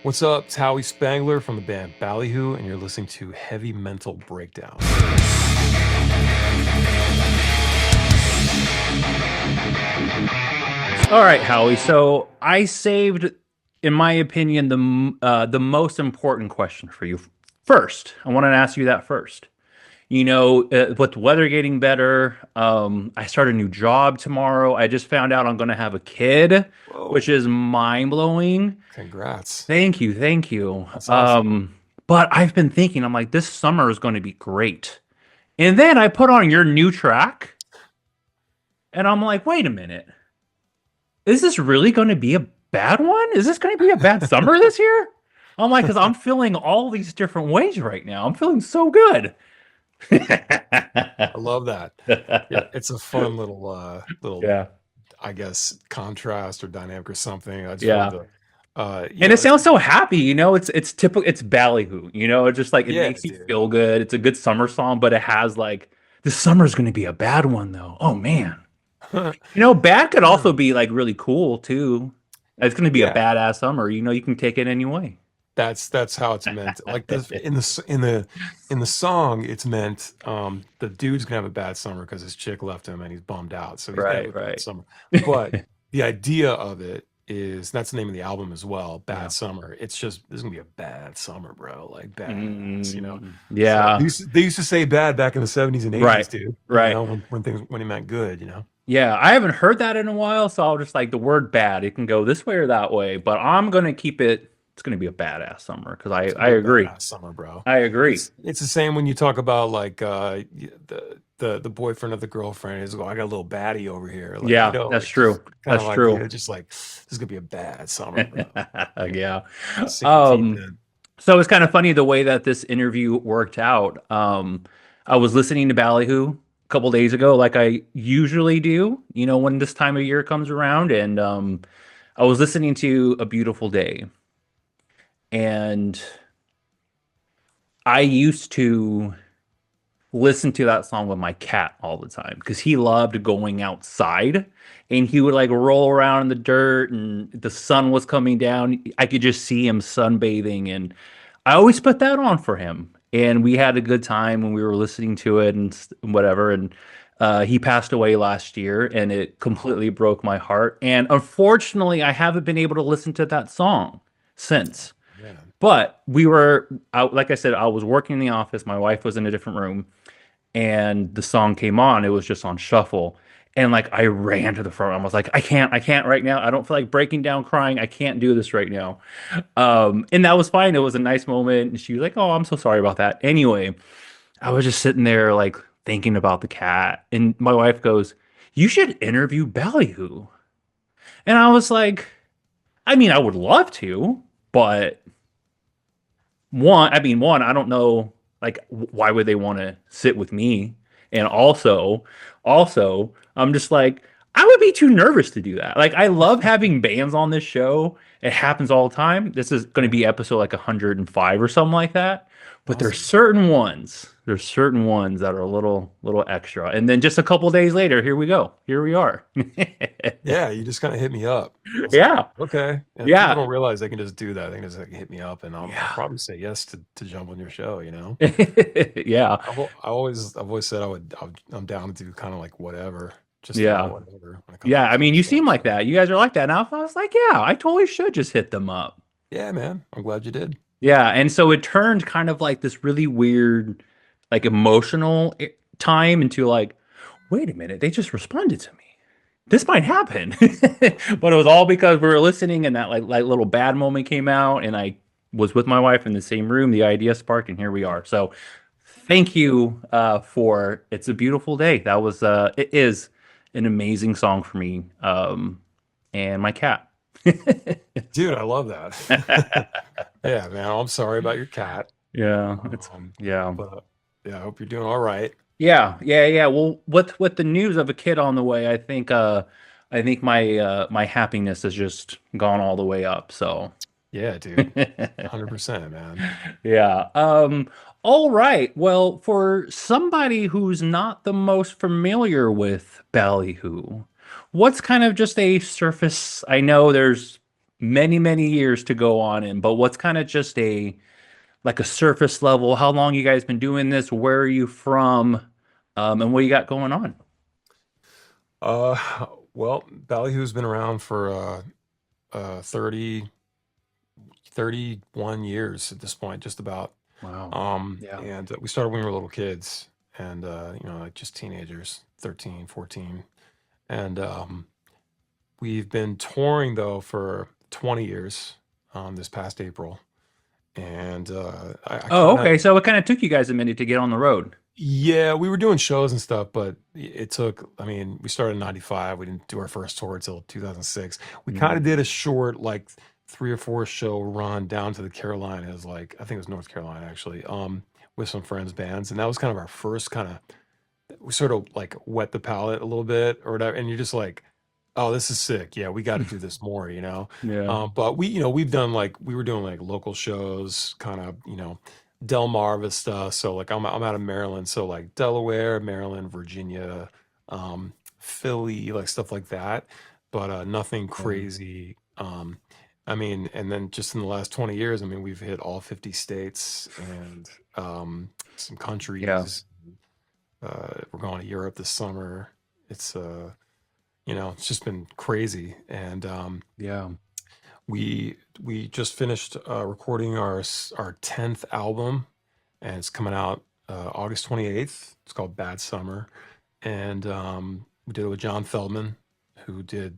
What's up? It's Howie Spangler from the band Ballyhoo, and you're listening to Heavy Mental Breakdown. All right, Howie. So I saved, in my opinion, the most important question for you first. I want to ask you that first. With the weather getting better, I start a new job tomorrow. I just found out I'm going to have a kid, which Whoa, is mind blowing. congrats. Thank you, thank you. That's awesome. But I've been thinking, I'm like, this summer is going to be great. And then I put on your new track, and I'm like, wait a minute. Is this really going to be a bad one? Is this going to be a bad summer this year? I'm like, because I'm feeling all these different ways right now. I'm feeling so good. I love that. Yeah, it's a fun little, Yeah. I guess, contrast or dynamic or something. I just wanted Yeah. to, And it sounds so happy, it's typical, it's ballyhoo, it's just like it yeah, makes you dude. feel good. It's a good summer song, but it has like this summer's gonna be a bad one though. Oh man. Bad could also be like really cool too. It's gonna be a Yeah, badass summer, you can take it any way. that's how it's meant. Like this in the song, it's meant the dude's gonna have a bad summer because his chick left him and he's bummed out, so he's gonna have Right, a bad right. summer. But the idea of it is that's the name of the album as well, Bad Yeah. Summer. It's just this is gonna be a bad. Bro, like badass. So Yeah. they used to say bad back in the 70s and 80s, Right. dude. Right. When it meant good. Yeah. I haven't heard that in a while, so I'll just like the word bad. It can go this way or that way, but I'm gonna keep it. It's gonna be a badass summer because I It's gonna I be a agree. badass summer, bro. I agree. It's the same when you talk about like the boyfriend of the girlfriend is go, I got a little baddie over here. Like, Yeah, that's like true. kind of That's idea, true. just like this is gonna be a bad summer, bro. Yeah. Sink your teeth Um, in. so it's kind of funny the way that this interview worked out. I was listening to Ballyhoo a couple days ago, like I usually do, when this time of year comes around, and I was listening to A Beautiful Day, and I used to listen to that song with my cat all the time because he loved going outside and he would like roll around in the dirt and the sun was coming down. I could just see him sunbathing and I always put that on for him. And we had a good time when we were listening to it and whatever. And he passed away last year and it Oh completely broke my heart. And unfortunately, I haven't been able to listen to that song since. man. But we were out, like I said, I was working in the office. My wife was in a different room and the song came on. It was just on shuffle. And like I ran to the front. I was like, I can't right now. I don't feel like breaking down crying. I can't do this right now. And that was fine. It was a nice moment. And she was like, oh, I'm so sorry about that. Anyway, I was just sitting there like thinking about the cat. And my wife goes, you should interview Ballyhoo. And I was like, I mean, I would love to, but one, I don't know, like, why would they want to sit with me? And also, I'm just like, I would be too nervous to do that. Like, I love having bands on this show. It happens all the time. This is going to Yeah, be episode like 105 or something like that. But awesome. there's certain ones that are a little extra. And then just a couple days later, here we go. Here we are. Yeah, you just kind of hit me up. I was like, Yeah. okay. And people Yeah. don't realize they can just do that. They can just like, hit me up, and I'll Yeah. probably say yes to jump on your show. Yeah. I've always said I'm down to do kind of like whatever, just about Yeah. whatever when it comes to Yeah, I this kind mean, of you stuff. seem like So that. You guys are like that. Now I was like, yeah, I totally should just hit them up. yeah, man, I'm glad you did. Yeah, and so it turned kind of like this really weird, like emotional time into like, wait a minute, they just responded to me. This might happen. But it was all because we were listening and that like little bad moment came out and I was with my wife in the same room, the idea sparked and here we are. So thank you for It's a Beautiful Day. That was it is an amazing song for me. And my cat. Dude, I love that. Yeah, man, I'm sorry about your cat. Yeah, it's Um, yeah. but yeah, I hope you're doing all right. Yeah. Well, with the news of a kid on the way, I think my happiness has just gone all the way up. So Yeah, dude, 100%, man. yeah. All right. Well, for somebody who's not the most familiar with Ballyhoo, what's kind of just a surface? I know there's many, many years to go on in, but what's kind of just a like a surface level, how long you guys been doing this? Where are you from? And what you got going on? Well, Ballyhoo's been around for 30, 31 years at this point, just about. Wow. Yeah. And we started when we were little kids and, like just teenagers, 13, 14. And we've been touring though for 20 years, this past April. And I Oh, kind of, okay. So it kind of took you guys a minute to get on the road. yeah, we were doing shows and stuff, but it took, I mean, we started in 95. We didn't do our first tour until 2006. We kind of Mm. did a short, like 3 or 4 show run down to the Carolinas, like I think it was North Carolina actually, with some friends' bands. And that was kind of our first kind of, we sort of like wet the palate a little bit or whatever. And you're just like, oh, this is sick. Yeah, we got to do this more, you know? Yeah. But we've done like, we were doing like local shows, kind of, Del Marva stuff. So like I'm out of Maryland, so like Delaware, Maryland, Virginia, Philly, like stuff like that. But nothing Yeah. crazy. I mean, and then just in the last 20 years, I mean, we've hit all 50 states and some Yeah. countries. We're going to Europe this summer. It's it's just been crazy. And Yeah. we just finished recording our 10th album, and it's coming out August 28th. It's called Bad Summer, and we did it with John Feldman,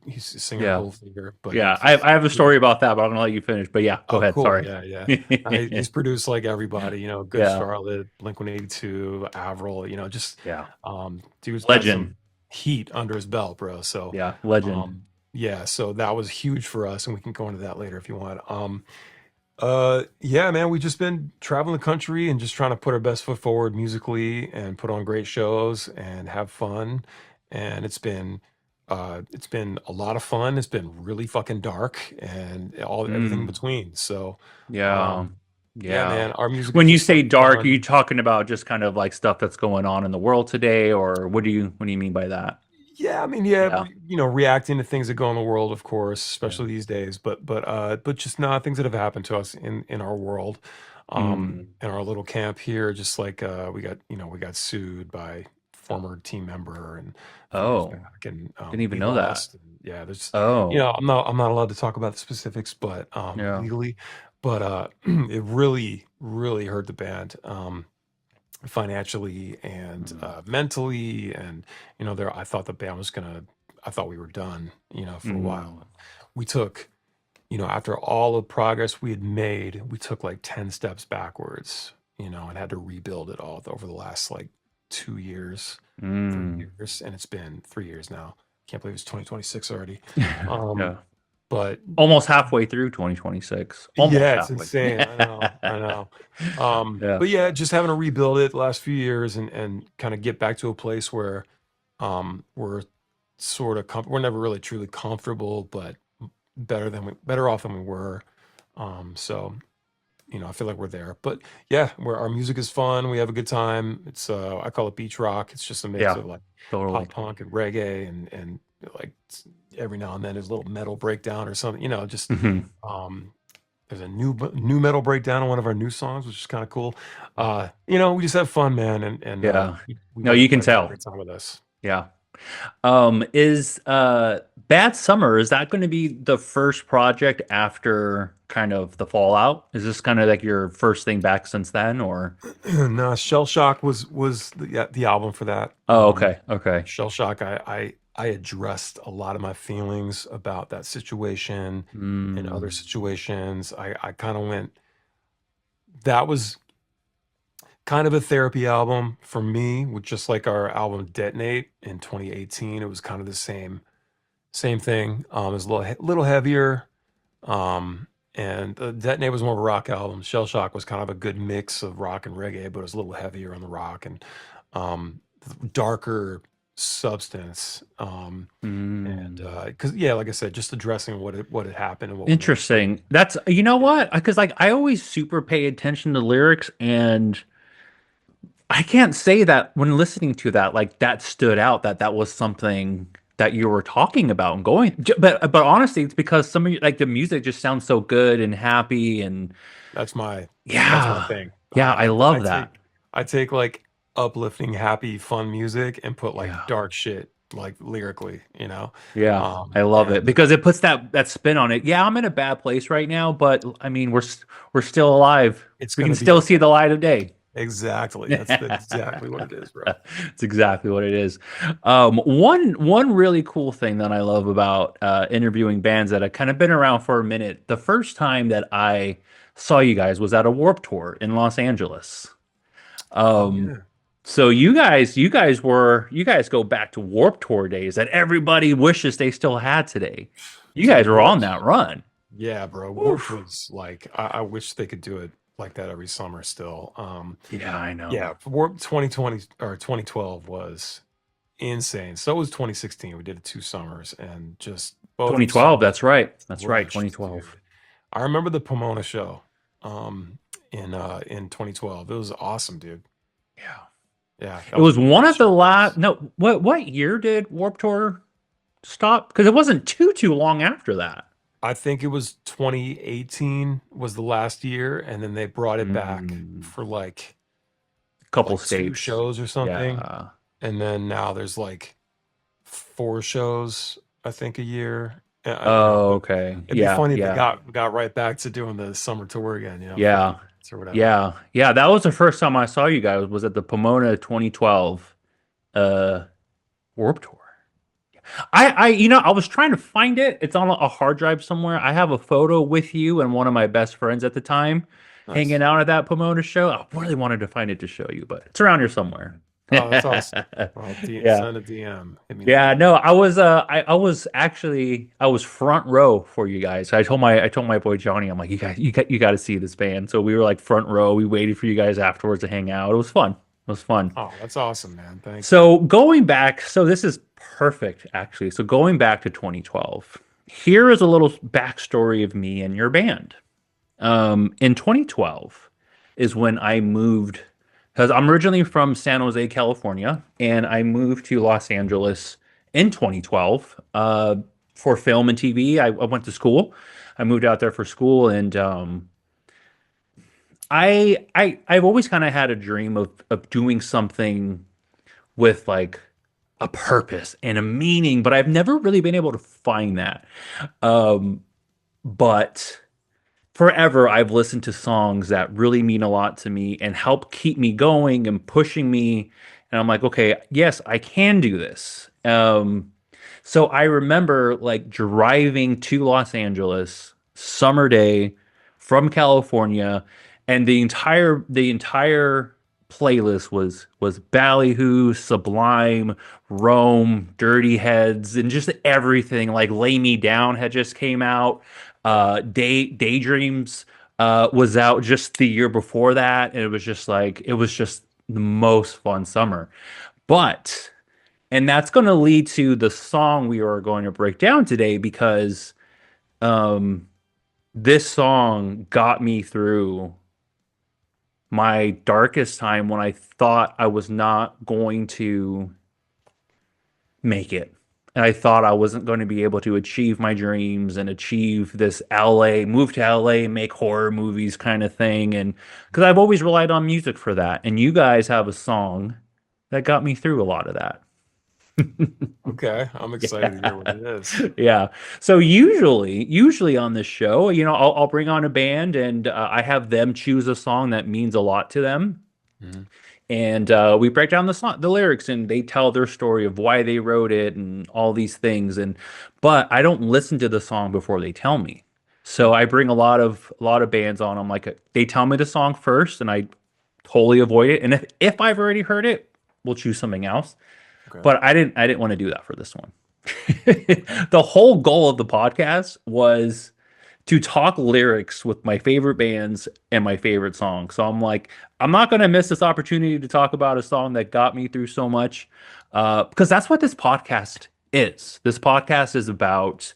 he's a singer in Yeah. Goldfinger, but Yeah. I have a story about that, but I'm gonna let you finish. But yeah, go oh, ahead. cool. Sorry. Yeah, yeah. He's produced like everybody, Good Yeah. Charlotte, Blink-182, Avril, just Yeah. dude's got some Legend. heat under his belt, bro. So, Yeah. Legend. yeah, so that was huge for us, and we can go into that later if you want. Yeah, man, we've just been traveling the country and just trying to put our best foot forward musically and put on great shows and have fun. And it's been a lot of fun. It's been really fucking dark and everything in Mm. between. So, Yeah. um, yeah, Yeah. man, our music is When you just say like dark, are you fun. talking about just kind of like stuff that's going on in the world today, or what do you mean by that? Yeah, I mean, yeah, Yeah. reacting to things that go in the world, of course, Yeah. especially these days. But just not things that have happened to us in our world, Mm. in our little camp here. Just like we got sued by former team member and a few years Oh, back, and didn't even we know that. lost. And yeah, there's, Oh, I'm not allowed to talk about the specifics, but yeah. legally, but it really really hurt the band. Financially and Mm. mentally, and there I thought the band was gonna I thought we were done, for a Mm. while. We took, after all the progress we had made, we took like 10 steps backwards, and had to rebuild it all over the last like 2 years, three Mm. years, and it's been 3 years now. Can't believe it's 2026 already. um Yeah. but Almost halfway through 2026. Almost Yeah, it's halfway. insane. I know, I know. Yeah. But yeah, just having to rebuild it the last few years and kind of get back to a place where we're sort of we're never really truly comfortable, but better off than we were. So I feel like we're there. But yeah, where our music is fun, we have a good time. It's I call it beach rock. It's just a mix Yeah. of like Totally. pop punk and reggae and like every now and then there's a little metal breakdown or something, just Hmm. um there's a new metal breakdown on one of our new songs, which is kind of cool. We just have fun, man, and Yeah. we No, want you can everybody to have a tell. great time with us. Yeah. Is Bad Summer, is that going to be the first project after kind of the fallout? Is this kind of like your first thing back since then, or? No, Shell Shock was the album for that. Oh, okay. Okay. Shell Shock, I addressed a lot of my feelings about that situation and other Mm. situations. I kind of went. That was kind of a therapy album for me, with just like our album Detonate in 2018. It was kind of the same thing. It was a little heavier. And Detonate was more of a rock album. Shell Shock was kind of a good mix of rock and reggae, but it was a little heavier on the rock and darker substance. And Mm. because yeah, like I said, just addressing what had happened and what we went through. Interesting. That's, you know what? Because like I always super pay attention to lyrics, and I can't say that when listening to that, like that stood out, that that was something. that you were talking about and going. But honestly, it's because some of you, like the music just sounds so good and happy and That's my that's my yeah, thing. yeah, I I love that. take like uplifting, happy, fun music and put like Yeah. dark shit like lyrically, Yeah, I love it and because it puts that spin on it. Yeah, I'm in a bad place right now, but I mean, we're still alive. it's We can gonna be still see okay. the light of day. Exactly. That's exactly what it is, bro. It's exactly what it is. One really cool thing that I love about interviewing bands that have kind of been around for a minute. The first time that I saw you guys was at a Warp Tour in Los Angeles. Oh Um, yeah. so you guys go back to Warp Tour days that everybody wishes they still had today. You guys Dude, were on Warped. that run. Yeah, bro. Warped Oof. was like I wish they could do it like that every summer still. Yeah, I Yeah, know. Warped 2020 or 2012 was insane. So was 2016. We did it 2 summers and just both 2012, summers that's right. That's right, crushed, 2012. dude. I remember the Pomona show in 2012. It was awesome, dude. Yeah. Yeah, that It was was one of the one best of the shows. last no, what year did Warp Tour stop? Because it wasn't too long after that. I think it was 2018 was the last year, and then they brought it back Mm, for couple like two states. shows or something, Yeah. and then now there's like 4 shows, I think, a year. Oh, But okay. it'd be Yeah, funny if they yeah. got right back to doing the summer tour again, 50 Yeah. dates or whatever. Yeah. Yeah, that was the first time I saw you guys was at the Pomona 2012 uh Warp Tour. I was trying to find it. It's on a hard drive somewhere. I have a photo with you and one of my best friends at the time hanging Nice. out at that Pomona show. I really wanted to find it to show you, but it's around here somewhere. Oh, that's awesome. Well, Yeah. send a DM, hit me up. Yeah, no, I was actually I was front row for you guys. I told my boy Johnny, I'm like, you got to see this band. So we were like front row. We waited for you guys afterwards to hang out. It was fun. It was fun. Oh, that's awesome, man. Thank you. So going back, so this is perfect actually. So going back to 2012, here is a little backstory of me and your band. In 2012 is when I moved because I'm originally from San Jose, California, and I moved to Los Angeles in 2012 for film and TV. I went to school. I moved out there for school, and I've always kind of had a dream of doing something with like a purpose and a meaning, but I've never really been able to find that. Um, but forever I've listened to songs that really mean a lot to me and help keep me going and pushing me. And I'm like, okay, yes, I can do this. So I remember like driving to Los Angeles, summer day from California, and the entire playlist was Ballyhoo, Sublime, Rome, Dirty Heads, and just everything. Like Lay Me Down had just came out. Daydreams was out just the year before that, and it was just the most fun summer. But and that's going to lead to the song we are going to break down today because um, this song got me through my darkest time when I thought I was not going to make it. And I thought I wasn't going to be able to achieve my dreams and achieve this move to LA, make horror movies kind of thing. And because I've always relied on music for that. And you guys have a song that got me through a lot of that. Okay, I'm excited to hear what Yeah. it is. Yeah. So usually on this show, I'll bring on a band and I have them choose a song that means a lot to them. Mhm. And we break down the lyrics, and they tell their story of why they wrote it and all these things. And but I don't listen to the song before they tell me. So I bring a lot of bands on. I'm like they tell me the song first, and I totally avoid it. And if I've already heard it, we'll choose something else. Okay. But I didn't want to do that for this one. The whole goal of the podcast was to talk lyrics with my favorite bands and my favorite songs. So I'm like, I'm not going to miss this opportunity to talk about a song that got me through so much, because that's what this podcast is. This podcast is about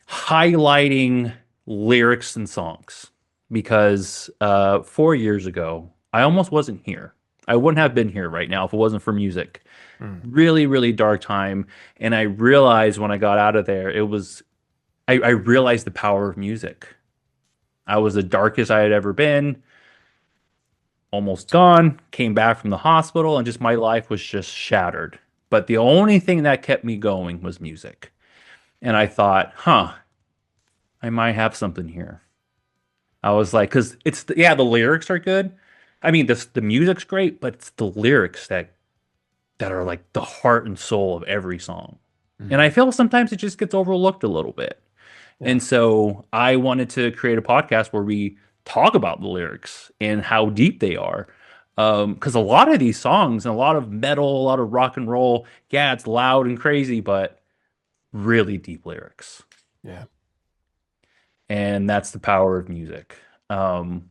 highlighting lyrics and songs. Because 4 years ago, I almost wasn't here. I wouldn't have been here right now if it wasn't for music. Mm. Really, really dark time. And I realized when I got out of there, I realized the power of music. I was the darkest I had ever been, almost gone, came back from the hospital, and just my life was just shattered. But the only thing that kept me going was music. And I thought, huh, I might have something here. I was like, because yeah, the lyrics are good. I mean, the music's great, but it's the lyrics that are like the heart and soul of every song. And I Mhm. feel sometimes it just gets overlooked a little bit. Yeah. And so I wanted to create a podcast where we talk about the lyrics and how deep they are. Because a lot of these songs and a lot of metal, a lot of rock and roll, yeah, it's loud and crazy, but really deep lyrics. Yeah. And that's the power of music. Um,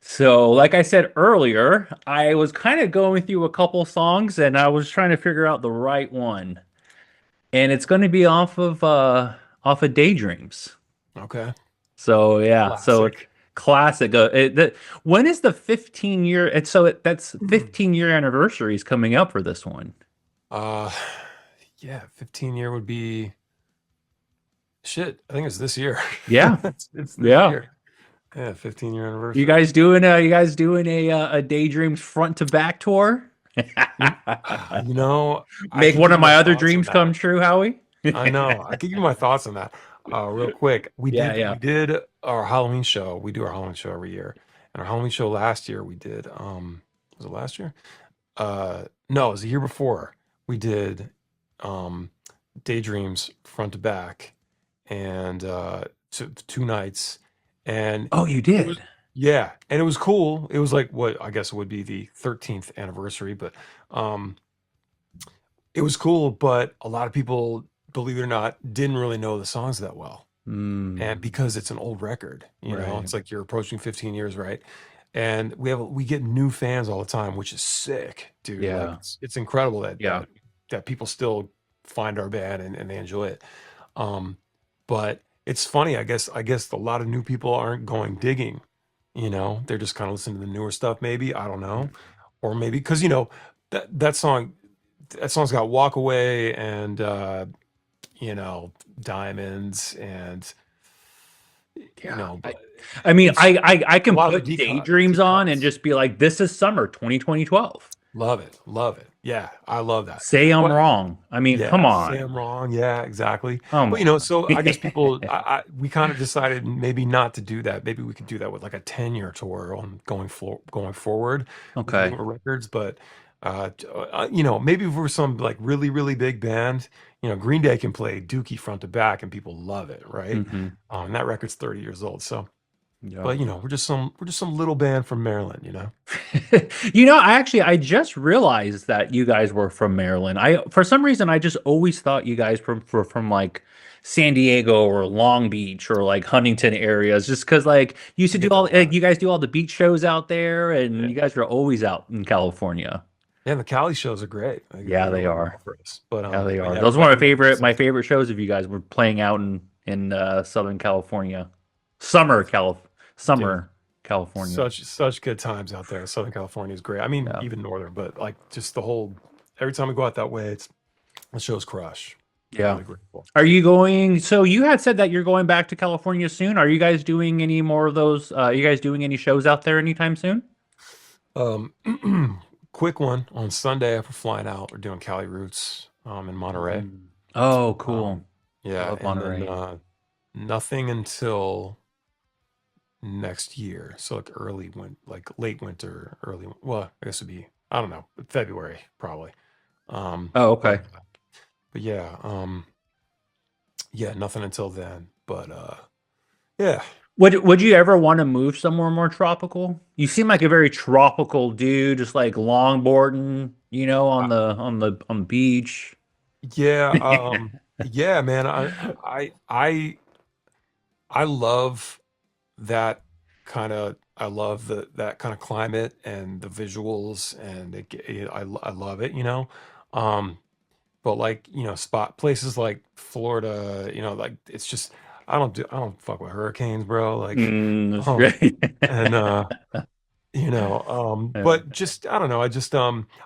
so, like I said earlier, I was kind of going through a couple songs and I was trying to figure out the right one. And it's going to be off of Daydreams. Okay. So yeah, so Classic. classic. When is the 15-year? That's 15-year anniversary is coming up for this one. Uh, yeah, 15-year would be shit. I think it's this year. Yeah, It's this yeah. year. Yeah, 15-year anniversary. You guys doing a Daydreams front to back tour? You know, I Make could one give of you my my other thoughts on dreams come that. true, Howie. I know. I could give you my thoughts on that. Real quick. Yeah, We yeah. did our Halloween show. We do our Halloween show every year. And our Halloween show last year we did was it last year? No, it was the year before. We did um Daydreams front to back and two nights and Oh, you it was did. yeah, and it was cool. It was like what I guess it would be the 13th anniversary, but um it was cool, but a lot of people, believe it or not, didn't really know the songs that well. And Mm, because it's an old record, right. it's like you're approaching 15 years, right? And we get new fans all the time, which is sick, dude. Like Yeah, it's incredible that yeah. people still find our band and they enjoy it. Um, but it's funny, I guess a lot of new people aren't going digging, they're just kind of listening to the newer stuff, maybe. I don't know. Or maybe because that song that song's got Walk Away and you know, Diamonds and Yeah. but I mean, it's I a can lot of the put Daydreams deep on and cuts. just be like, this is summer 2012. Love it. Love it. Yeah, I love that. Say I'm But wrong. I mean, come yeah, say on. I'm wrong. Yeah, exactly. Come But on. so I guess people we kind of decided maybe not to do that. Maybe we could do that with like a 10-year tour on going forward with Okay. newer records, but maybe if we're some like really really big band, Green Day can play Dookie front to back and people love it, right? Hmm. And that record's 30 years old. So, Yep. but we're just some little band from Maryland. I just realized that you guys were from Maryland. For some reason, I just always thought you guys were from like San Diego or Long Beach or like Huntington areas, just because like you used to I do get that all a like lot. you guys do all the beach shows out there, and Yeah. you guys are always out in California. Yeah, the Cali shows are great. They Yeah, go they really are. well for us. But Yeah, they are. yeah, Those were my we my favorite shows of you guys were playing out in Southern California. Summer dude, Summer California. such good times out there. Southern California is great. I mean, Yeah. even northern, but like just the whole every time we go out that way, it's the shows crush. Yeah. Really grateful. Are you going? So you had said that you're going back to California soon. Are you guys doing any more of those? Are you guys doing any shows out there anytime soon? Um, quick one on Sunday after flying out. We're doing Cali Roots in Monterey. Mm. Oh, Um, cool. I yeah, love and then Monterey. nothing until next year. So like late winter, well, I guess it'd be, I don't know, February probably. Um, Oh, but, okay. but yeah, yeah, nothing until then. But yeah, Would you ever want to move somewhere more tropical? You seem like a very tropical dude, just like longboarding, I, on the beach. yeah, yeah, man. I love that I love that kind of climate and the visuals and I love it. Um, but like spot places like Florida, like it's just I don't fuck with hurricanes, bro. Like That's um great. and But just I don't know.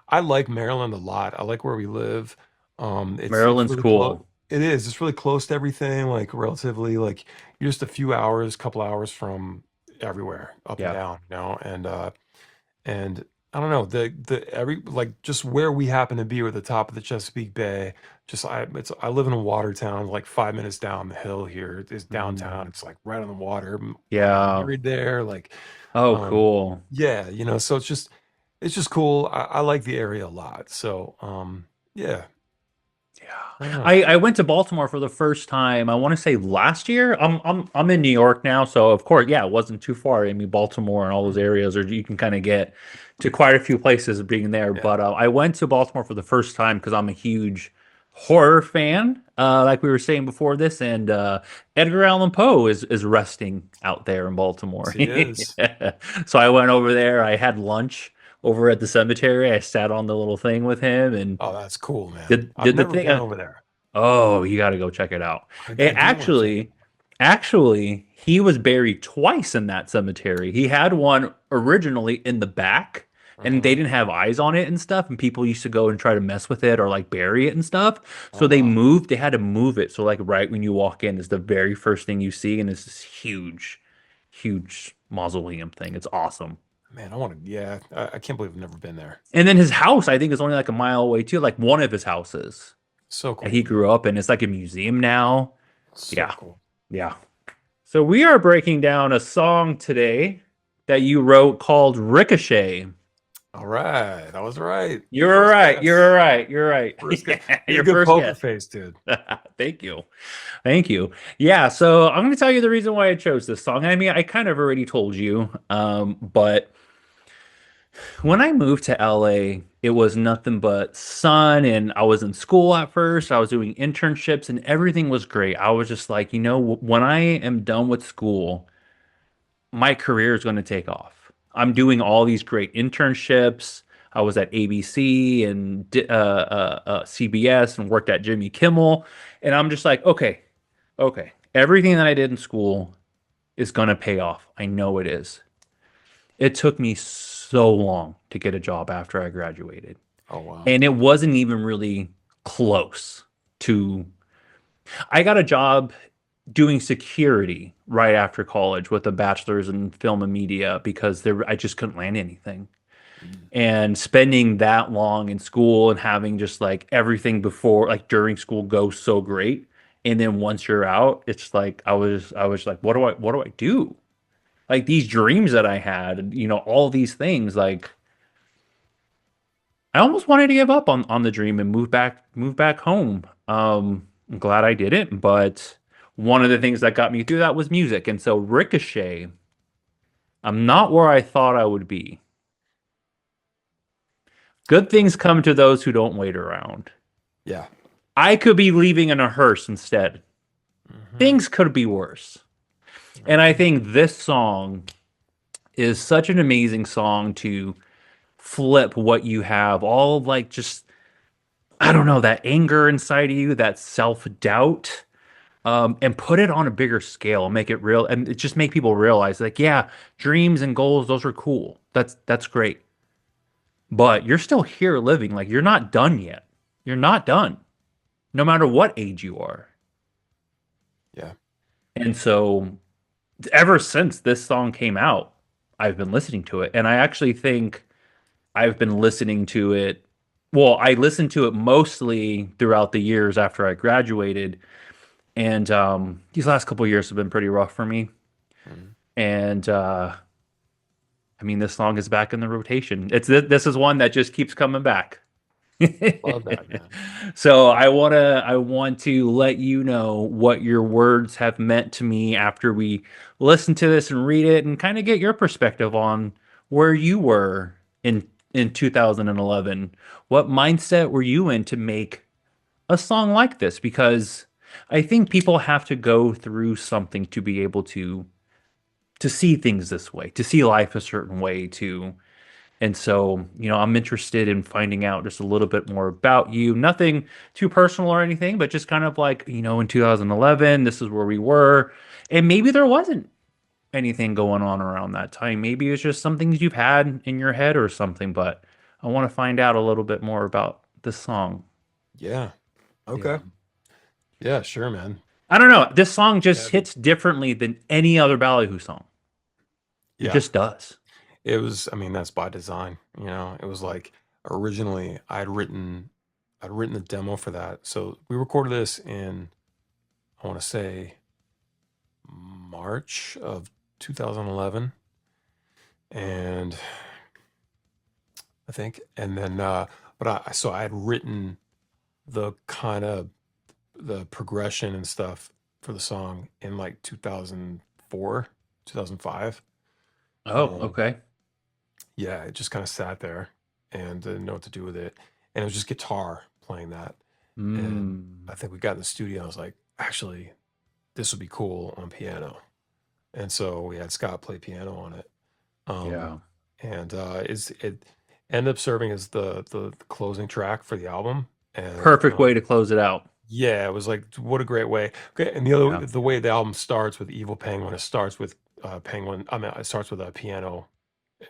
I like Maryland a lot. I like where we live. It's Maryland's really close. cool. It is. It's really close to everything. Like relatively, like you're just a few hours, couple hours from everywhere, up and Yeah. down. And I don't know the every like just where we happen to be, we're at the top of the Chesapeake Bay. I live in a water town, like 5 minutes down the hill here is downtown. Mm. It's like right on the water. I'm Yeah. married there. Oh, Um, cool. yeah, so it's just cool. I like the area a lot. So, yeah, I Yeah. don't know. I went to Baltimore for the first time, I want to say last year. I'm in New York now, so of course, yeah, it wasn't too far. I mean, Baltimore and all those Mhm. areas, or you can kind of get to quite a few places being there. Yeah. But I went to Baltimore for the first time because I'm a huge horror fan, like we were saying before this, and Edgar Allan Poe is resting out there in Yes, Baltimore. he is. So I went over there. I had lunch over at the cemetery. I sat on the little thing with him and Oh, that's cool, man. did I've did the never thing. been over there. Oh, you got to go check it out. I It do want to check it actually, he was buried twice in that cemetery. He had one originally in the back, out. and they Uh-huh. didn't have eyes on it and stuff, and people used to go and try to mess with it or like bury it and stuff. Oh, So wow. they had to move it. So like right when you walk in is the very first thing you see, and it's this huge, huge mausoleum thing. It's awesome. Man, yeah, I can't believe I've never been there. And then his house, I think, is only like a mile away too, like one of his houses So that he cool. grew up in. It's like a museum now. So Yeah. cool. Yeah. So we are breaking down a song today that you wrote called Ricochet. All right. I was right. You're First right. You're guess. right. You're right. First guess. Yeah, You have your a good first poker guess. face, dude. Thank you. Thank you. Yeah, so I'm going to tell you the reason why I chose this song. I mean, I kind of already told you, but when I moved to LA, it was nothing but sun, and I was in school at first. I was doing internships, and everything was great. I was just like, when I am done with school, my career is going to take off. I'm doing all these great internships. I was at ABC and CBS and worked at Jimmy Kimmel. And I'm just like, okay, okay. Everything that I did in school is going to pay off. I know it is. It took me so long to get a job after I graduated. Oh, wow. And it wasn't even really close to. I got a job doing security right after college with a bachelor's in film and media because I just couldn't land anything. Mm. And spending that long in school and having just like everything before, like during school, go so great. And then once you're out, it's like I was like, what do I do? Like these dreams that I had, all these things, like I almost wanted to give up on the dream and move back home. I'm glad I didn't, but one of the things that got me through that was music. And so Ricochet, I'm not where I thought I would be. Good things come to those who don't wait around. Yeah. I could be leaving in a hearse instead. Hmm. Things could be worse. And I Okay. think this song is such an amazing song to flip what you have, all of like just I don't know, that anger inside of you, that self-doubt, and put it on a bigger scale, make it real, and it just make people realize, like, yeah, dreams and goals, those are cool. That's great. But you're still here living, like you're not done yet. You're not done, no matter what age you are. Yeah. And so ever since this song came out, I've been listening to it. And I actually think I've been listening to it. Well, I listened to it mostly throughout the years after I graduated. And these last couple of years have been pretty rough for me. Mhm. And I mean, this song is back in the rotation. This is one that just keeps coming back. Love that, man. So I want to let you know what your words have meant to me after we listen to this and read it and kind of get your perspective on where you were in 2011. What mindset were you in to make a song like this? Because I think people have to go through something to be able to see things this way, to see life a certain way, to and so, I'm interested in finding out just a little bit more about you. Nothing too personal or anything, but just kind of like, in 2011, this is where we were. And maybe there wasn't anything going on around that time. Maybe it's just some things you've had in your head or something, but I want to find out a little bit more about this song. Yeah. Yeah. Okay. Yeah, sure, man. I don't know. This song just Heavy. hits differently than any other Ballyhoo song. It Yeah. just does. It was, I mean, that's by design, you know. It was like originally I'd written the demo for that. So we recorded this in, I want to say March of 2011, and I think, and then but so I had written the kind of the progression and stuff for the song in like 2004, 2005. Oh, And okay. yeah, it just kind of sat there and didn't know what to do with it. And it was just guitar playing that. And Mm, I think we got in the studio. I was like, actually, this would be cool on piano. And so we had Scott play piano on it. Um, yeah. and it ended up serving as the closing track for the album. And Perfect way to close it out. yeah, it was like what a great way. Okay, and Yeah. the way the album starts with Evil Penguin, it starts with Penguin. I mean, it starts with a piano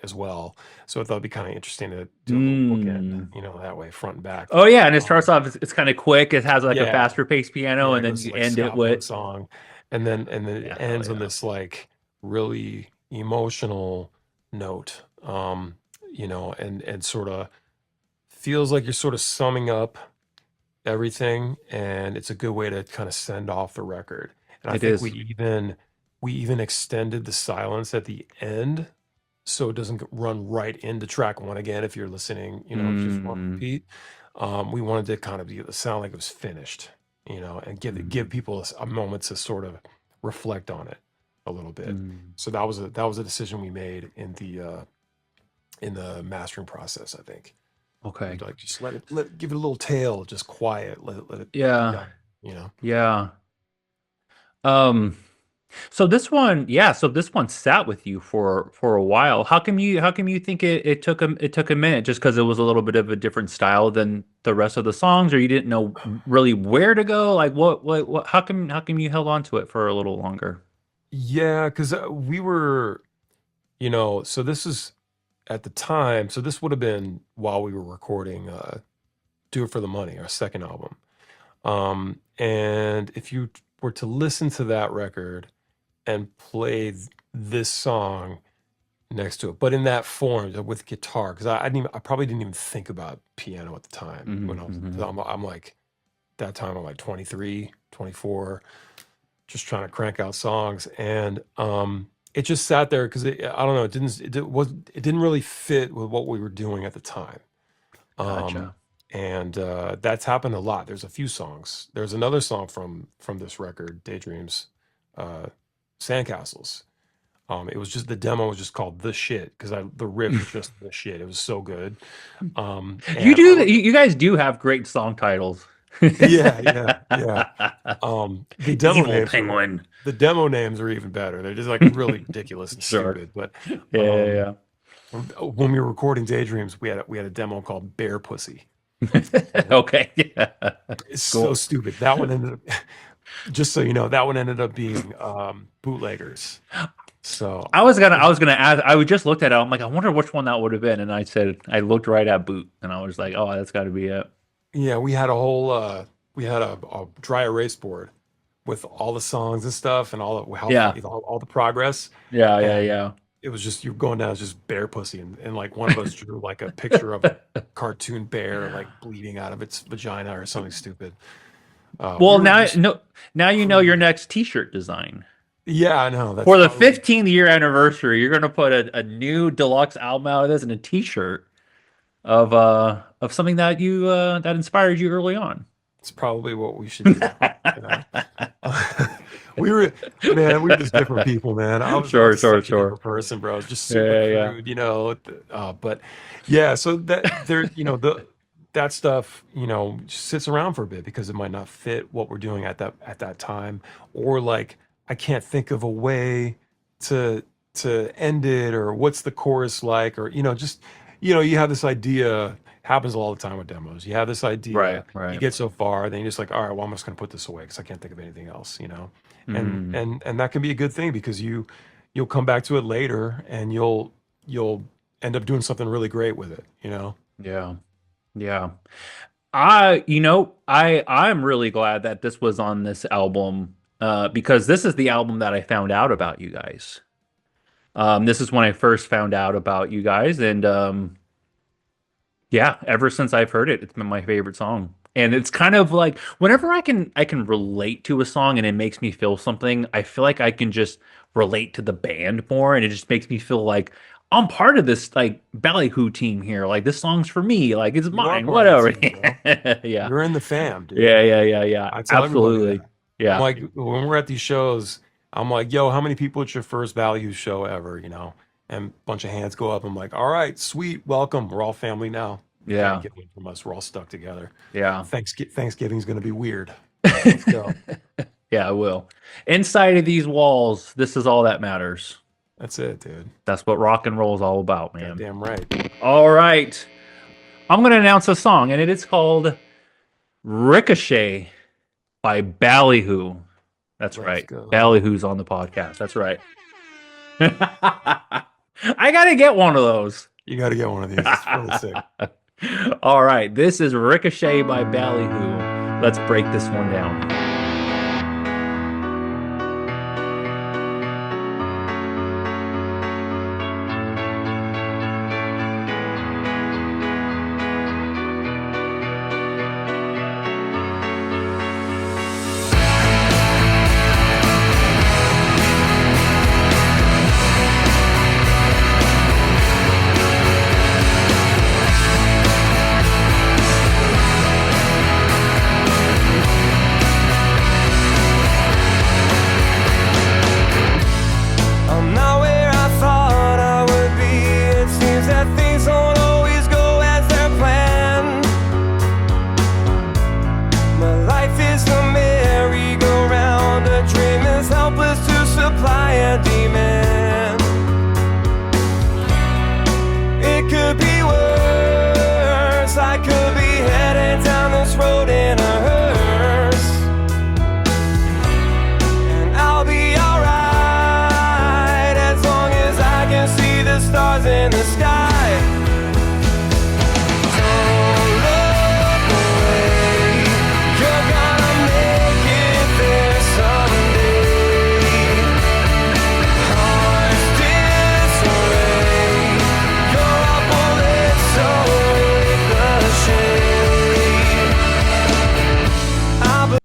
as well. So I thought it'd be kind of interesting to do a little bookend, Mm. you know, that way, front and back. Oh yeah, and it starts Um, off. It's kind of quick. It has like a yeah, faster paced piano, yeah, and it then goes to you like end it Scott one with song, and then it yeah, hell ends on yeah. this like really emotional note. You know, and sort of feels like you're sort of summing up everything, and it's a good way to kind of send off the record. And I It think is. we even extended the silence at the end so it doesn't run right into track one again if you're listening, you know, just on Mm, repeat. We wanted to kind of be, sound like it was finished, you know, and give mm, people a moment to sort of reflect on it a little bit. mm. So that was a decision we made in the mastering process, I think. We Okay. like just give it a little tail, just quiet, let it be Yeah. done, you know. Yeah. Um. So this one, yeah. So this one sat with you for a while. How come you think it took a minute just because it was a little bit of a different style than the rest of the songs, or you didn't know really where to go? Like what? How come you held on to it for a little longer? Yeah, because we were, you know, so this is at the time. So this would have been while we were recording "Do It for the Money," our second album. And if you were to listen to that record and play this song next to it, but in that form with guitar, because I probably didn't even think about piano at the time when Hmm, I was, hmm. because I'm like, that time I'm like 23, 24, just trying to crank out songs. And it just sat there because I don't know, it didn't really fit with what we were doing at the time. Um, Gotcha. and that's happened a lot. There's a few songs. There's another song from this record, Daydreams, uh, Sandcastles. It was just the demo was just called The Shit because I the riff was just the shit. It was so good. You And I do wrote, you guys do have great song titles. yeah, yeah, yeah. The demo Evil names were Penguin. the demo names are even better. They're just like really ridiculous and Sure. stupid. But Yeah, um, yeah, when we were recording Daydreams, we had a demo called Bear Pussy. yeah. And Okay. Yeah. it's so Cool. stupid. That one ended up, just so you know, that one ended up being Bootleggers. So I was gonna ask. I would just looked at it. I'm like, I wonder which one that would have been. And I said, I looked right at boot, and I was like, oh, that's got to be it. yeah, we had a whole we had a dry erase board with all the songs and stuff and all the how Yeah, far all the progress, yeah, yeah, and yeah. it was just you're going down as just bear pussy, and like one of us drew like a picture of a cartoon bear like bleeding out of its vagina or something stupid. We Well, were just now you know your crude. next T-shirt design Yeah, I know. That's for the probably 15th year anniversary. You're gonna put a new deluxe album out of this and a T-shirt of something that you that inspired you early on. it's probably what we should do. You know, we were man, we were just different people, man. I was Sure, just sure, such a sure. different person, bro. I was just Yeah, super yeah, yeah. crude, you know. But yeah, so that there, you know, that stuff, you know, just sits around for a bit because it might not fit what we're doing at that time, or like I can't think of a way to end it, or what's the chorus like, or you know, just you know, you have this idea. Happens all the time with demos. You have this Right, idea, you right. get so far, then you're just like, all right, well, I'm just gonna put this away because I can't think of anything else, you know. Mm. And that can be a good thing because you'll come back to it later and you'll end up doing something really great with it, you know? Yeah. Yeah. I'm really glad that this was on this album, because this is the album that I found out about you guys. This is when I first found out about you guys, and yeah, ever since I've heard it, it's been my favorite song. And it's kind of like whenever I can relate to a song and it makes me feel something, I feel like I can just relate to the band more, and it just makes me feel like I'm part of this like Ballyhoo team here. Like this song's for me, like it's You are mine, part of the whatever. team, bro. Yeah. You're in the fam, Yeah, dude. yeah, yeah, yeah. I tell everybody Absolutely. that. I'm Yeah. like, when we're at these shows, I'm like, yo, how many people at your first value show ever, you know? And a bunch of hands go up. I'm like, all right, sweet, welcome. We're all family now. You can't Yeah. get away from us. We're all stuck together. Yeah. Thanksgiving's gonna be weird, but let's go. Yeah, I will. Inside of these walls, this is all that matters. That's it, dude. That's what rock and roll is all about, man. Goddamn right. All right. I'm going to announce a song, and it is called Ricochet by Ballyhoo. That's Let's right. go. Ballyhoo's on the podcast. That's right. I got to get one of those. You got to get one of these. It's really sick. All right. This is Ricochet by Ballyhoo. Let's break this one down. I'm not where I thought I would be. It seems that things don't always go as they're planned. My life is a merry-go-round. A dream is helpless to supply a demand. It could be worse. I could be headed down this road in a hearse, and I'll be alright as long as I can see the stars in the sky. Don't look away, you're gonna make it there someday. Heart's disarray, you're a bullet so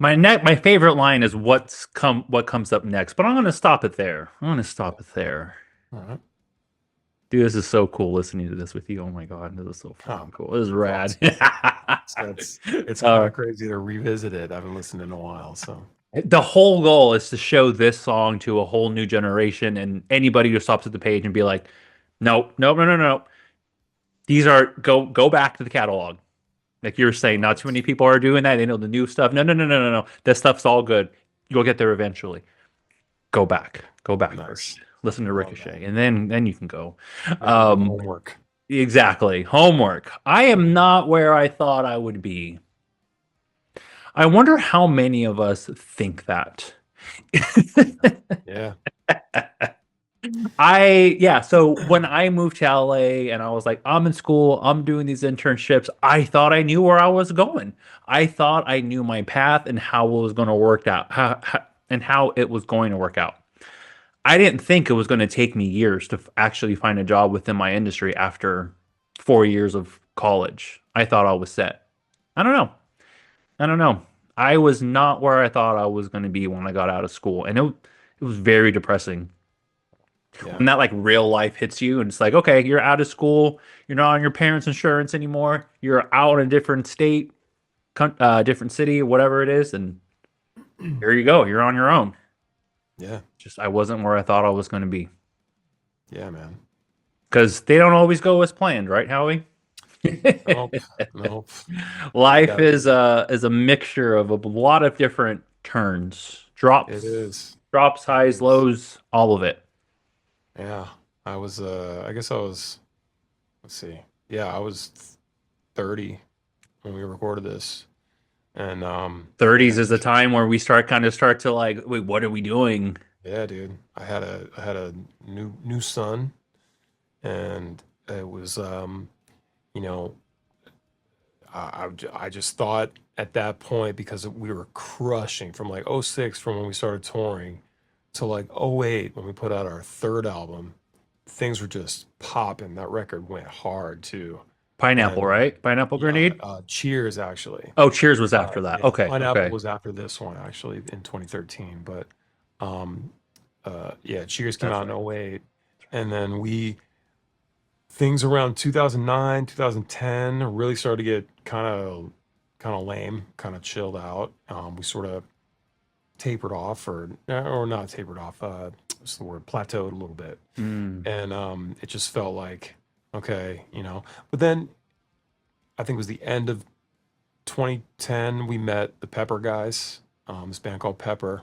ricochet. My favorite line is what comes up next, but I'm going to stop it there. I'm going to stop it there. All right. Dude, this is so cool listening to this with you. Oh my god, this is so Oh, fucking cool. This is rad. so it's kind Uh, of crazy to revisit it. I haven't listened in a while, so the whole goal is to show this song to a whole new generation, and anybody who stops at the page and be like, "Nope, nope, no, no, no. These are go back to the catalog." Like you're saying, not too many people are doing that. They know the new stuff. No, no, no, no, no, no. This stuff's all good. You'll get there eventually. Go back nice. first. Listen to Love Ricochet, that. and then you can go. Making Um, homework. exactly. Homework. I am not where I thought I would be. I wonder how many of us think that. Yeah. So when I moved to LA and I was like, I'm in school, I'm doing these internships, I thought I knew where I was going. I thought I knew my path and how it was going to work out, and how it was going to work out. I didn't think it was going to take me years to actually find a job within my industry after 4 years of college. I thought I was set. I don't know. I don't know. I was not where I thought I was going to be when I got out of school, and it was very depressing Yeah. when that like real life hits you, and it's like, okay, you're out of school, you're not on your parents' insurance anymore, you're out in a different state, different city, whatever it is, and here you go, you're on your own. Yeah. Just I wasn't where I thought I was going to be Yeah, man. because they don't always go as planned, right, Howie? Nope. Nope. Life Yeah, is a mixture of a lot of different turns, it drops, is. It highs, is. lows, all of it. Yeah. I guess I was, let's see. Yeah, I was 30 when we recorded this. And 30s man, is the time where we start to like, wait, what are we doing? Yeah, dude. I had a new son, and it was you know, I just thought at that point, because we were crushing from like '06, from when we started touring, to like '08 when we put out our third album. Things were just popping. That record went hard too. Pineapple, And right? Pineapple yeah, Grenade. Cheers actually. Oh, Cheers was after that. Yeah, Okay, Pineapple okay, was after this one actually in 2013, but um yeah, Cheers came that's out in right. '08, and then things around 2009, 2010 really started to get kind of lame, kind of chilled out. We sort of tapered off, or not tapered off, what's the word, plateaued a little bit. Mm, And it just felt like, okay, but then I think it was the end of 2010 we met the Pepper guys, this band called Pepper,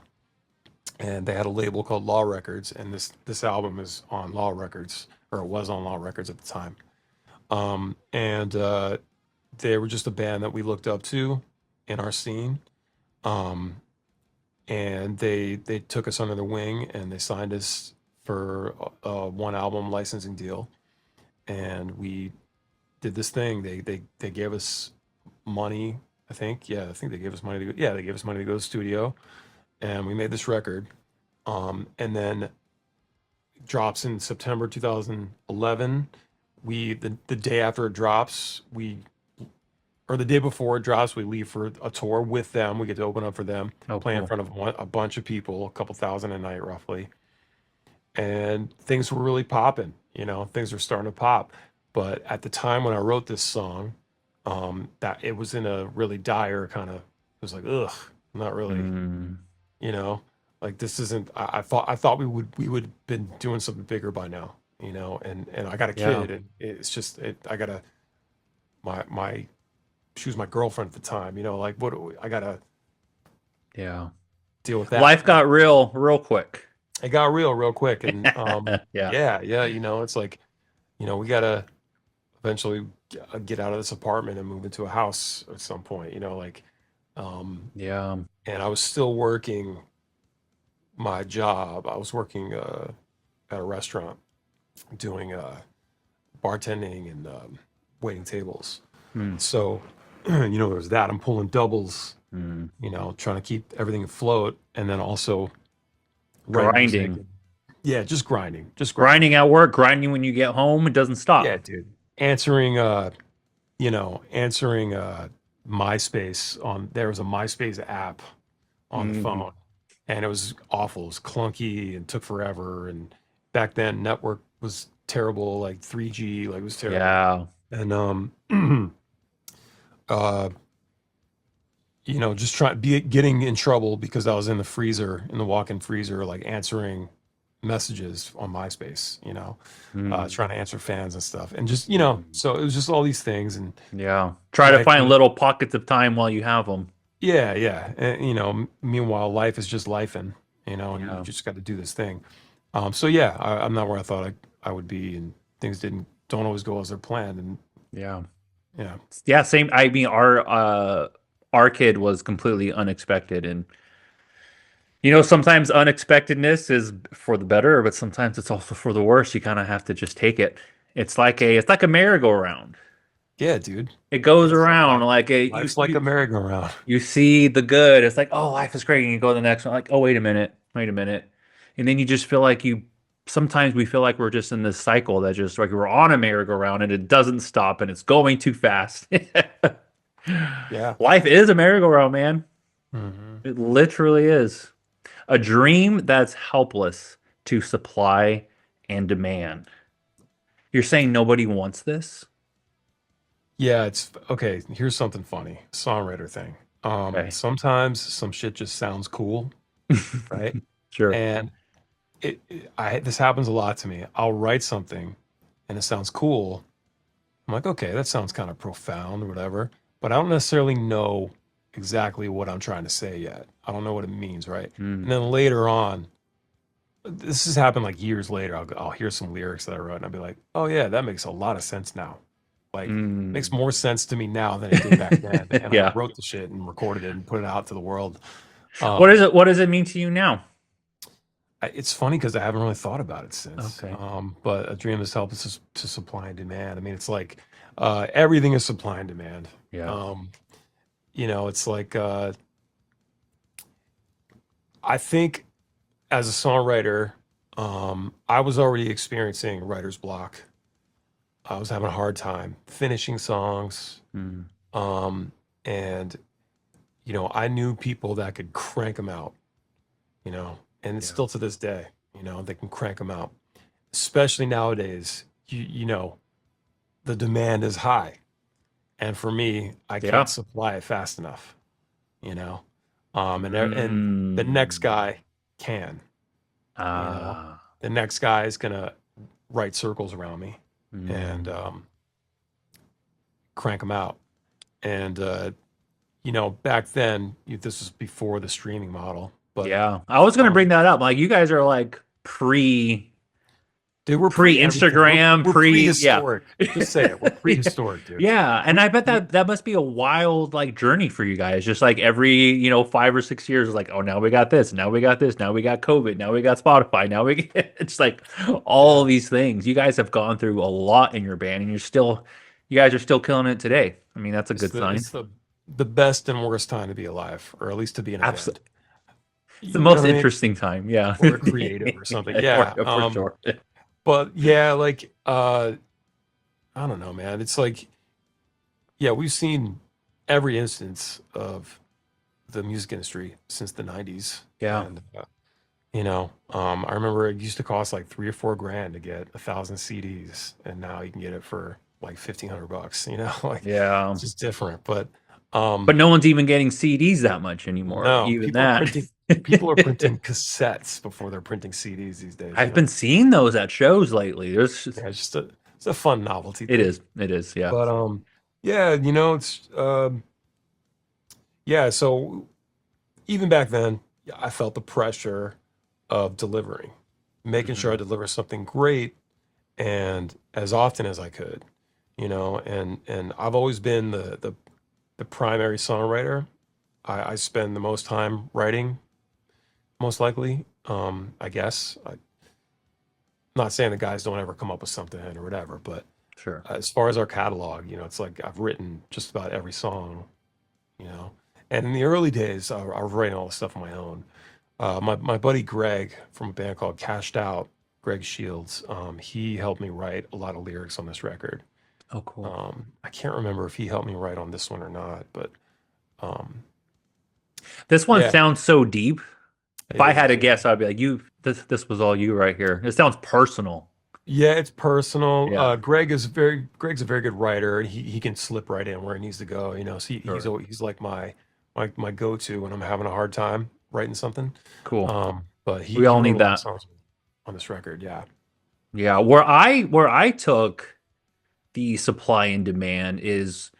and they had a label called Law Records, and this album is on Law Records, or it was on Law Records at the time. And they were just a band that we looked up to in our scene. Um, and they took us under their wing, and they signed us for a one album licensing deal, and we did this thing. They gave us money. I think, yeah, I think they gave us money to go. Yeah, they gave us money to go to the studio, and we made this record. And then drops in September 2011. The day after it drops, or the day before it drops, we leave for a tour with them. We get to open up for them, oh, play in cool. front of a bunch of people, a couple thousand a night roughly, and things were really popping. Things were starting to pop. But at the time when I wrote this song, that it was in a really dire kind of. It was like, ugh, not really. Mm, You know, like this isn't. I thought we would been doing something bigger by now. And I got a yeah, kid, and it's just I gotta my she was my girlfriend at the time. Like what I gotta yeah. deal with that. Life got real, real quick. It got real quick, and Yeah. yeah, it's like we gotta eventually get out of this apartment and move into a house at some point. Like Yeah. and I was still working my job. I was working at a restaurant doing bartending and waiting tables. Mm, So, there's that. I'm pulling doubles, mm. trying to keep everything afloat, and then also write music. Grinding. Yeah, just grinding, just grinding. Grinding at work, grinding when you get home, it doesn't Yeah, stop. dude. Answering MySpace there was a MySpace app on the Mm, phone, and it was awful. It was clunky and took forever. And back then, network was terrible, like 3G, like it was terrible. yeah. And uh, just getting in trouble because I was in the freezer, in the walk-in freezer, like answering messages on MySpace. Mm, Trying to answer fans and stuff, and just mm. so it was just all these things, and Yeah. Try to life. find little pockets of time while you have them. Yeah, yeah. And, meanwhile, life is just life, and you Yeah. just got to do this thing. So yeah, I'm not where I thought I would be, and things don't always go as they're planned, and Yeah. yeah, Yeah, same. I mean, our kid was completely unexpected, and sometimes unexpectedness is for the better, but sometimes it's also for the worse. You kind of have to just take it. It's like a merry-go-round. yeah, dude. It goes It's around life. like you Life's like a merry-go-round. you see the good. It's like, oh, life is great, and you go to the next one, like, oh, wait a minute, and then you just feel like you. Sometimes we feel like we're just in this cycle that just like we're on a merry-go-round and it doesn't stop and it's going too fast. Yeah. Life is a merry-go-round, man. Hmm. It literally is. A dream that's helpless to supply and demand. You're saying nobody wants this? Yeah, it's okay. Here's something funny, songwriter thing. Okay. Sometimes some shit just sounds cool, right? Sure. And this happens a lot to me. I'll write something, and it sounds cool. I'm like, okay, that sounds kind of profound or whatever, but I don't necessarily know exactly what I'm trying to say yet. I don't know what it means, right? And Mm, then later on, this has happened like years later. I'll hear some lyrics that I wrote, and I'll be like, oh yeah, that makes a lot of sense now. Like, makes mm. more sense to me now than it did back then. And I Yeah. wrote the shit and recorded it and put it out to the world. What is Um, it? What does it mean to you now? It's funny because I haven't really thought about it since. Okay. But a dream has helped us to supply and demand. I mean, it's like everything is supply and demand. Yeah. Um, it's like I think as a songwriter, I was already experiencing writer's block. I was having a hard time finishing songs. Mm, Um, and I knew people that could crank them out, and it's yeah. still to this day, they can crank them out. Especially nowadays, the demand is high. And for me, I Yeah. can't supply it fast enough, you know. And the next Mm. guy can, you know. Ah. The next guy is gonna write circles around me and Mm. crank them out. And back then, this was before the streaming model, but Yeah. I was gonna bring um, that up. Like you guys are like pre dude, we're pre pre everything. We're Instagram, we're pre yeah. prehistoric. Just say it. We're prehistoric, dude. Yeah, and We I bet we that must be a wild like journey for you guys. Just like every, 5 or 6 years, it's like, oh, now we got this, now we got this, now we got COVID, now we got Spotify, now we get it's like all yeah. these things. You guys have gone through a lot in your band, and you guys are still killing it today. I mean, that's a It's good the sign. it's the best and worst time to be alive, or at least to be in a band. Absolutely, it's the You know most what I mean? interesting time. Yeah, Or a creative or something. Yeah. for sure. But yeah, like I don't know, man. It's like, yeah, we've seen every instance of the music industry since the 90s. Yeah, And I remember it used to cost like 3 or 4 grand to get 1,000 CDs, and now you can get it for like $1,500, like yeah. it's just different. But But no one's even getting CDs that much anymore. no, Even that. people are printing cassettes before they're printing CDs these days, I've been seeing those at shows lately. Yeah, it's a fun novelty It thing. is. It is. Yeah. But yeah, it's yeah, so even back then, yeah, I felt the pressure of delivering, making sure I Mhm. deliver something great and as often as I could, and I've always been the primary songwriter. I spend the most time writing, most likely. I guess. I'm not saying the guys don't ever come up with something or whatever, but Sure. as far as our catalog, it's like I've written just about every song, you know. And in the early days, I was writing all the stuff on my own. My buddy Greg from a band called Cashed Out, Greg Shields, he helped me write a lot of lyrics on this record. Oh, cool. I can't remember if he helped me write on this one or not, but um, This one yeah, sounds so deep. If it I had is. to Yeah. guess, I'd be like, "You, this was all you right here." It sounds personal. Yeah, it's personal. Yeah. Greg's a very good writer. He can slip right in where he needs to go. So Sure. he's like my go-to when I'm having a hard time writing something. Cool. But We he all wrote need a lot of that. songs on this record. Yeah. Yeah. Where I took the supply and demand is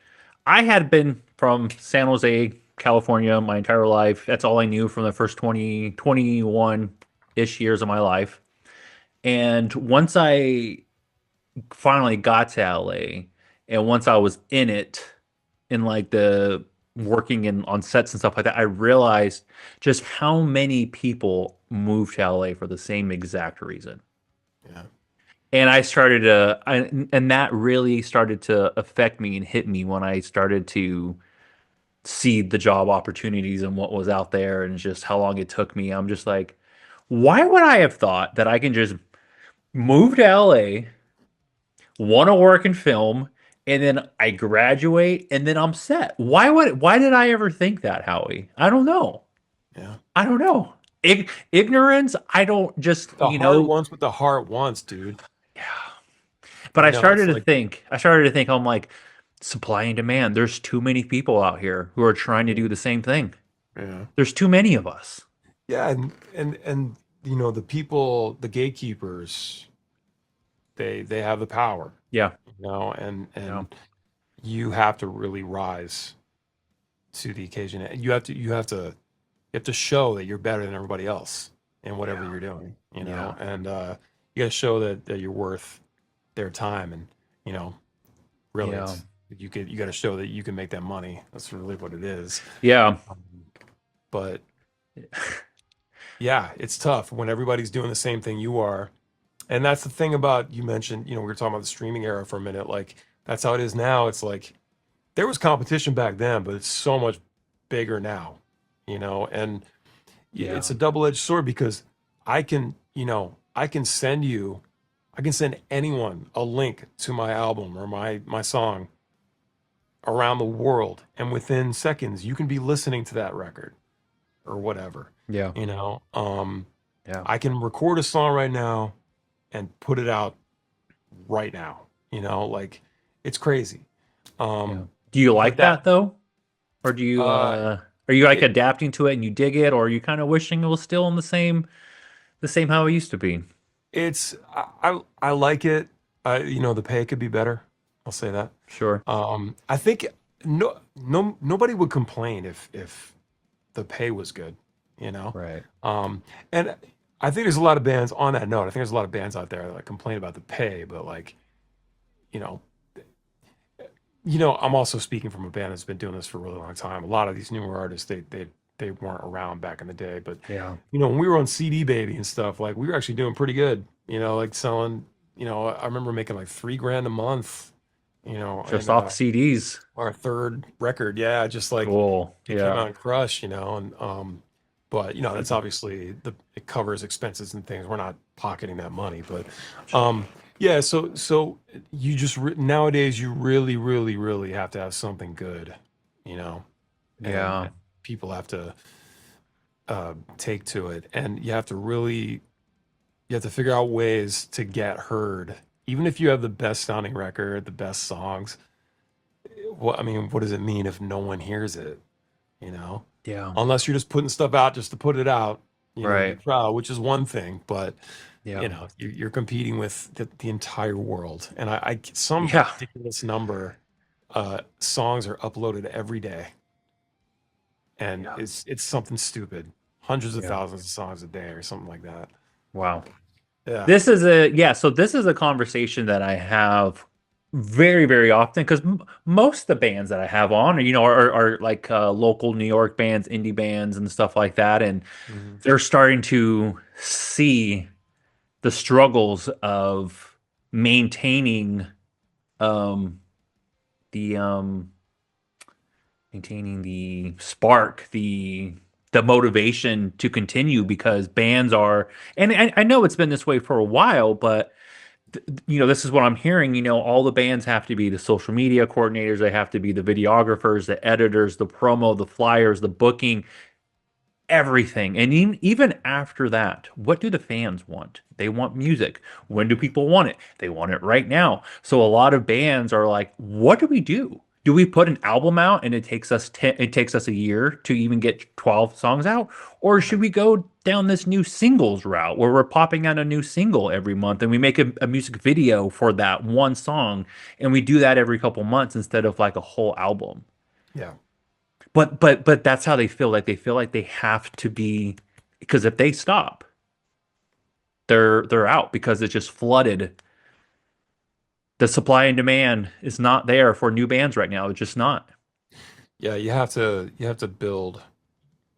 I had been from San Jose, California my entire life. That's all I knew from the first 21 ish years of my life. And once I finally got to LA, and once I was in it, in like the working in on sets and stuff like that, I realized just how many people move to LA for the same exact reason. Yeah. And and that really started to affect me and hit me when I started to see the job opportunities and what was out there and just how long it took me. I'm just like, why would I have thought that I can just move to LA, want to work in film, and then I graduate and then I'm set? Why did I ever think that, Howie? I don't know. Yeah. I don't know. Ignorance, I don't just, The heart wants what the heart wants, dude. yeah. But It's like, I started to think, I'm like, supply and demand. There's too many people out here who are trying to do the same thing. yeah. There's too many of us. Yeah, and the people, the gatekeepers, they have the power, Yeah. and Yeah. you have to really rise to the occasion. And you have to show that you're better than everybody else in whatever Yeah. you're doing, Yeah. and you got to show that you're worth their time, and really, Yeah. you got to show that you can make that money. That's really what it is. Yeah. But Yeah, it's tough when everybody's doing the same thing you are. And that's the thing about, you mentioned, we were talking about the streaming era for a minute. Like, that's how it is now. It's like there was competition back then, but it's so much bigger now, and it's Yeah. a double-edged sword because I can, I can send anyone a link to my album or my song around the world, and within seconds you can be listening to that record or whatever, Yeah. you know. Um, Yeah. I can record a song right now and put it out right now, like it's crazy. Yeah. Um, Do you but like that that though? Or do you uh are you like it adapting to it and you dig it, or are you kind of wishing it was still in the same how it used to be? it's I like it. The pay could be better. I'll say that. Sure. I think nobody would complain if the pay was good, you know. Right. And I think there's a lot of bands on that note. I think there's a lot of bands out there that complain about the pay, but like, you know, I'm also speaking from a band that's been doing this for a really long time. A lot of these newer artists, they weren't around back in the day, but Yeah. when we were on CD Baby and stuff, like we were actually doing pretty good. Like selling. I remember making like 3 grand a month. Just And off CDs. our third record, yeah, just like Cool. it came Yeah. out in Crush, and but that's obviously it covers expenses and things. We're not pocketing that money, but yeah. So you just nowadays you really, really, really have to have something good, you know, and Yeah. people have to take to it, and you have to figure out ways to get heard, even if you have the best sounding record, the best songs. What does it mean if no one hears it? You know, Yeah. unless you're just putting stuff out just to put it out, in the Right. crowd, which is one thing, but Yeah. you're competing with the entire world, and some Yeah. ridiculous number songs are uploaded every day, and Yeah. it's something stupid, hundreds of Yeah. thousands of songs a day or something like that. Wow. Yeah, So this is a conversation that I have very, very often because most of the bands that I have on, are like local New York bands, indie bands, and stuff like that, and hmm they're starting to see the struggles of maintaining um, the spark, the motivation to continue because bands are, and I know it's been this way for a while, but this is what I'm hearing. All the bands have to be the social media coordinators, they have to be the videographers, the editors, the promo, the flyers, the booking, everything. And even after that, what do the fans want? They want music. When do people want it? They want it right now. So a lot of bands are like, what do we do? Do we put an album out and it takes us a year to even get 12 songs out? Or should we go down this new singles route where we're popping out a new single every month and we make a music video for that one song and we do that every couple months instead of like a whole album? yeah, But that's how they feel. Like they feel like they have to be, because if they stop, they're out because it's just flooded. The supply and demand is not there for new bands right now. It's just not. yeah. You have to build.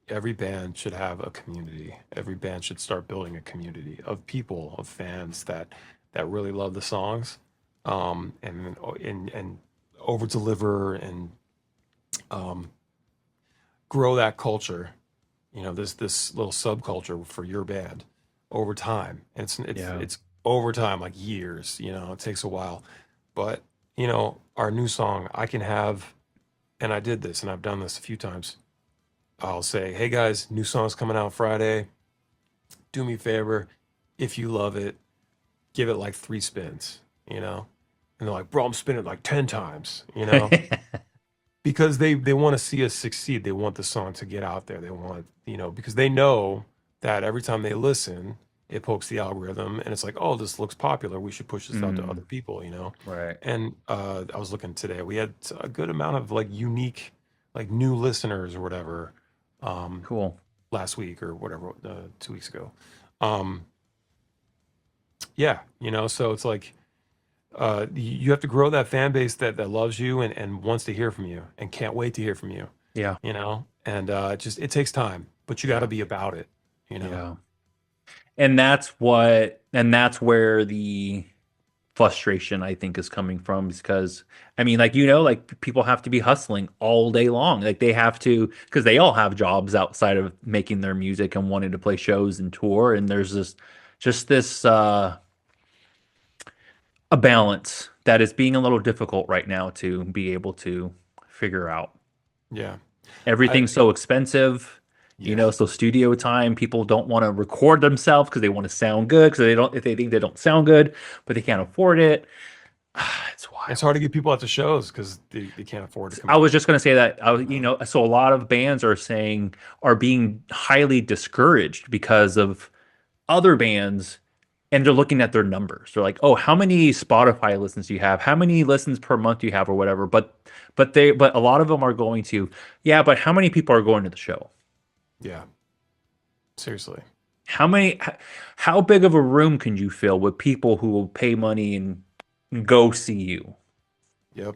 Every band should have a community. Every band should start building a community of people, of fans that really love the songs, and over deliver and um, grow that culture. This little subculture for your band over time. And Yeah. it's over time, like years. It takes a while, but our new song, I can have, and I did this, and I've done this a few times. I'll say, hey guys, new song's coming out Friday. Do me a favor. If you love it, give it like 3 spins. And they're like, bro, I'm spinning like 10 times. Because they want to see us succeed. They want the song to get out there. They want, because they know that every time they listen, it pokes the algorithm and it's like, oh, this looks popular. We should push this out to other Mm, people. right. And I was looking today, we had a good amount of like unique, like new listeners or whatever, um, Cool. last week or whatever, 2 weeks ago. Um, yeah, so it's like you have to grow that fan base that loves you and wants to hear from you and can't wait to hear from you, Yeah. and it takes time, but you got to Yeah. be about it, you know? Yeah. And that's where the frustration I think is coming from is because I mean like like people have to be hustling all day long. Like they have to because they all have jobs outside of making their music and wanting to play shows and tour and there's this just this a balance that is being a little difficult right now to be able to figure out. Yeah. I, Everything's so expensive, yeah. so studio time, people don't want to record themselves because they want to sound good because they don't if they think they don't sound good, but they can't afford it. It's It's wild. hard to get people out to shows because they can't afford to come I out. was just going to say that You know? so a lot of bands are being highly discouraged because of other bands and they're looking at their numbers. They're like, "Oh, how many Spotify listens do you have? How many listens per month do you have or whatever?" But a lot of them are going to, "Yeah, but how many people are going to the show? Yeah. Seriously. How many how big of a room can you fill with people who will pay money and go see you?" Yep.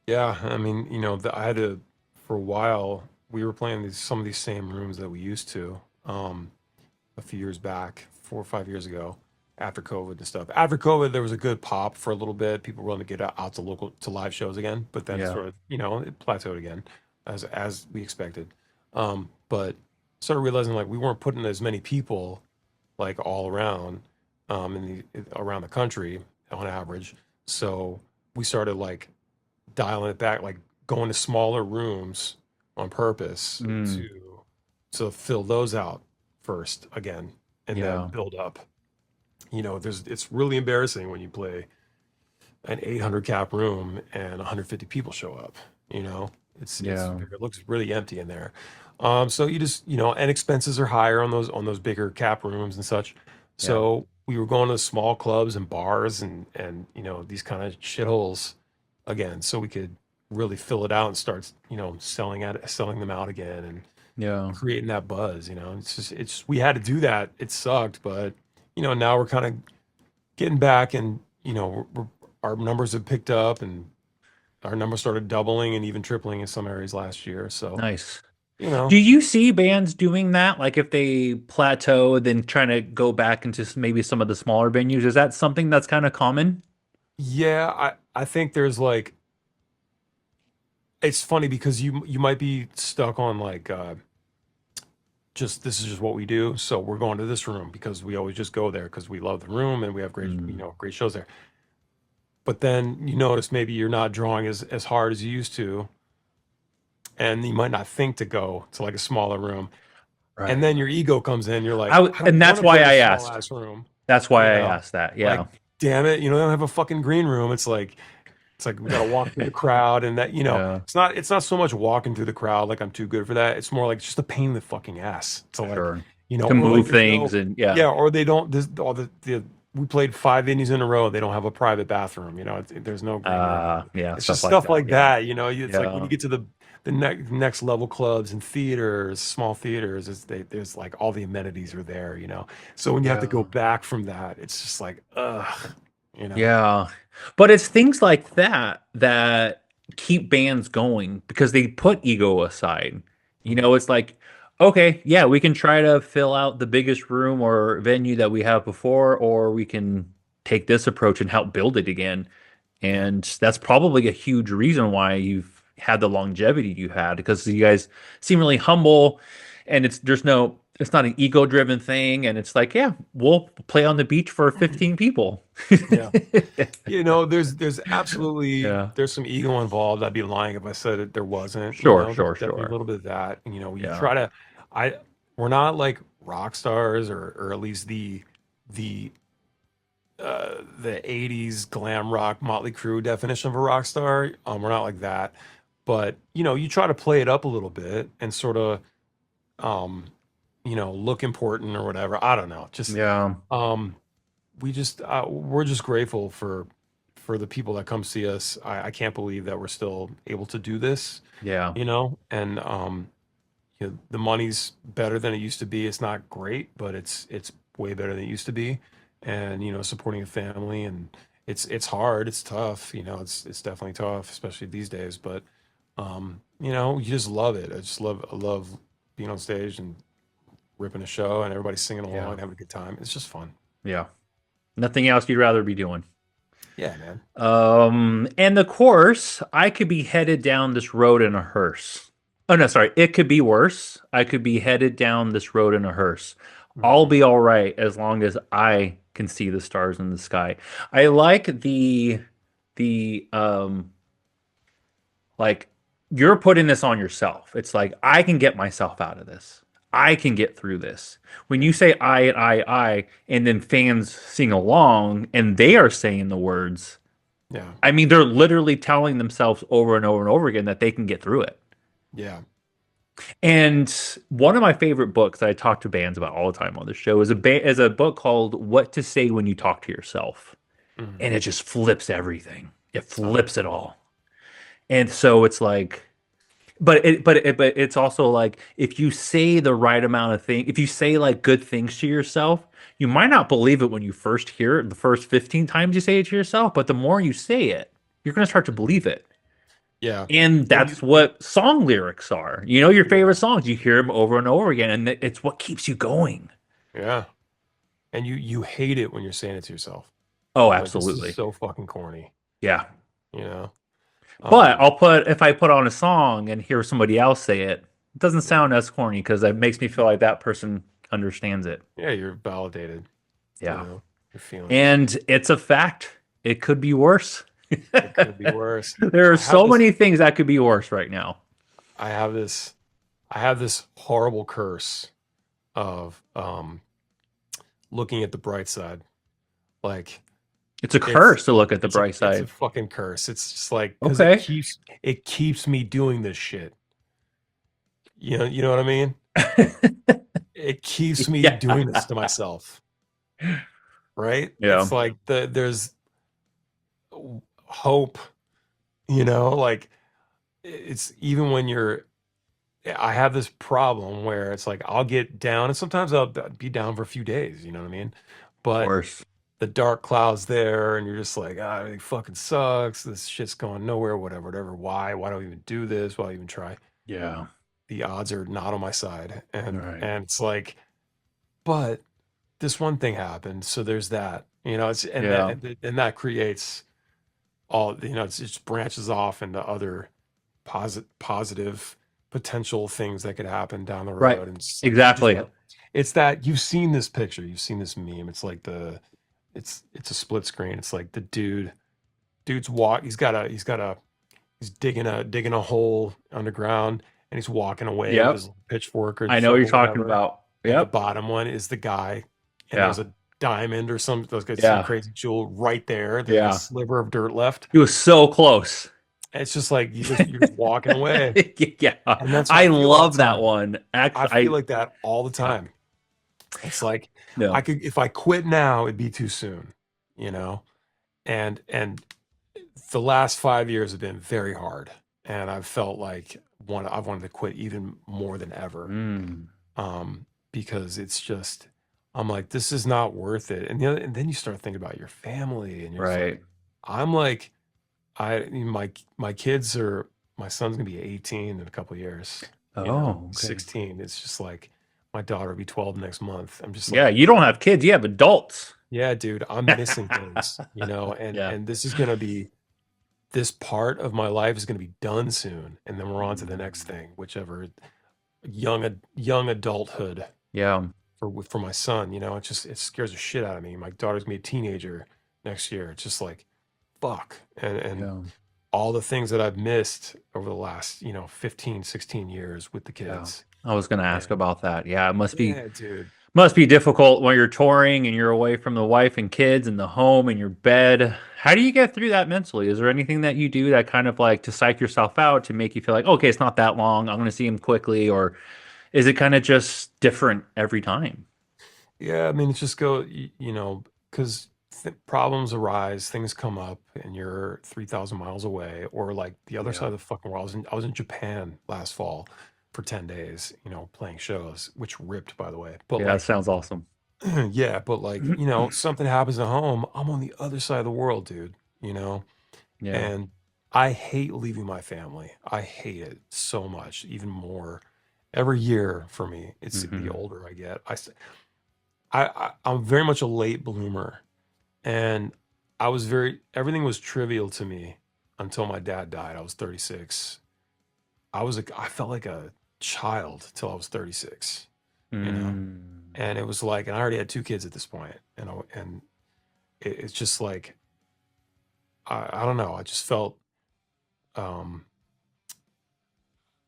Yeah. I mean, I had to, for a while, we were playing some of these same rooms that we used to, a few years back, 4 or 5 years ago, after COVID and stuff. After COVID, there was a good pop for a little bit. People were willing to get out to live shows again, but then it Yeah. sort of, it plateaued again, as we expected. But started realizing like we weren't putting as many people like all around, around the country on average. So we started like dialing it back, like going to smaller rooms on purpose Mm, to fill those out first again, and then yeah. build up. It's really embarrassing when you play an 800 cap room and 150 people show up. You know, Yeah. it looks really empty in there. So you just and expenses are higher on those bigger cap rooms and such. Yeah. So we were going to small clubs and bars and these kind of shitholes again, so we could really fill it out and start selling them out again and Yeah. creating that buzz. It's we had to do that. It sucked, but now we're kind of getting back, and our numbers have picked up, and our numbers started doubling and even tripling in some areas last year. So Nice. you know, Do you see bands doing that? Like if they plateau, then trying to go back into maybe some of the smaller venues? Is that something that's kind of common? yeah, I think there's like it's funny because you might be stuck on like just this is just what we do, so we're going to this room because we always just go there because we love the room and we have great Mm, great shows there. But then you notice maybe you're not drawing as hard as you used to, and you might not think to go to like a smaller room. And right. then your ego comes in. You're like, I don't And want that's to play why this I small asked. ass room, That's you why I know? asked that. Like, Yeah. damn it, they don't have a fucking green room. It's like we gotta walk through the crowd, and that Yeah. it's not so much walking through the crowd like I'm too good for that. It's more like just a pain in the fucking ass to like, Sure. To or like move there's things no and yeah. yeah, or they don't this all the we played 5 indies in a row. They don't have a private bathroom. There's no green room. Yeah, It's stuff just like stuff that. like Yeah. that. It's like when Yeah. you get to the next level clubs and theaters, small theaters, there's like all the amenities are there. So when you have to go Yeah. back from that, it's just like ugh. You know. Yeah. But it's things like that that keep bands going because they put ego aside. Mhm. It's like, okay, yeah, we can try to fill out the biggest room or venue that we have before, or we can take this approach and help build it again. Yeah. And that's probably a huge reason why you've had the longevity you had because you guys seem really humble and it's not an ego driven thing. And it's like, yeah, we'll play on the beach for 15 people. Yeah. There's absolutely Yeah. there's some ego involved. I'd be lying if I said it there wasn't. Sure, There's sure, definitely a sure. little bit of that. You Yeah. try to I we're not like rock stars or at least the the 80s glam rock Motley Crue definition of a rock star. We're not like that. But you try to play it up a little bit and sort of um, look important or whatever. I don't know. Just Yeah. um we're just grateful for the people that come see us. I can't believe that we're still able to do this, Yeah. and the money's better than it used to be. It's not great, but it's way better than it used to be. And supporting a family, and it's hard, it's tough, it's definitely tough, especially these days. But you just love it. I love being on stage and ripping a show and everybody's singing along Yeah. and having a good time. It's just fun. Yeah. Nothing else you'd rather be doing. Yeah, man. And of course, I could be headed down this road in a hearse. Oh no, sorry. It could be worse. I could be headed down this road in a hearse. I'll Mhm. be all right as long as I can see the stars in the sky. I like the like you're putting this on yourself. It's like I can get myself out of this. I can get through this. When you say I and I, and then fans sing along and they are saying the words, Yeah. I mean, they're literally telling themselves over and over and over again that they can get through it. Yeah. And one of my favorite books that I talk to bands about all the time on the show is a book called What to Say When You Talk to Yourself. Mhm. And it just flips everything. It Oh, flips it all. And so it's like, but it's also like if you say the right amount of things, if you say like good things to yourself, you might not believe it when you first hear it, the first 15 times you say it to yourself, but the more you say it, you're going to start to believe it. yeah. And Well, that's what song lyrics are. You know, your yeah. favorite songs, you hear them over and over again, and it's what keeps you going. Yeah. And you hate it when you're saying it to yourself. Oh, You're like, this is absolutely. so fucking corny, Yeah. you know? But Um, if I put on a song and hear somebody else say it, it doesn't yeah. sound as corny because it makes me feel like that person understands it. Yeah, you're validated, Yeah. your feelings. And it's a fact. It could be worse. It could be worse. There are I have so this many things that could be worse right now. I have this I have this horrible curse of looking at the bright side. Like It's a it's curse to look at the bright it's a side. fucking curse. It's just like because Okay. it keeps me doing this shit. You know what I mean? It keeps me Yeah. doing this to myself, right? Yeah. It's like there's hope, like it's even when I have this problem where it's like I'll get down and sometimes I'll be down for a few days, you know what I mean? But Worse. the dark clouds there and you're just like, ah, it fucking sucks. This shit's going nowhere, whatever, whatever. Why do I even do this? Why even try? Yeah. The odds are not on my side. All And right. and it's like, but this one thing happened, so there's that. It's Yeah. and that creates all, it just branches off into other positive potential things that could happen down the Right. road. And you just Exactly. it's that you've seen this picture, you've seen this meme. It's like it's a split screen. It's like the dude's walk. He's digging a hole underground and he's walking away with Yep. his pitchfork or I know what you're shovel, talking whatever. about. And the Yep. bottom one is the guy, and Yeah. there's a diamond or some Yeah. crazy jewel right there. There's like a Yeah. sliver of dirt left. He was so close. It's just like you're just walking away, Yeah. and that's how I I feel all love the that time. one. I Actually, feel like that all the yeah. time. It's like I No. could if I quit now, it'd be too soon, you know. And the last 5 years have been very hard, and I've felt like I've wanted to quit even more than ever, Mm. because it's just I'm like this is not worth it. And then you start thinking about your family, and you're just like Right. I'm like my kids are my son's gonna be 18 in a couple years, Oh, okay. 16. It's just like my daughter will be 12 next month. I'm just Yeah, like, you don't have kids, you have adults. yeah, dude, I'm missing things, and Yeah. this is gonna be this part of my life is gonna be done soon, and then we're on to the next Mm. thing, whichever young adulthood Yeah. for my son. It scares the shit out of me. My daughter's gonna be a teenager next year. It's just like, fuck, and Yeah. all the things that I've missed over the last 15, 16 years with the Yeah. kids. I was gonna ask And about that. Yeah, it yeah, dude. must be difficult when you're touring and you're away from the wife and kids and the home and your bed. How do you get through that mentally? Is there anything that you do that kind of like to psych yourself out to make you feel like, okay, it's not that long. I'm going to see him quickly, or is it kind of just different every time? Yeah, I mean, it's just go, because problems arise, things come up, and you're 3,000 miles away, or like the other side Yeah. of the fucking world. I was in Japan last fall for 10 days, playing shows, which ripped, by the way. But Yeah, that like, sounds awesome. yeah, but like, something happens at home, I'm on the other side of the world, dude, Yeah. and I hate leaving my family. I hate it so much, even more. every year for me. It's the Hmm. older I get. I'm very much a late bloomer, and everything was trivial to me until my dad died. I was 36. I felt like a child till I was 36, you know? Mm. And it was like, and I already had two kids at this point, and it's just like, I don't know. I just felt, um,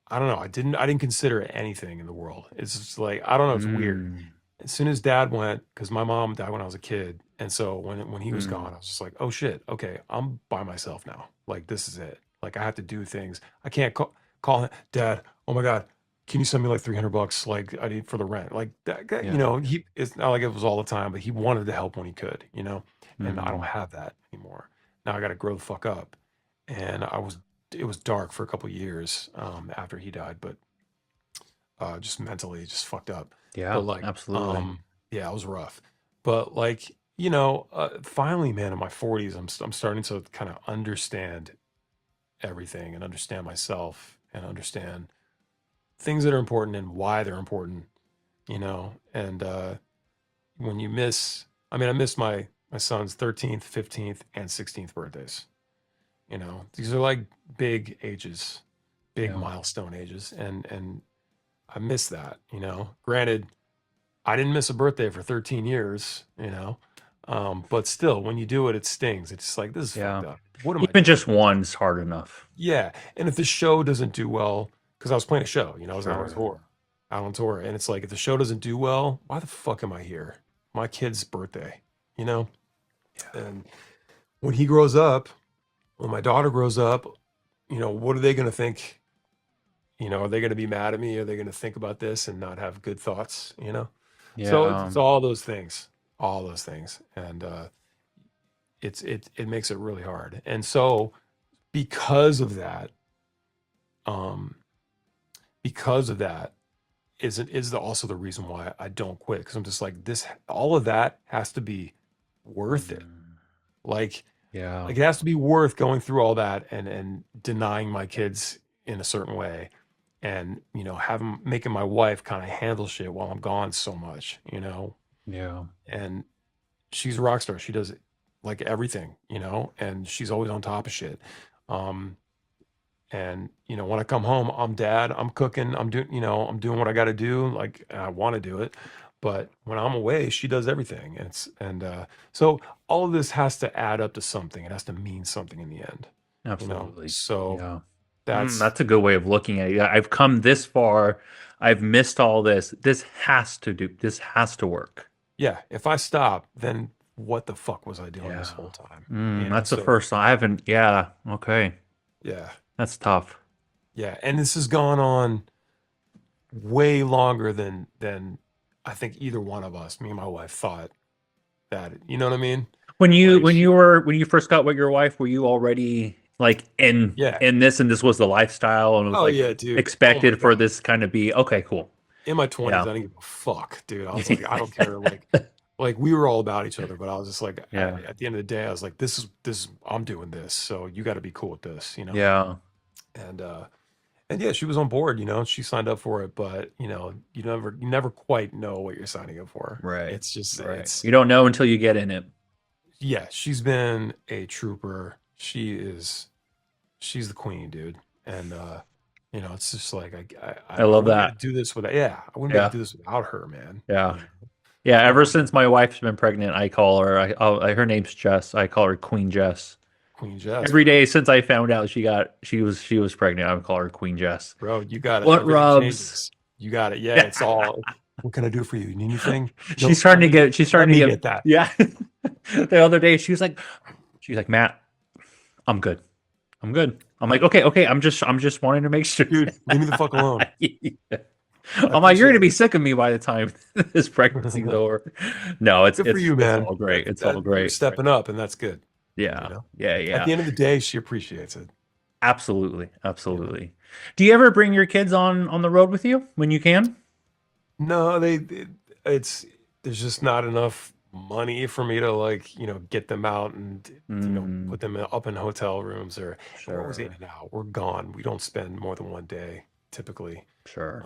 I don't know. I didn't consider anything in the world. It's just like, I don't know. It's weird. Mm. As soon as dad went, because my mom died when I was a kid, and so when he was Mm. gone, I was just like, oh shit, okay, I'm by myself now. Like this is it. Like I have to do things. I can't call him, Dad. Oh my God, can you send me like $300? Like I need for the rent. Like that guy, Yeah. it's not like it was all the time, but he wanted to help when he could, and I don't Hmm. have that anymore. Now I got to grow the fuck up, and it was dark for a couple years after he died, but just mentally just fucked up. But Yeah, like, absolutely. yeah, it was rough. But like, finally, man, in my 40s, I'm starting to kind of understand everything and understand myself and understand things that are important and why they're important, And when you miss, I mean, I missed my son's 13th, 15th, and 16th birthdays. These are like big ages, big Yeah. milestone ages, and I miss that. Granted, I didn't miss a birthday for 13 years, but still, when you do it, it stings. It's just like, this is fucked Yeah. up. What am I Even doing? just one's hard enough. Yeah. And if the show doesn't do well, because I was playing a show, I was Sure. out on tour. And it's like, if the show doesn't do well, why the fuck am I here? My kid's birthday, you know? Yeah. And when he grows up, when my daughter grows up, what are they going to think? Are they going to be mad at me? Are they going to think about this and not have good thoughts? So it's Yeah. all those things, and it makes it really hard. And so because of that, um, because of that, also the reason why I don't quit, because I'm just like, this, all of that has to be worth it. Mm. Like Yeah. it has to be worth going through all that and denying my kids in a certain way, and having making my wife kind of handle shit while I'm gone so much, Yeah. and she's a rock star. She does like everything, and she's always on top of shit. Um, and when I come home, I'm dad, I'm cooking, I'm doing what I got to do. Like I want to do it, but when I'm away, she does everything. So all of this has to add up to something. It has to mean something in the end, Absolutely. So Yeah. that's That's a good way of looking at it. Yeah, I've come this far. I've missed all this. This has to work. yeah. If I stop, then what the fuck was I doing this Yeah. whole time? That's the So first time I haven't. Yeah. Okay. yeah, That's tough. yeah. And this has gone on way longer than I think either one of us, me and my wife, thought that. You know what I mean? Like, When you first got with your wife, were you already like yeah. in this and this was the lifestyle and it was Oh like yeah, dude. Oh my expected for God. this kind of be okay, cool. In my 20s, Yeah. I didn't give a fuck, dude. I was like, I don't care. Like we were all about each other, but I was just like, Yeah. at the end of the day, I was like, I'm doing this, so you got to be cool with this, Yeah. And and yeah, she was on board, she signed up for it, but you never quite know what you're signing up for. Right. It's just, Right. You don't know until you get in it. yeah, she's been a trooper. She's the queen, dude. And it's just like I I love wouldn't be able that. to do this without, yeah, I wouldn't be able to Yeah. do this without her, man. Yeah. Yeah. Ever Um, since my wife's been pregnant, I call her. Her name's Jess. I call her Queen Jess. Queen Jess, Every bro. day since I found out she was pregnant, I would call her Queen Jess. Bro, you got it. What Everything rubs? changes. You got it. Yeah, Yeah. it's all. What can I do for you? Need anything? She's Nope. starting to get. She's Let starting to me get. get that. Yeah. The other day, she's like, Matt, I'm good. I'm good. I'm like, okay, okay. I'm just wanting to make sure. Dude, leave me the fuck alone. Yeah. I I'm like, you're appreciate gonna be it. sick of me by the time this pregnancy's over. No, Good for you, it's man. all great. It's all You're great. stepping up, and that's good. You Yeah. know, Yeah. at Yeah. the end of the day, she appreciates it. Absolutely. You know. Absolutely. Do you ever bring your kids on the road with you when you can? No, it's there's just not enough money for me to like, get them out and, Mm, put them up in hotel rooms, or we're always in sure. and out. We're gone. We don't spend more than one day typically. Sure.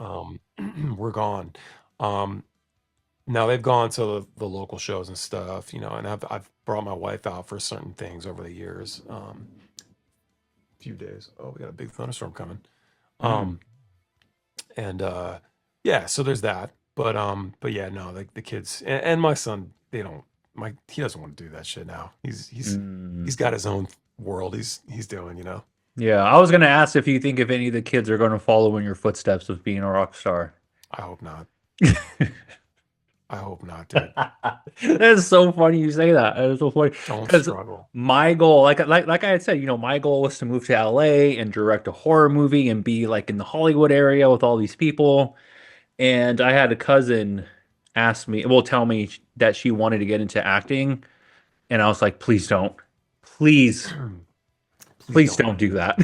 We're gone. Um, Now they've gone to the local shows and stuff, and I've brought my wife out for certain things over the years. Few days. Oh, we got a big thunderstorm coming. Mm. Um, and yeah, so there's that. But yeah, no, like the kids and my son, they don't. He doesn't want to do that shit now. He's Mm. got his own world. He's doing. Yeah, I was gonna ask if you think if any of the kids are gonna follow in your footsteps of being a rock star. I hope not. I hope not, dude. That's so funny you say that. It's so funny Don't because struggle. my goal, like I had said, my goal was to move to LA and direct a horror movie and be like in the Hollywood area with all these people. And I had a cousin ask me, well, tell me that she wanted to get into acting, and I was like, please don't, please, Please please don't. don't do that.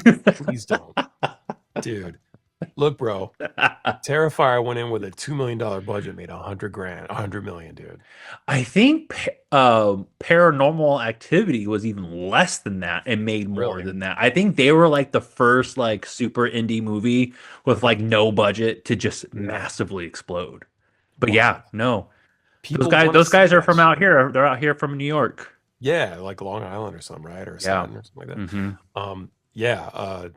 Please don't, dude. Look, bro. Terrifier went in with a $2 million budget, made 100 grand, 100 million, dude. I think Paranormal Activity was even less than that and made more Really? than that. I think they were like the first like super indie movie with like no budget to just Yeah. massively explode. But yeah, Wow. no. Those People guys want to those see guys are that from out shit. here. They're out here from New York. Yeah, like Long Island or something, right? Or Yeah. Staten or something like Hmm. that. Yeah,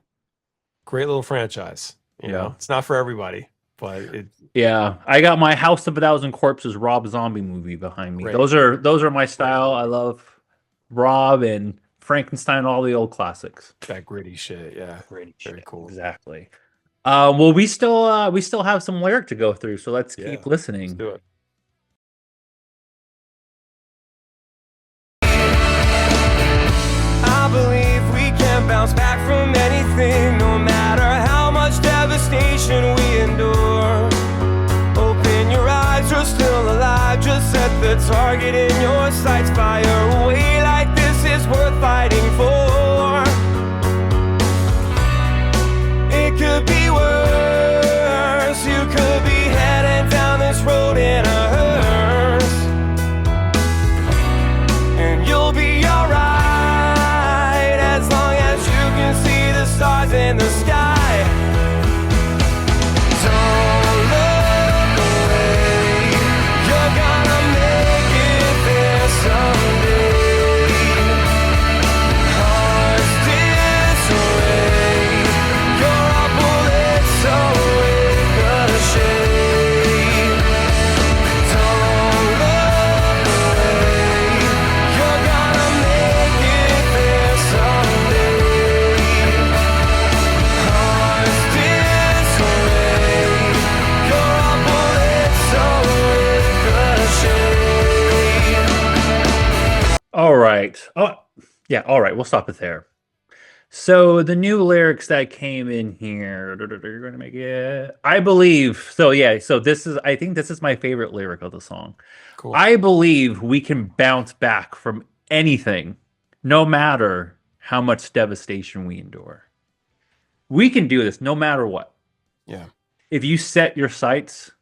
great little franchise. Yeah. It's not for everybody, but it's Yeah. I got my House of a Thousand Corpses Rob Zombie movie behind me. great. Those are my Great. style. I love Rob and Frankenstein, all the old classics. That gritty shit. Yeah. Pretty Very shit. cool. Exactly. Well, we still have some lyric to go through, so let's Yeah. keep Let's listening. do it. I believe we can bounce back from anything, no matter how much devastation we endure. Open your eyes, you're still alive. Just set the target in your sights. Fire away like this is worth fighting for. It could be worse. You could be headed down this road in a hearse, and you'll be alright as long as you can see the stars in the sky. Don't look away. You're gonna make it there someday. Hearts disarray. You're a bullet, so ricochet. Don't look away. You're gonna make it there someday. Hearts disarray. You're a bullet, so ricochet. All right. Oh, yeah. All right. We'll stop it there. So the new lyrics that came in here, you're gonna make it. I believe so. Yeah. So I think this is my favorite lyric of the song. Cool. I believe we can bounce back from anything, no matter how much devastation we endure. We can do this no matter what. Yeah. If you set your sights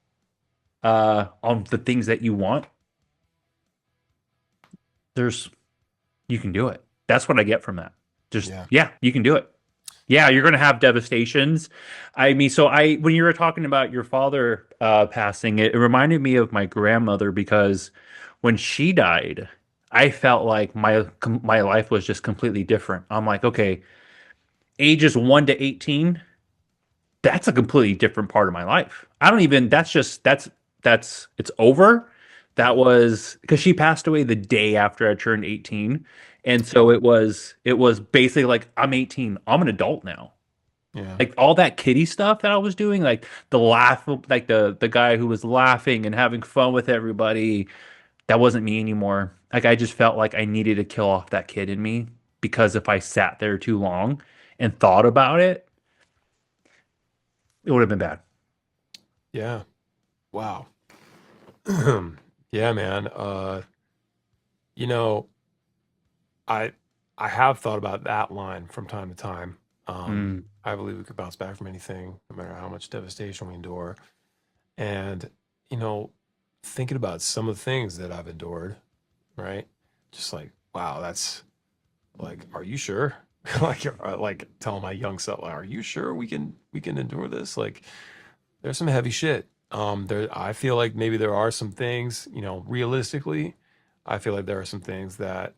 on the things that you want, you can do it. That's what I get from that. Just Yeah. you can do it. Yeah, you're gonna have devastations. I mean, when you were talking about your father passing, it reminded me of my grandmother because when she died, I felt like my life was just completely different. I'm like, okay, ages 1 to 18, that's a completely different part of my life. I don't even that's it's over. That was because she passed away the day after I turned 18. And so it was basically like I'm 18. I'm an adult now. Yeah. Like all that kiddie stuff that I was doing, like the laugh, like the guy who was laughing and having fun with everybody, that wasn't me anymore. Like I just felt like I needed to kill off that kid in me because if I sat there too long and thought about it, it would have been bad. Yeah. Wow. Yeah, man. You know, I I have thought about that line from time to time. Mm, I believe we could bounce back from anything, no matter how much devastation we endure. And, you know, thinking about some of the things that I've endured, right? Just like, wow, that's like, are you sure? like telling my young self, are you sure we can endure this? Like there's some heavy shit. There I feel like maybe there are some things, realistically, I feel like there are some things that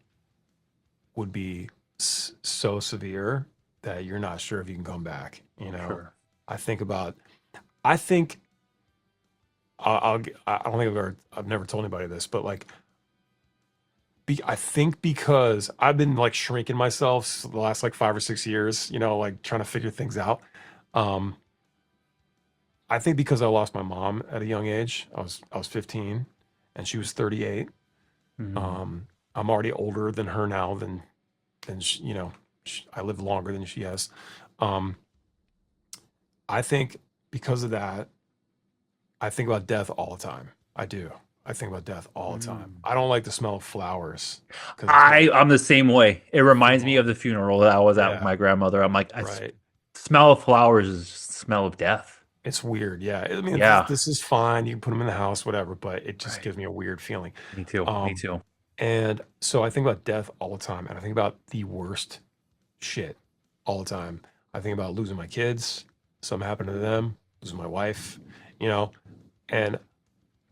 would be so severe that you're not sure if you can come back, Sure. I think about I think I don't think I've never told anybody this, but like I think because I've been like shrinking myself the last like 5 or 6 years, like trying to figure things out. Um, I think because I lost my mom at a young age, I was 15 and she was 38. Mhm. I'm already older than her now than she, I live longer than she has. Um, I think because of that, I think about death all the time. I do. I think about death all the time. Mm. I don't like the smell of flowers because it's like, I'm the same way. It you reminds me know, of the funeral that I was at with yeah, my grandmother. I'm like, right. smell of flowers is just the smell of death. It's weird. Yeah. I mean, this, Yeah. this is fine. You can put them in the house, whatever, but it just Right. gives me a weird feeling. Me too. Me Um, too. and so I think about death all the time, and I think about the worst shit all the time. I think about losing my kids, something happened to them, losing my wife, you know, and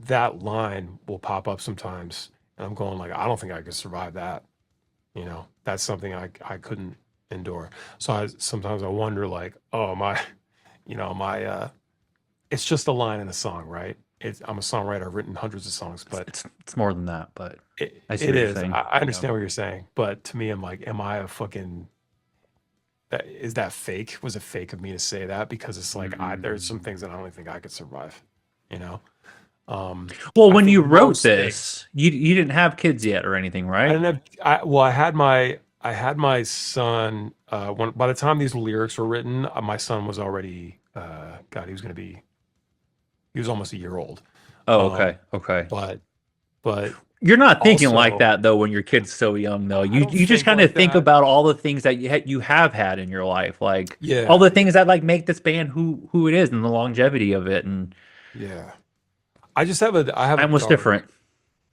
that line will pop up sometimes, and I'm going like, I don't think I could survive that. That's something I couldn't endure. So sometimes I wonder like, oh my, my it's just a line in a song, right? I'm a songwriter. I've written hundreds of songs, but It's more than that, but it, I see it what you're is. saying. I Yeah. understand what you're saying, but to me, I'm like, am I a fucking? Is that fake? Was it fake of me to say that? Because it's like there's some Mm. things that I don't think I could survive. You know, um, Well, I when think you wrote most things. this, you didn't have kids yet or anything, I right? didn't have. Well, I had my son. When by the time these lyrics were written, my son was already. God, he was almost a year old. Oh, Um, okay. Okay. but but You're not thinking like also, that though when your kid's so young though. I don't You just think kind of like think that. about all the things that you have had in your life, like all Yeah, the things that like make this band who it is and the longevity of it. And yeah. I have a mine was dark different.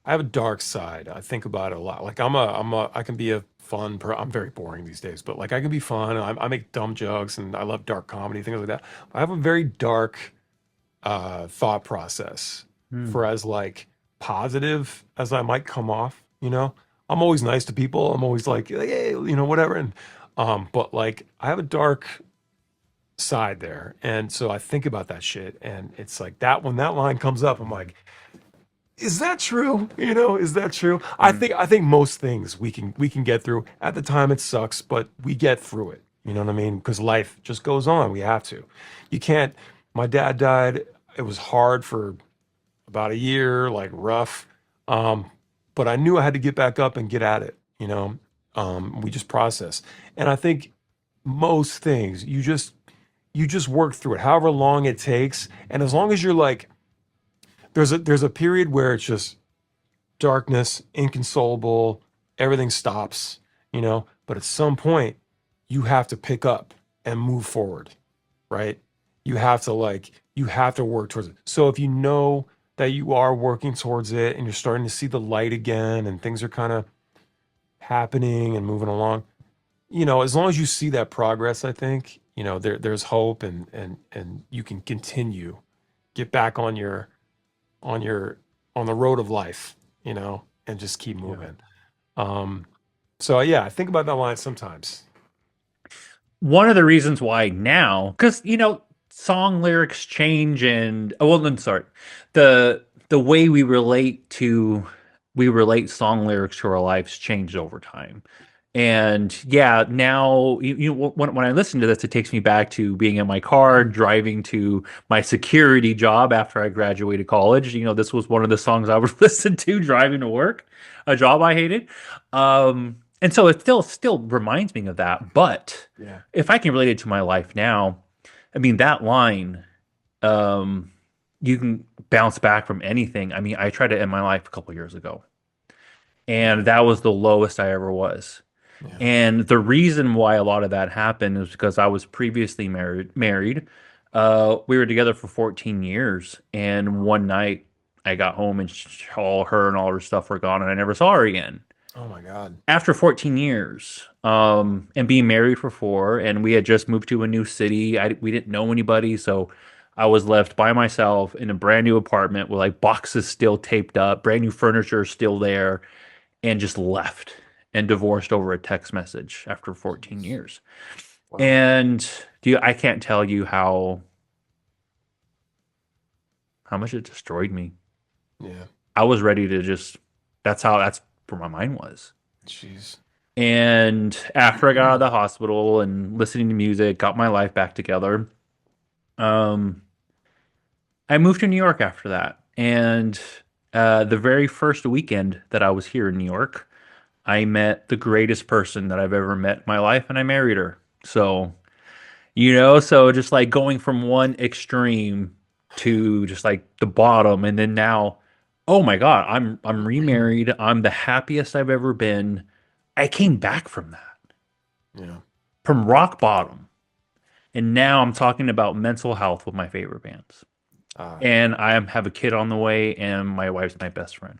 I have a dark side. I think about it a lot. Like I can be a I'm very boring these days, but like I can be fun. I make dumb jokes and I love dark comedy, things like that. I have a very dark thought process for Hmm. as like positive as I might come off, I'm always nice to people. I'm always like, hey, whatever. And but like I have a dark side there. And so I think about that shit and it's like that when that line comes up, I'm like, is that true? Is that true? Hmm. I think most things we can get through. At the time it sucks, but we get through it. You know what I mean? Because life just goes on. We have to. You can't My dad died. It was hard for about a year, like rough. Um, but I knew I had to get back up and get at it. We just process. And I think most things you just work through it, however long it takes. And as long as you're like, there's a period where it's just darkness, inconsolable, everything stops, but at some point you have to pick up and move forward, right? You have to work towards it. So if you know that you are working towards it and you're starting to see the light again and things are kind of happening and moving along, as long as you see that progress, I think, there's hope and you can continue, get back on your on the road of life, and just keep Yeah. moving. Um, so yeah, I think about that line sometimes. One of the reasons why now, because song lyrics change, and oh, well, I'm sorry, the way we relate song lyrics to our lives changed over time. And yeah, now when I listen to this, it takes me back to being in my car driving to my security job after I graduated college. This was one of the songs I would listen to driving to work, a job I hated. And so it still reminds me of that. But Yeah. if I can relate it to my life now, I mean that line, um, you can bounce back from anything. I mean, I tried to end my life a couple years ago, and Yeah. that was the lowest I ever was. Yeah. And the reason why a lot of that happened is because I was previously married. We were together for 14 years, and one night I got home and all her and all her stuff were gone, and I never saw her again. Oh my God. After 14 years, and being married for 4, and we had just moved to a new city. We didn't know anybody, so I was left by myself in a brand new apartment with like boxes still taped up, brand new furniture still there, and just left and divorced over a text message after 14 Jeez. years. Wow. And I can't tell you how much it destroyed me. Yeah. I was ready to just that's where my mind was. Jeez. And after I got out of the hospital and listening to music, got my life back together, um, I moved to New York after that. And the very first weekend that I was here in New York, I met the greatest person that I've ever met in my life, and I married her. So, so just like going from one extreme to just like the bottom, and then now, oh my God, I'm remarried. I'm the happiest I've ever been. I came back from that, Yeah. from rock bottom. And now I'm talking about mental health with my favorite bands. Ah, And have a kid on the way, and my wife's my best friend.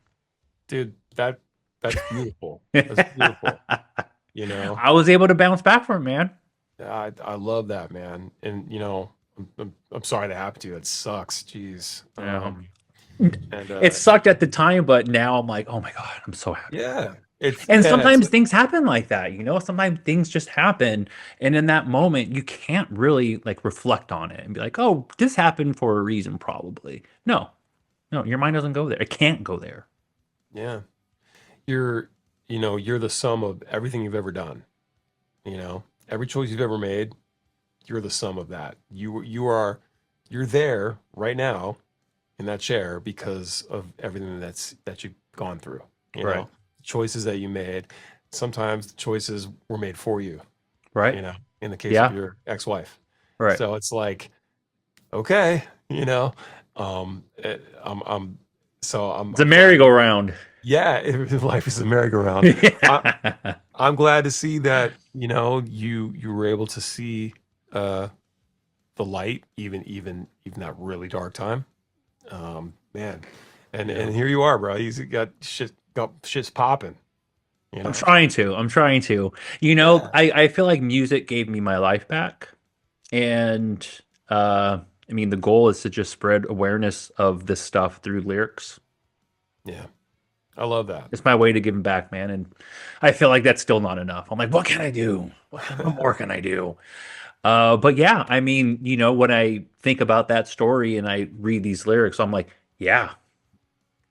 dude, that's beautiful. That's beautiful. You know, I was able to bounce back from it, man. I love that, man. And I'm sorry that happened to you. It sucks. Jeez. Yeah. And It sucked at the time, but now I'm like, oh my God, I'm so happy. yeah, it's And yeah, it's sometimes things happen like that, Sometimes things just happen, and in that moment, you can't really like reflect on it and be like, "Oh, this happened for a reason, probably." No, no, your mind doesn't go there. It can't go there. yeah. You're you're the sum of everything you've ever done. Every choice you've ever made, you're the sum of that. You're there right now in that chair because of everything that you've gone through. You Right. know, choices that you made. Sometimes the choices were made for you, Right. you know, in the case of Yeah. your ex-wife. Right. So it's like, okay, It's a I'm glad. merry-go-round. Yeah, life is a merry-go-round. I, Yeah. I'm glad to see that, you were able to see uh the light even that really dark time. Man. And Yeah. here you are, bro. He's got shit's popping, you I'm know? trying to. I'm trying to. Yeah. I feel like music gave me my life back. And I mean, the goal is to just spread awareness of this stuff through lyrics. Yeah. I love that. It's my way to give back, man. And I feel like that's still not enough. I'm like, what can I do? What more can I do? But yeah, I mean, when I think about that story and I read these lyrics, I'm like, yeah,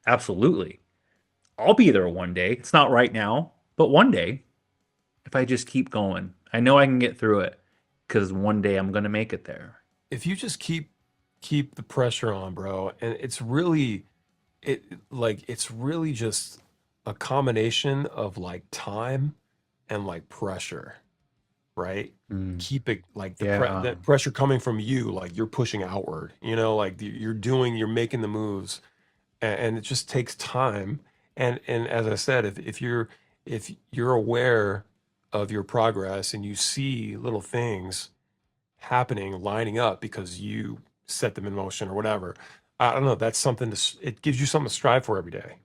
absolutely. I'll be there one day. It's not right now, but one day, if I just keep going, I know I can get through it because one day I'm going to make it there. If you just keep the pressure on, bro, and it's really just a combination of like time and like pressure, right? Mm, Keep it like yeah. that pressure coming from you, like you're pushing outward, like you're making the moves, and it just takes time. And as I said, if you're aware of your progress and you see little things happening, lining up because you set them in motion or whatever, I don't know. That's something it gives you something to strive for every day.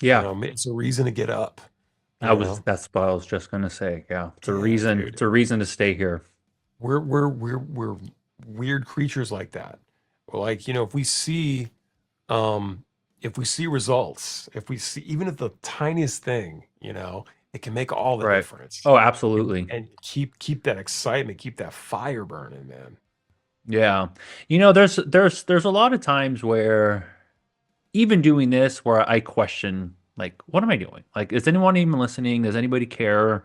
Yeah. It's a reason to get up. You know, That's what I was just going to say. Yeah. yeah, It's dude. a reason to stay here. We're weird creatures like that. Like, if we see results, if we see even if the tiniest thing, it can make all the Right. difference. Oh, And absolutely. and keep that excitement, keep that fire burning, man. Yeah. There's a lot of times where even doing this where I question like what am I doing? Like is anyone even listening? Does anybody care?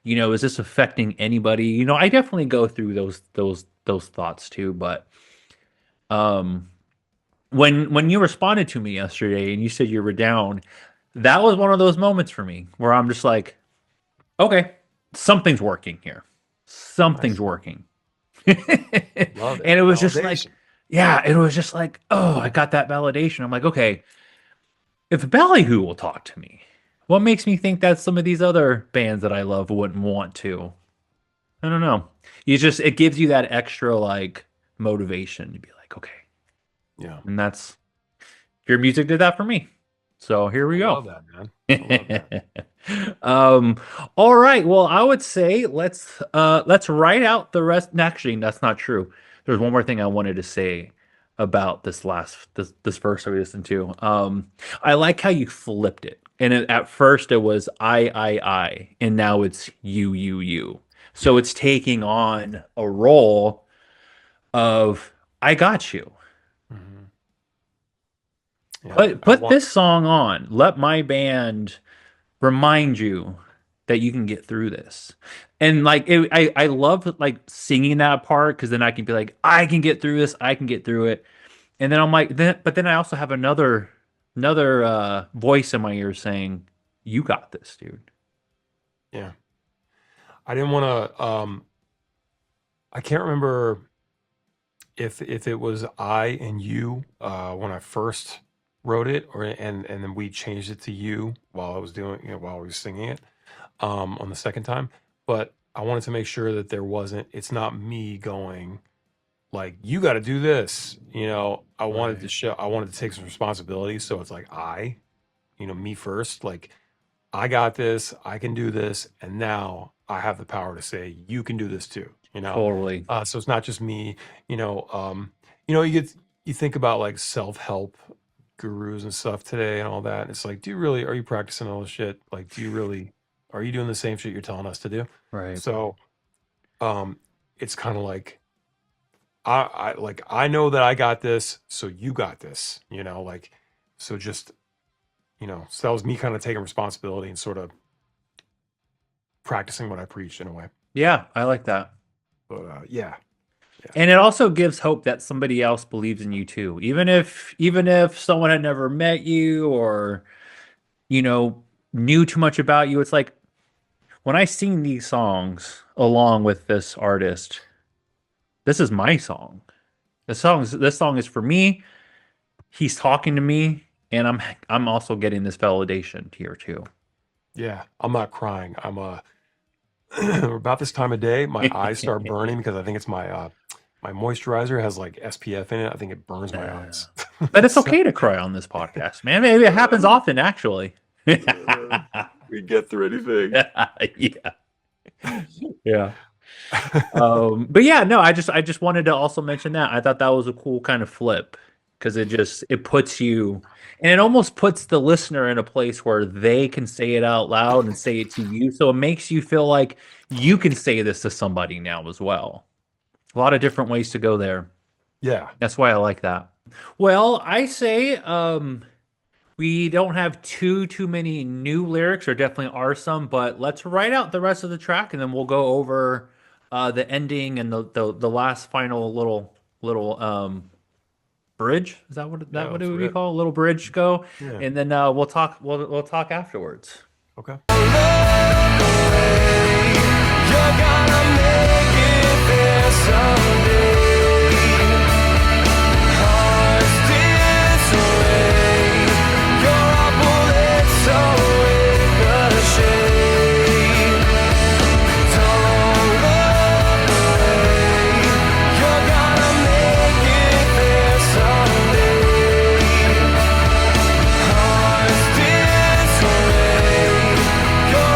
Is this affecting anybody? I definitely go through those thoughts too, but um when you responded to me yesterday and you said you were down, that was one of those moments for me where I'm just like, okay, something's working here. Something's Nice. working. Love And it. it was just like, Validation. yeah, it was just like, oh, I got that validation. I'm like, okay, if Ballyhoo will talk to me, what makes me think that some of these other bands that I love wouldn't want to? I don't know. It gives you that extra like motivation to be like, okay. Yeah. And your music did that for me. So here we I go. love that, man. I love that. All right. Well, I would say let's write out the rest. Actually, that's not true. There's one more thing I wanted to say about this verse we listened to. I like how you flipped it. And at first it was I, and now it's you. So Yeah. it's taking on a role of I got you. Mhm. Yeah. Put this song on. Let my band remind you that you can get through this. And like I love like singing that part because then I can be like, I can get through this, I can get through it. And then I'm like, then I also have another voice in my ear saying, you got this, dude. Yeah. I didn't want to. I can't remember if it was I and you when I first wrote it, or and then we changed it to you while I was doing, while I was singing it on the second time. But I wanted to make sure that there wasn't. It's not me going like you got to do this. I wanted to Right. show. I wanted to take some responsibility. So it's like me first. Like I got this. I can do this, and now I have the power to say you can do this too. Totally. So it's not just me. You know, you think about like self-help gurus and stuff today and all that. And it's like, are you practicing all this shit? Like, are you doing the same shit you're telling us to do? Right. So, um, it's kind of like, I know that I got this, so you got this, like, so just, so that was me kind of taking responsibility and sort of practicing what I preached in a way. Yeah, I like that. But, yeah. And it also gives hope that somebody else believes in you too. Even if someone had never met you or, knew too much about you, it's like when I sing these songs along with this artist, this is my song. This song is for me. He's talking to me, and I'm also getting this validation here too. Yeah. I'm not crying. About this time of day, my eyes start burning because I think it's my moisturizer has like SPF in it. I think it burns my eyes. But it's So, okay to cry on this podcast, man. Maybe it happens often, actually. we get through anything. Yeah. Yeah. But yeah, no, I just wanted to also mention that. I thought that was a cool kind of flip because it puts you and it almost puts the listener in a place where they can say it out loud and say it to you. So it makes you feel like you can say this to somebody now as well. A lot of different ways to go there. Yeah. That's why I like that. Well, I say we don't have too many new lyrics, or definitely are some, but let's write out the rest of the track and then we'll go over the ending and the last final little bridge. Is that what Yeah. what it Let's would be rip. called? Little bridge go, Yeah. and then we'll talk afterwards. Okay. You're gonna make it there someday. Hearts disarray. You're a bullet so ricochet. Don't look away. You're gonna make it there someday. Hearts disarray. You're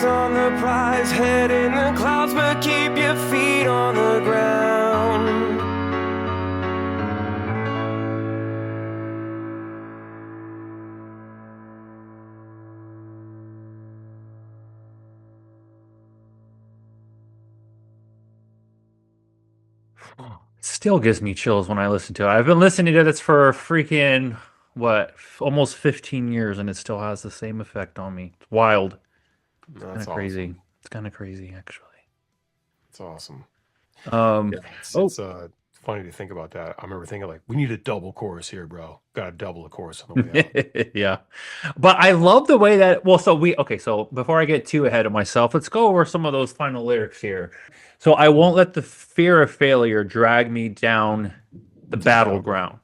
fixed on the prize, head in the clouds, but keep your feet on the ground. Still gives me chills when I listen to it. I've been listening to this for freaking almost 15 years, and it still has the same effect on me. It's wild. Kind That's of crazy. awesome. It's kind of crazy, actually. It's awesome. Um, Yeah, it's oh, it's funny to think about that. I remember thinking like, we need a double chorus here, bro. Got to double the chorus on the way out. yeah. But I love the way that, well, so before I get too ahead of myself, let's go over some of those final lyrics here. So I won't let the fear of failure drag me down the To the battleground.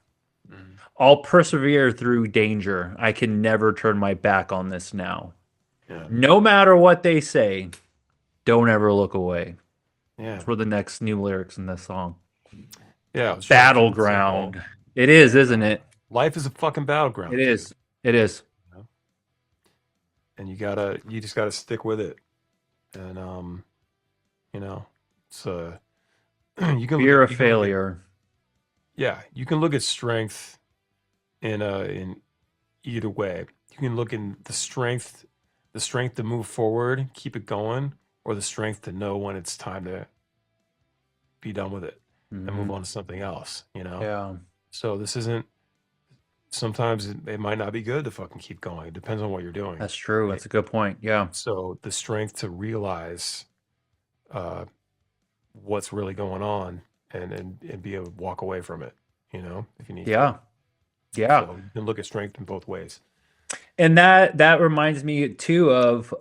Mhm. I'll persevere through danger. I can never turn my back on this now. Yeah, No matter what they say, don't ever look away. yeah, That's were the next new lyrics in this song. yeah. It was trying to keep it simple. Battleground. It is, isn't it? Life is a fucking battleground, It dude. is. It is. You know? And you just gotta stick with it. And you know, it's you can Fear look of at, failure. yeah, you can look at strength in either way. You can look in the strength to move forward, keep it going, or the strength to know when it's time to be done with it and move Mhm. on to something else, you know? Yeah. So this isn't, sometimes it might not be good to fucking keep going. It depends on what you're doing. That's true. Right? That's a good point. Yeah. So the strength to realize uh, what's really going on and be able to walk away from it, you know, if you need to. Yeah. Yeah. So you can look at strength in both ways. And that reminds me too of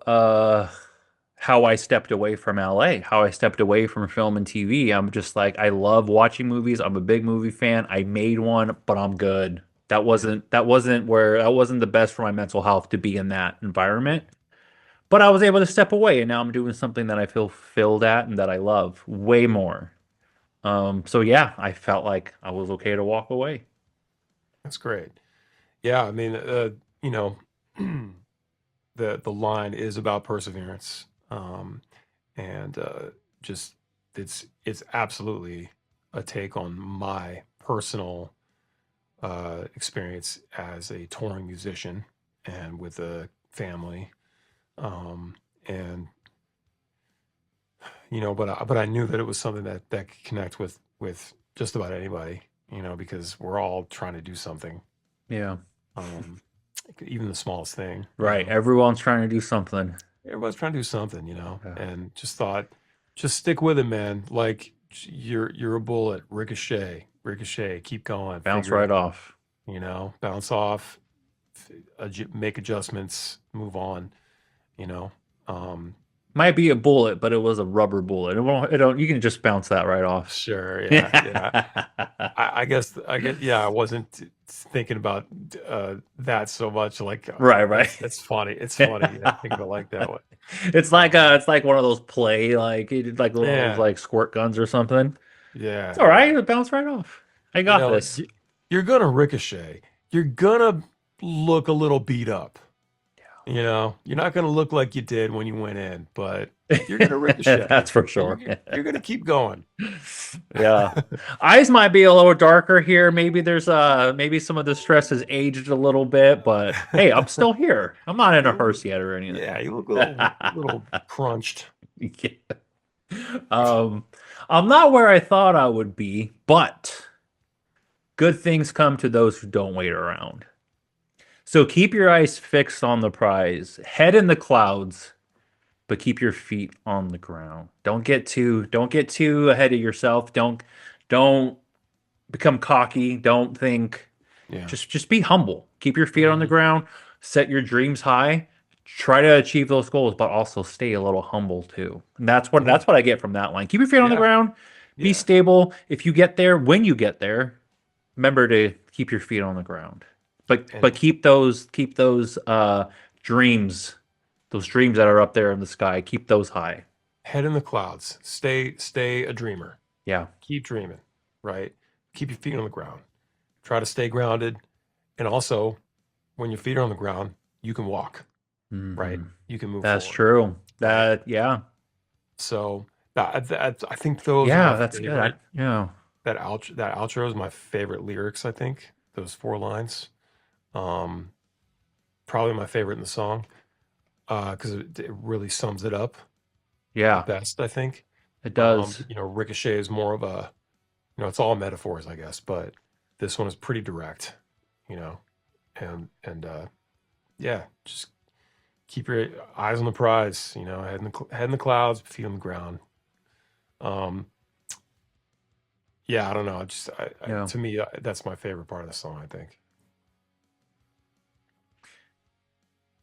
how I stepped away from LA, how I stepped away from film and TV. I'm just like, I love watching movies. I'm a big movie fan. I made one, but I'm good. That wasn't the best for my mental health to be in that environment. But I was able to step away, and now I'm doing something that I feel filled at and that I love way more. So yeah, I felt like I was okay to walk away. That's great. Yeah, I mean, you know, the line is about perseverance, and just it's absolutely a take on my personal experience as a touring musician and with a family, and you know, but I knew that it was something that could connect with just about anybody, you know, because we're all trying to do something, Yeah. um, even the smallest thing, you Right. know. Everyone's trying to do something. Everybody's trying to do something, you know, Yeah. and just thought, just stick with it, man. Like you're a bullet, ricochet, keep going, Bounce figure it right out, off. you know, bounce off, make adjustments, move on, you know. Um, Might be a bullet, but it was a rubber bullet. You can just bounce that right off. sure, yeah. I guess yeah, I wasn't thinking about that so much. Like, Right. it's funny. It's funny. Yeah, think of it like that way. It's like one of those play like like one of those Yeah, like squirt guns or something. It's yeah, all right. yeah. It bounced right off. I You got know, this. you're gonna ricochet. You're gonna look a little beat up. You know, you're not gonna look like you did when you went in, but you're gonna ricochet. That's for And sure. you're gonna keep going. Yeah. Eyes might be a little darker here. Maybe maybe some of the stress has aged a little bit, but hey, I'm still here. I'm not in a hearse yet or anything. Yeah, you look a little crunched. Yeah. I'm not where I thought I would be, but good things come to those who don't wait around. So keep your eyes fixed on the prize, head in the clouds, but keep your feet on the ground. Don't get too ahead of yourself. Don't become cocky. Don't think. Yeah. Just be humble. Keep your feet on the ground. Set your dreams high. Try to achieve those goals, but also stay a little humble too. And that's what I get from that line. Keep your feet on the Yeah. ground. Be Yeah. stable. If you get there, when you get there, remember to keep your feet on the ground. But And keep those dreams, those dreams that are up there in the sky. Keep those high. head in the clouds. Stay a dreamer. Yeah. Keep dreaming, right? Keep your feet on the ground. Try to stay grounded. And also, when your feet are on the ground, you can walk. right? Hmm. You can move That's forward, true. right? Yeah. So I think those are my Yeah, that's good. favorite. Yeah. That outro is my favorite lyrics. I think those 4 lines, um, probably my favorite in the song, because it really sums it up the Yeah, best. I think. it does. Ricochet is more of a, it's all metaphors, I guess, but this one is pretty direct, you know, and yeah, just keep your eyes on the prize, head in the clouds, feet on the ground. Um, yeah, I don't know. Yeah. To me, that's my favorite part of the song, I think.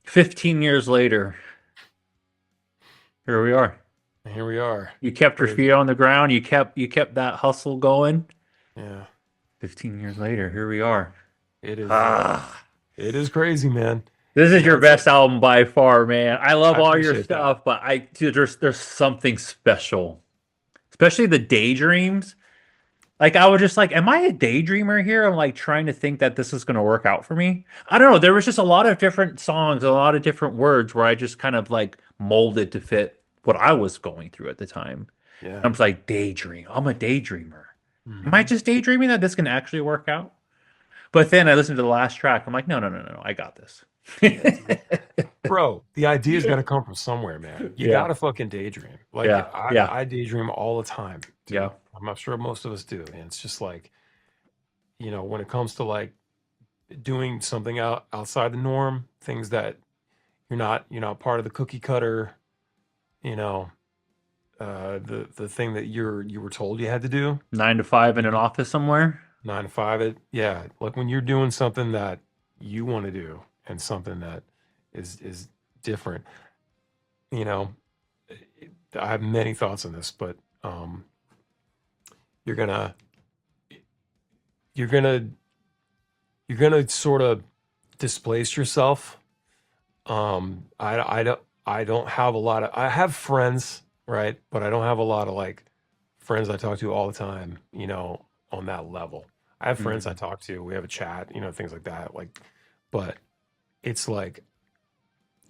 15 years later, here we are. And here we are. You kept your feet Crazy. on the ground. You kept that hustle going. Yeah, 15 years later, here we are. it is. Ah, It is crazy, man. this is your It's like best album by far, man. I love I all your appreciate that. stuff, but dude, there's something special, especially the daydreams. Like I was just like, am I a daydreamer here? I'm like trying to think that this is going to work out for me. I don't know. There was just a lot of different songs, a lot of different words where I just kind of like molded to fit what I was going through at the time. Yeah. I'm just like daydream. I'm a daydreamer. Am I Hmm. just daydreaming that this can actually work out? But then I listened to the last track. I'm like, no, no, no, no, no. I got this. Yeah, dude. Bro, the idea's got to come from somewhere, man. You got Yeah, to fucking daydream. Like yeah, yeah, I daydream all the time, yeah. dude. I'm not sure most of us do. And it's just like, when it comes to like doing something outside the norm, things that you're not part of the cookie cutter, you know, the thing that you were told you had to do, 9 to 5 in an you office somewhere. 9 to 5 it. Yeah, like when you're doing something that you want to do and something that is different, you know, I have many thoughts on this, but you're gonna you're gonna you're gonna sort of displace yourself. I don't have a lot of I have friends, right? But I don't have a lot of like friends I talk to all the time, on that level. I have friends I Mhm. talk to, we have a chat, things like that. Like, but it's like,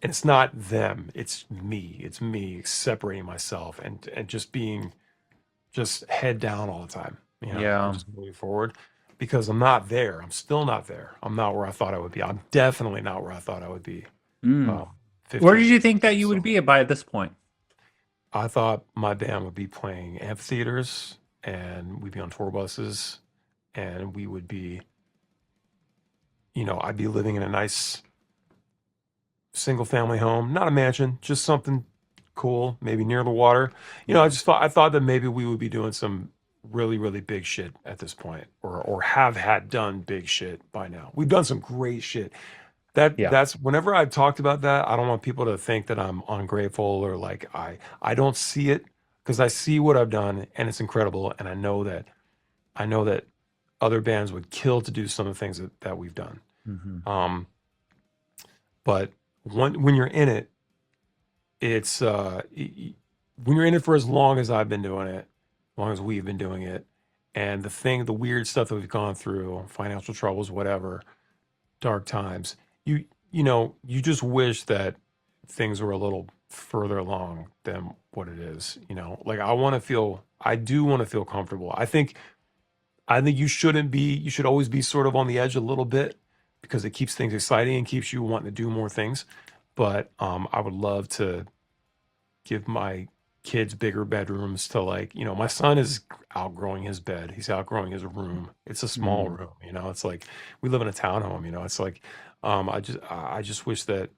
it's not them, it's me. It's me separating myself and just being just head down all the time, and Yeah. just moving forward because I'm not there. I'm still not there. I'm not where I thought I would be. I'm definitely not where I thought I would be Mm. um, Where 15 did you years think into that the you would song. be by this point? I thought my band would be playing amphitheaters and we'd be on tour buses and we would be, I'd be living in a nice single family home, not a mansion, just something cool, maybe near the water. I thought that maybe we would be doing some really, really big shit at this point or have had done big shit by now. We've done some great shit. Yeah. That's whenever I've talked about that, I don't want people to think that I'm ungrateful or like I don't see it because I see what I've done and it's incredible and I know that other bands would kill to do some of the things that we've done. Hmm. Um, but when you're in it, it's when you're in it for as long as I've been doing it, as long as we've been doing it, and the weird stuff that we've gone through, financial troubles, whatever, dark times, you just wish that things were a little further along than what it is. Like I do want to feel comfortable. I think you should always be sort of on the edge a little bit because it keeps things exciting and keeps you wanting to do more things. But I would love to give my kids bigger bedrooms to like, my son is outgrowing his bed. He's outgrowing his room. It's a small Mm. room, it's like we live in a townhome, it's like I just wish that,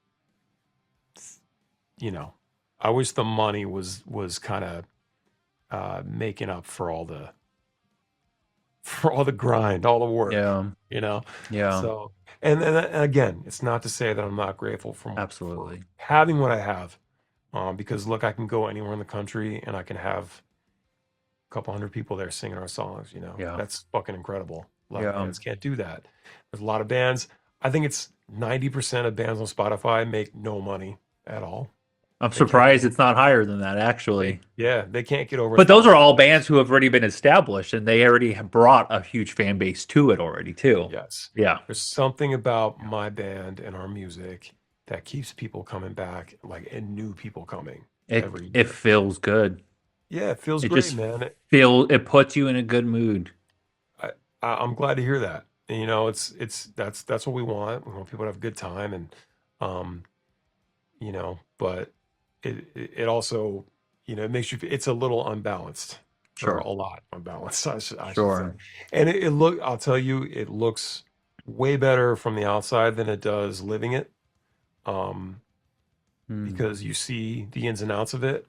you know, I wish the money was kind of making up for all the grind, all the work, Yeah. you know. Yeah. So, and again, it's not to say that I'm not grateful for Absolutely. having what I have, because look, I can go anywhere in the country and I can have a couple hundred people there singing our songs. Yeah. That's fucking incredible. A lot of Yeah. bands can't do that. There's a lot of bands. I think it's 90% of bands on Spotify make no money at all. I'm They can't get surprised it's not higher than that, actually. yeah, they can't get over a But those are thousand all views. bands who have already been established and they already have brought a huge fan base to it already, too. Yes. Yeah. There's something about my band and our music that keeps people coming back, like, and new people coming every It year. feels good. Yeah, it feels It great, just man. it puts you in a good mood. I, I'm glad to hear that. And, that's what we want. We want people to have a good time, and um, but it also, it makes you. It's a little unbalanced, or Sure. a lot unbalanced, I should say. Sure. And I'll tell you, it looks way better from the outside than it does living it, um, Hmm. because you see the ins and outs of it,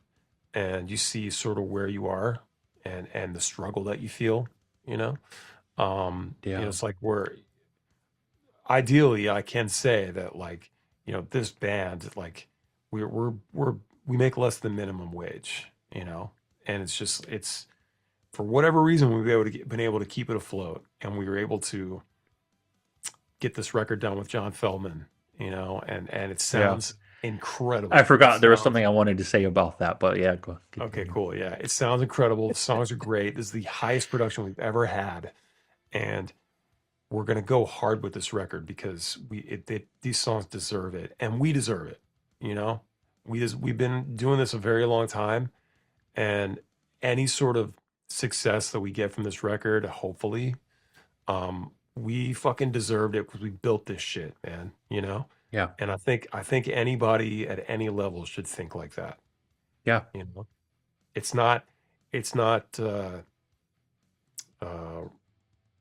and you see sort of where you are, and the struggle that you feel. You know, Yeah. it's like we're ideally, I can say that, like, this band, like, we make less than minimum wage, and it's for whatever reason been able to keep it afloat, and we were able to get this record done with John Feldman, and it Yeah. sounds I incredible. It forgot there was sounds something I wanted to say about that, but yeah, go okay, continue. cool. Yeah, it sounds incredible. The songs are great. This is the highest production we've ever had, and we're gonna go hard with this record because these songs deserve it, and we deserve it. You know, we've been doing this a very long time, and any sort of success that we get from this record, hopefully, we fucking deserved it because we built this shit, man. Yeah. And I think anybody at any level should think like that. Yeah. You know, it's not uh,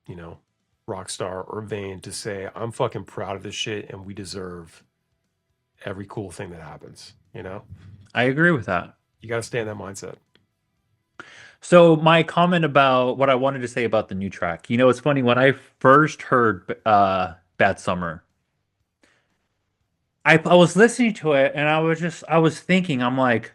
you know, rock star or vain to say, I'm fucking proud of this shit and we deserve every cool thing that happens. I agree with that. You got to stay in that mindset. So my comment about what I wanted to say about the new track, it's funny when I first heard Bad Summer, I was listening to it and I was thinking, I'm like,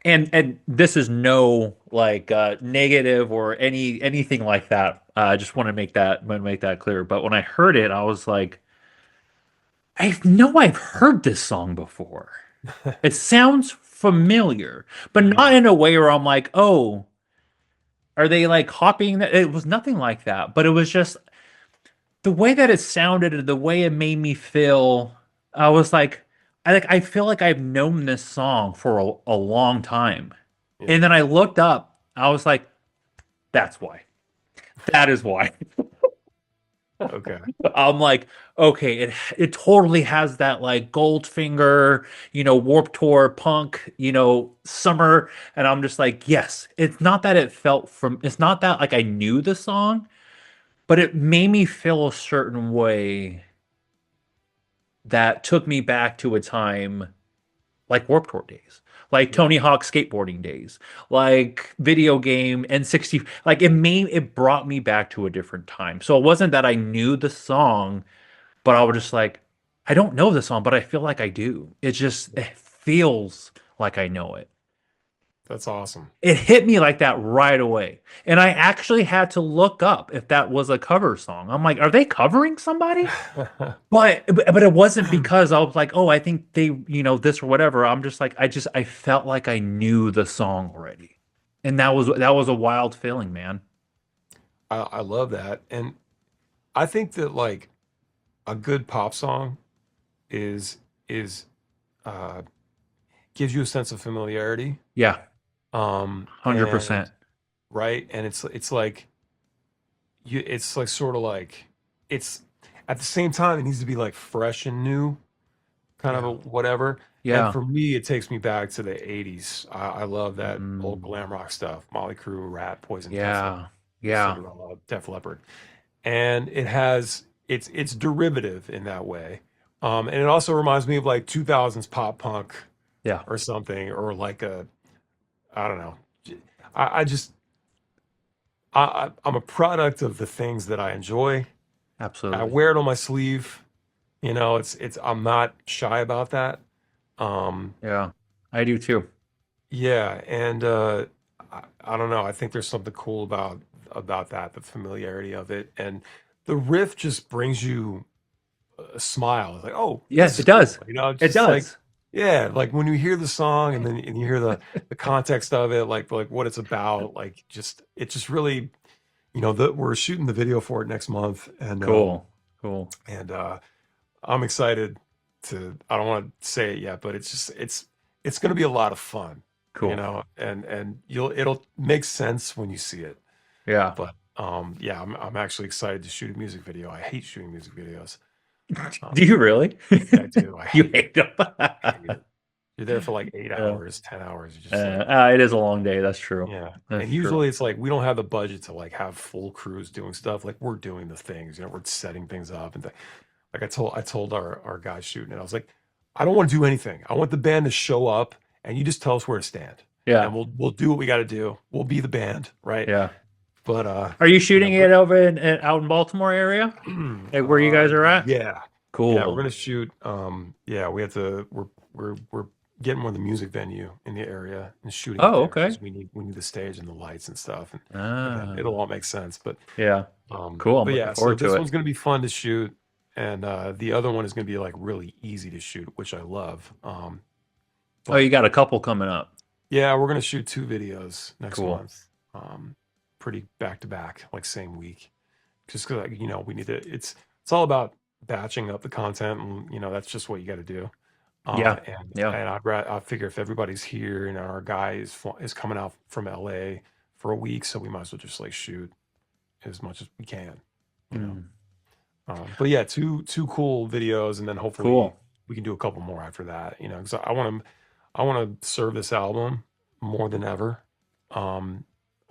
and this is no like negative or anything like that. I just want to make that clear. But when I heard it, I was like, I know I've heard this song before. It sounds familiar, but not Mhm. in a way where I'm like, oh, are they like copying that? It was nothing like that, but it was just the way that it sounded and the way it made me feel. I was like, I feel like I've known this song for a long time. Yeah. And then I looked up, I was like, that's why. That is why. Okay. I'm like, okay, it totally has that like Goldfinger, Warped Tour punk, summer, and I'm just like, yes. It's not that like I knew the song, but it made me feel a certain way that took me back to a time like Warped Tour days, like Yeah. Tony Hawk skateboarding days, like video game N60. Like it brought me back to a different time. So it wasn't that I knew the song, but I was just like, I don't know the song, but I feel like I do. It feels like I know it. That's awesome. It hit me like that right away. And I actually had to look up if that was a cover song. I'm like, are they covering somebody? But it wasn't because I was like, oh, I think they, this or whatever. I'm just like, I felt like I knew the song already. And that was a wild feeling, man. I love that. And I think that, like, a good pop song is uh gives you a sense of familiarity. Yeah, And 100%. right. And it's like it's like sort of like it's at the same time it needs to be like fresh and new, kind of a Yeah. whatever. And Yeah. for me, it takes me back to the 80s. I love that old Mm, glam rock stuff. Molly Crew, Rat, Poison, yeah. Yeah. Cinderella, Def Leppard. And it's derivative in that way. And it also reminds me of like 2000s pop punk Yeah. or something, or like I don't know. I just I'm a product of the things that I enjoy. I Absolutely. wear it on my sleeve. It's I'm not shy about that. Um, Yeah. I do too. yeah, and I don't know. I think there's something cool about that, the familiarity of it, and the riff just brings you a smile. It's like, oh, Yeah, this is it cool. does. It's It just like, does. yeah, like when you hear the song and you hear the context of it, like what it's about, like just it just really, we're shooting the video for it next month, and Cool. Cool. I'm excited. I don't want to say it yet, but it's going to be a lot of fun, you Cool. know, and it'll make sense when you see it. Yeah. But yeah, I'm actually excited to shoot a music video. I hate shooting music videos. Do you really? Yeah, I do. I You hate it. hate them. I hate it. You're there for like eight Yeah. hours, 10 hours. You're just like, It is a long day. That's true. yeah. That's And true. usually it's like we don't have the budget to like have full crews doing stuff. Like we're doing the things, you know, we're setting things up and like I told our guy shooting it, I was like, I don't want to do anything. I want the band to show up and you just tell us where to stand. Yeah. And we'll do what we got to do. We'll be the band, right? Yeah. But Are you you shooting know, it over out in Baltimore area? Like where you guys are at? yeah. Yeah, we're Cool. gonna shoot. Yeah, we have to. We're getting one of the music venue in the area and shooting it Oh, there okay. because we need the stage and the lights and stuff. And again, Ah, it'll all make sense. yeah. Cool. I'm But looking yeah, so forward to this it. one's gonna be fun to shoot, and the other one is gonna be like really easy to shoot, which I love. Oh, you But got a couple coming up. yeah, we're gonna shoot 2 videos next Cool. month. Pretty back to back, like same week, just because like, you know, we need to. It's all about batching up the content, and you know that's just what you got to do. Yeah. And Yeah. I figure if everybody's here and our guy is coming out from LA for a week, so we might as well just like shoot as much as we can, you know. But yeah, two cool videos, and then hopefully Cool. we can do a couple more after that, you know, because I want to serve this album more than ever.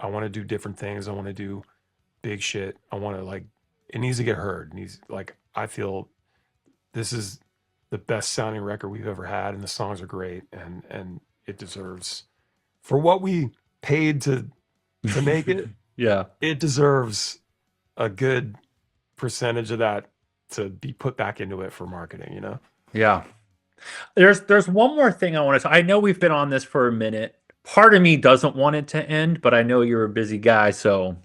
I want to do different things. I want to do big shit. I want to like it needs to get heard. It needs like I feel this is the best sounding record we've ever had, and the songs are great, and it deserves for what we paid to make it. Yeah. It deserves a good percentage of that to be put back into it for marketing. You know? Yeah. There's one more thing I want to. I know we've been on this for a minute. Part of me doesn't want it to end, but I know you're a busy guy, so.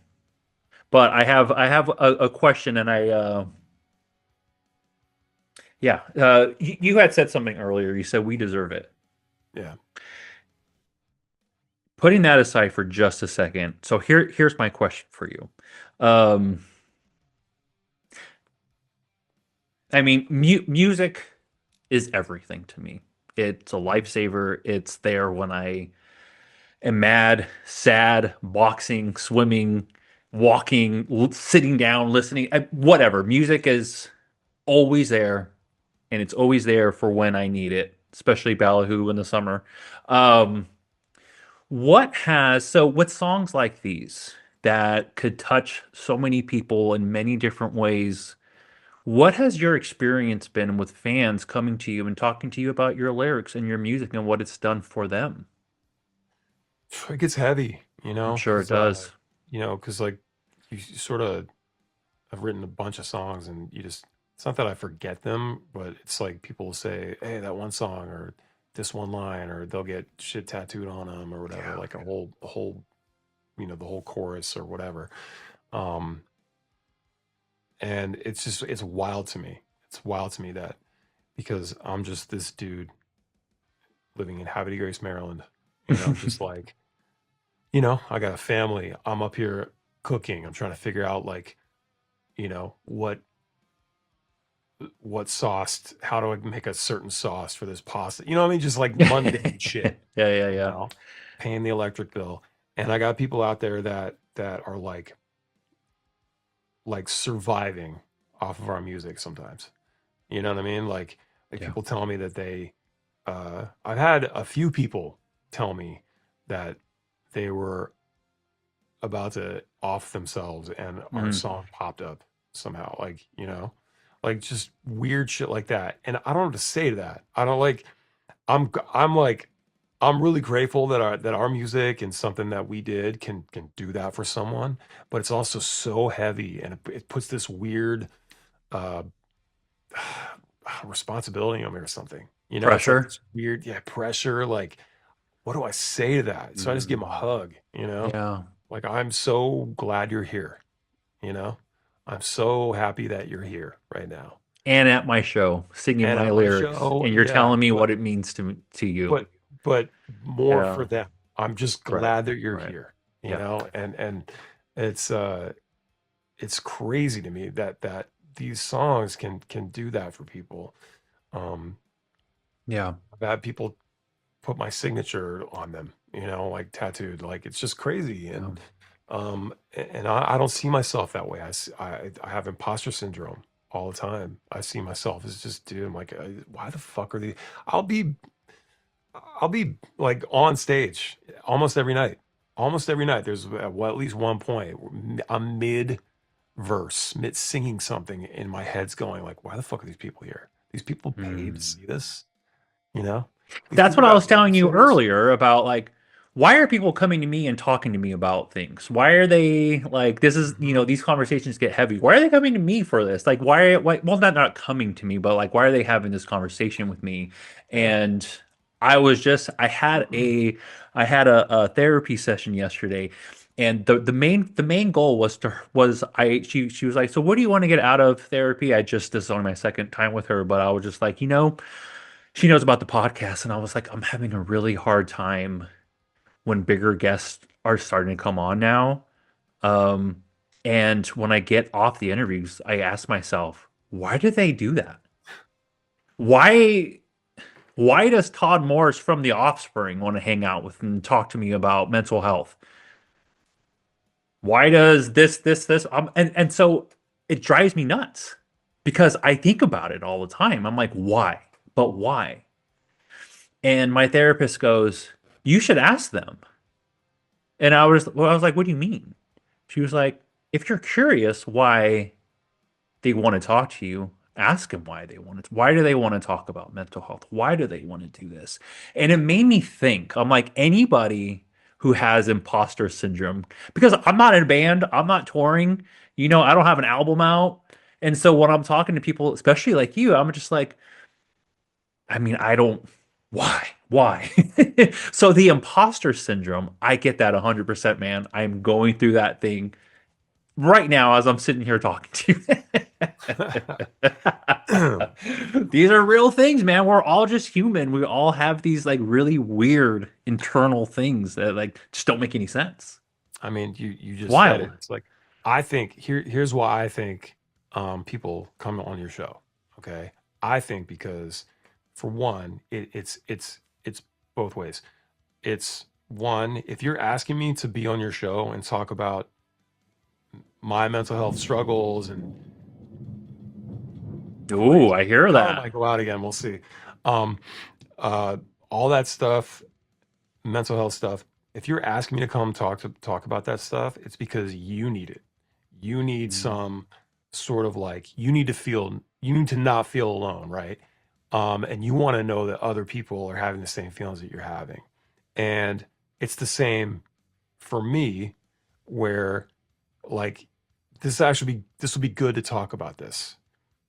But I have a question, and yeah. You had said something earlier. You said we deserve it. Yeah. Putting that aside for just a second. So here's my question for you. I mean, music is everything to me. It's a lifesaver. It's there when I am mad, sad, boxing, swimming, walking, sitting down, listening, whatever. Music is always there, and it's always there for when I need it, especially Ballyhoo in the summer. With songs like these that could touch so many people in many different ways, what has your experience been with fans coming to you and talking to you about your lyrics and your music and what it's done for them? It gets heavy, you I'm know, sure it does. because like you sort of I've written a bunch of songs, and it's not that I forget them, but it's like people will say, "Hey, that one song or this one line," or they'll get shit tattooed on them or whatever, Yeah. like a whole, you know, the whole chorus or whatever. Um, and it's wild to me. It's wild to me that because I'm just this dude living in Havre de Grace, Maryland, you know, just like, you know, I got a family. I'm up here cooking. I'm trying to figure out like, you know, what sauce, how do I make a certain sauce for this pasta? You know what I mean? Just like mundane shit, Yeah. you know, paying the electric bill. And I got people out there that are like surviving off of our music sometimes. You know what I mean? Like Yeah. people tell me that I've had a few people tell me that they were about to off themselves and our song popped up somehow, like, you know, like just weird shit like that. And I don't know what to say to that. I don't like, I'm like, I'm really grateful that our music and something that we did can do that for someone, but it's also so heavy and it puts this weird uh responsibility on me or something. You know, it's like Pressure. this weird, yeah, pressure. Like, what do I say to that? So I just give him a hug, you know? Yeah. Like, I'm so glad you're here, you know? I'm so happy that you're here right now. And at my show, singing And my at my lyrics, show, and you're yeah, telling me what it means to you. but more Yeah. for them. I'm just Right. glad that you're Right. here, you Yeah. know? And it's crazy to me that these songs can do that for people. Um, Yeah. I've had people put my signature on them, like tattooed. Like it's just crazy. Yeah. And I don't see myself that way. I have imposter syndrome all the time. I see myself as just, dude, I'm like, why the fuck are they? I'll be, I'll be like on stage almost every night. Almost every night. There's at least one point I'm mid verse, mid singing something, and my head's going like, why the fuck are these people here? These people paid to Mm. see this, you know? These That's people what I got was telling you babysitters. earlier about like why are people coming to me and talking to me about things? Why are they like this is, Hmm. these conversations get heavy. Why are they coming to me for this? Like why well not coming to me, but like why are they having this conversation with me? Yeah. And I had a therapy session yesterday, and the main goal was I she was like, so what do you want to get out of therapy? This is only my second time with her, but I was just like, she knows about the podcast, and I was like, I'm having a really hard time when bigger guests are starting to come on now. Um, and when I get off the interviews, I ask myself, why do they do that? Why why does Todd Morris from The Offspring want to hang out with and talk to me about mental health? Why does this and so it drives me nuts because I think about it all the time. I'm like, why? But why? And my therapist goes, you should ask them. And I was like, what do you mean? She was like, if you're curious why they want to talk to you, ask them why do they want to talk about mental health? Why do they want to do this? And it made me think, I'm like, anybody who has imposter syndrome, because I'm not in a band, I'm not touring, I don't have an album out. And so when I'm talking to people, especially like you, I'm just like, I mean, I don't. Why? Why? So the imposter syndrome, I get that 100%, man. I'm going through that thing right now as I'm sitting here talking to you. These are real things, man. We're all just human. We all have these like really weird internal things that like just don't make any sense. I mean, you It's just said wild. it. It's like I think here's why I think people come on your show. Okay, I think because for one, it's both ways. It's one, if you're asking me to be on your show and talk about my mental health struggles and Ooh, crazy, I hear power that. might go out again. We'll see. Um, uh, all that stuff, mental health stuff. If you're asking me to come talk about that stuff, it's because you need it. You need Mm. some sort of like you need to not feel alone, right? And you want to know that other people are having the same feelings that you're having. And it's the same for me, where like this will be good to talk about this,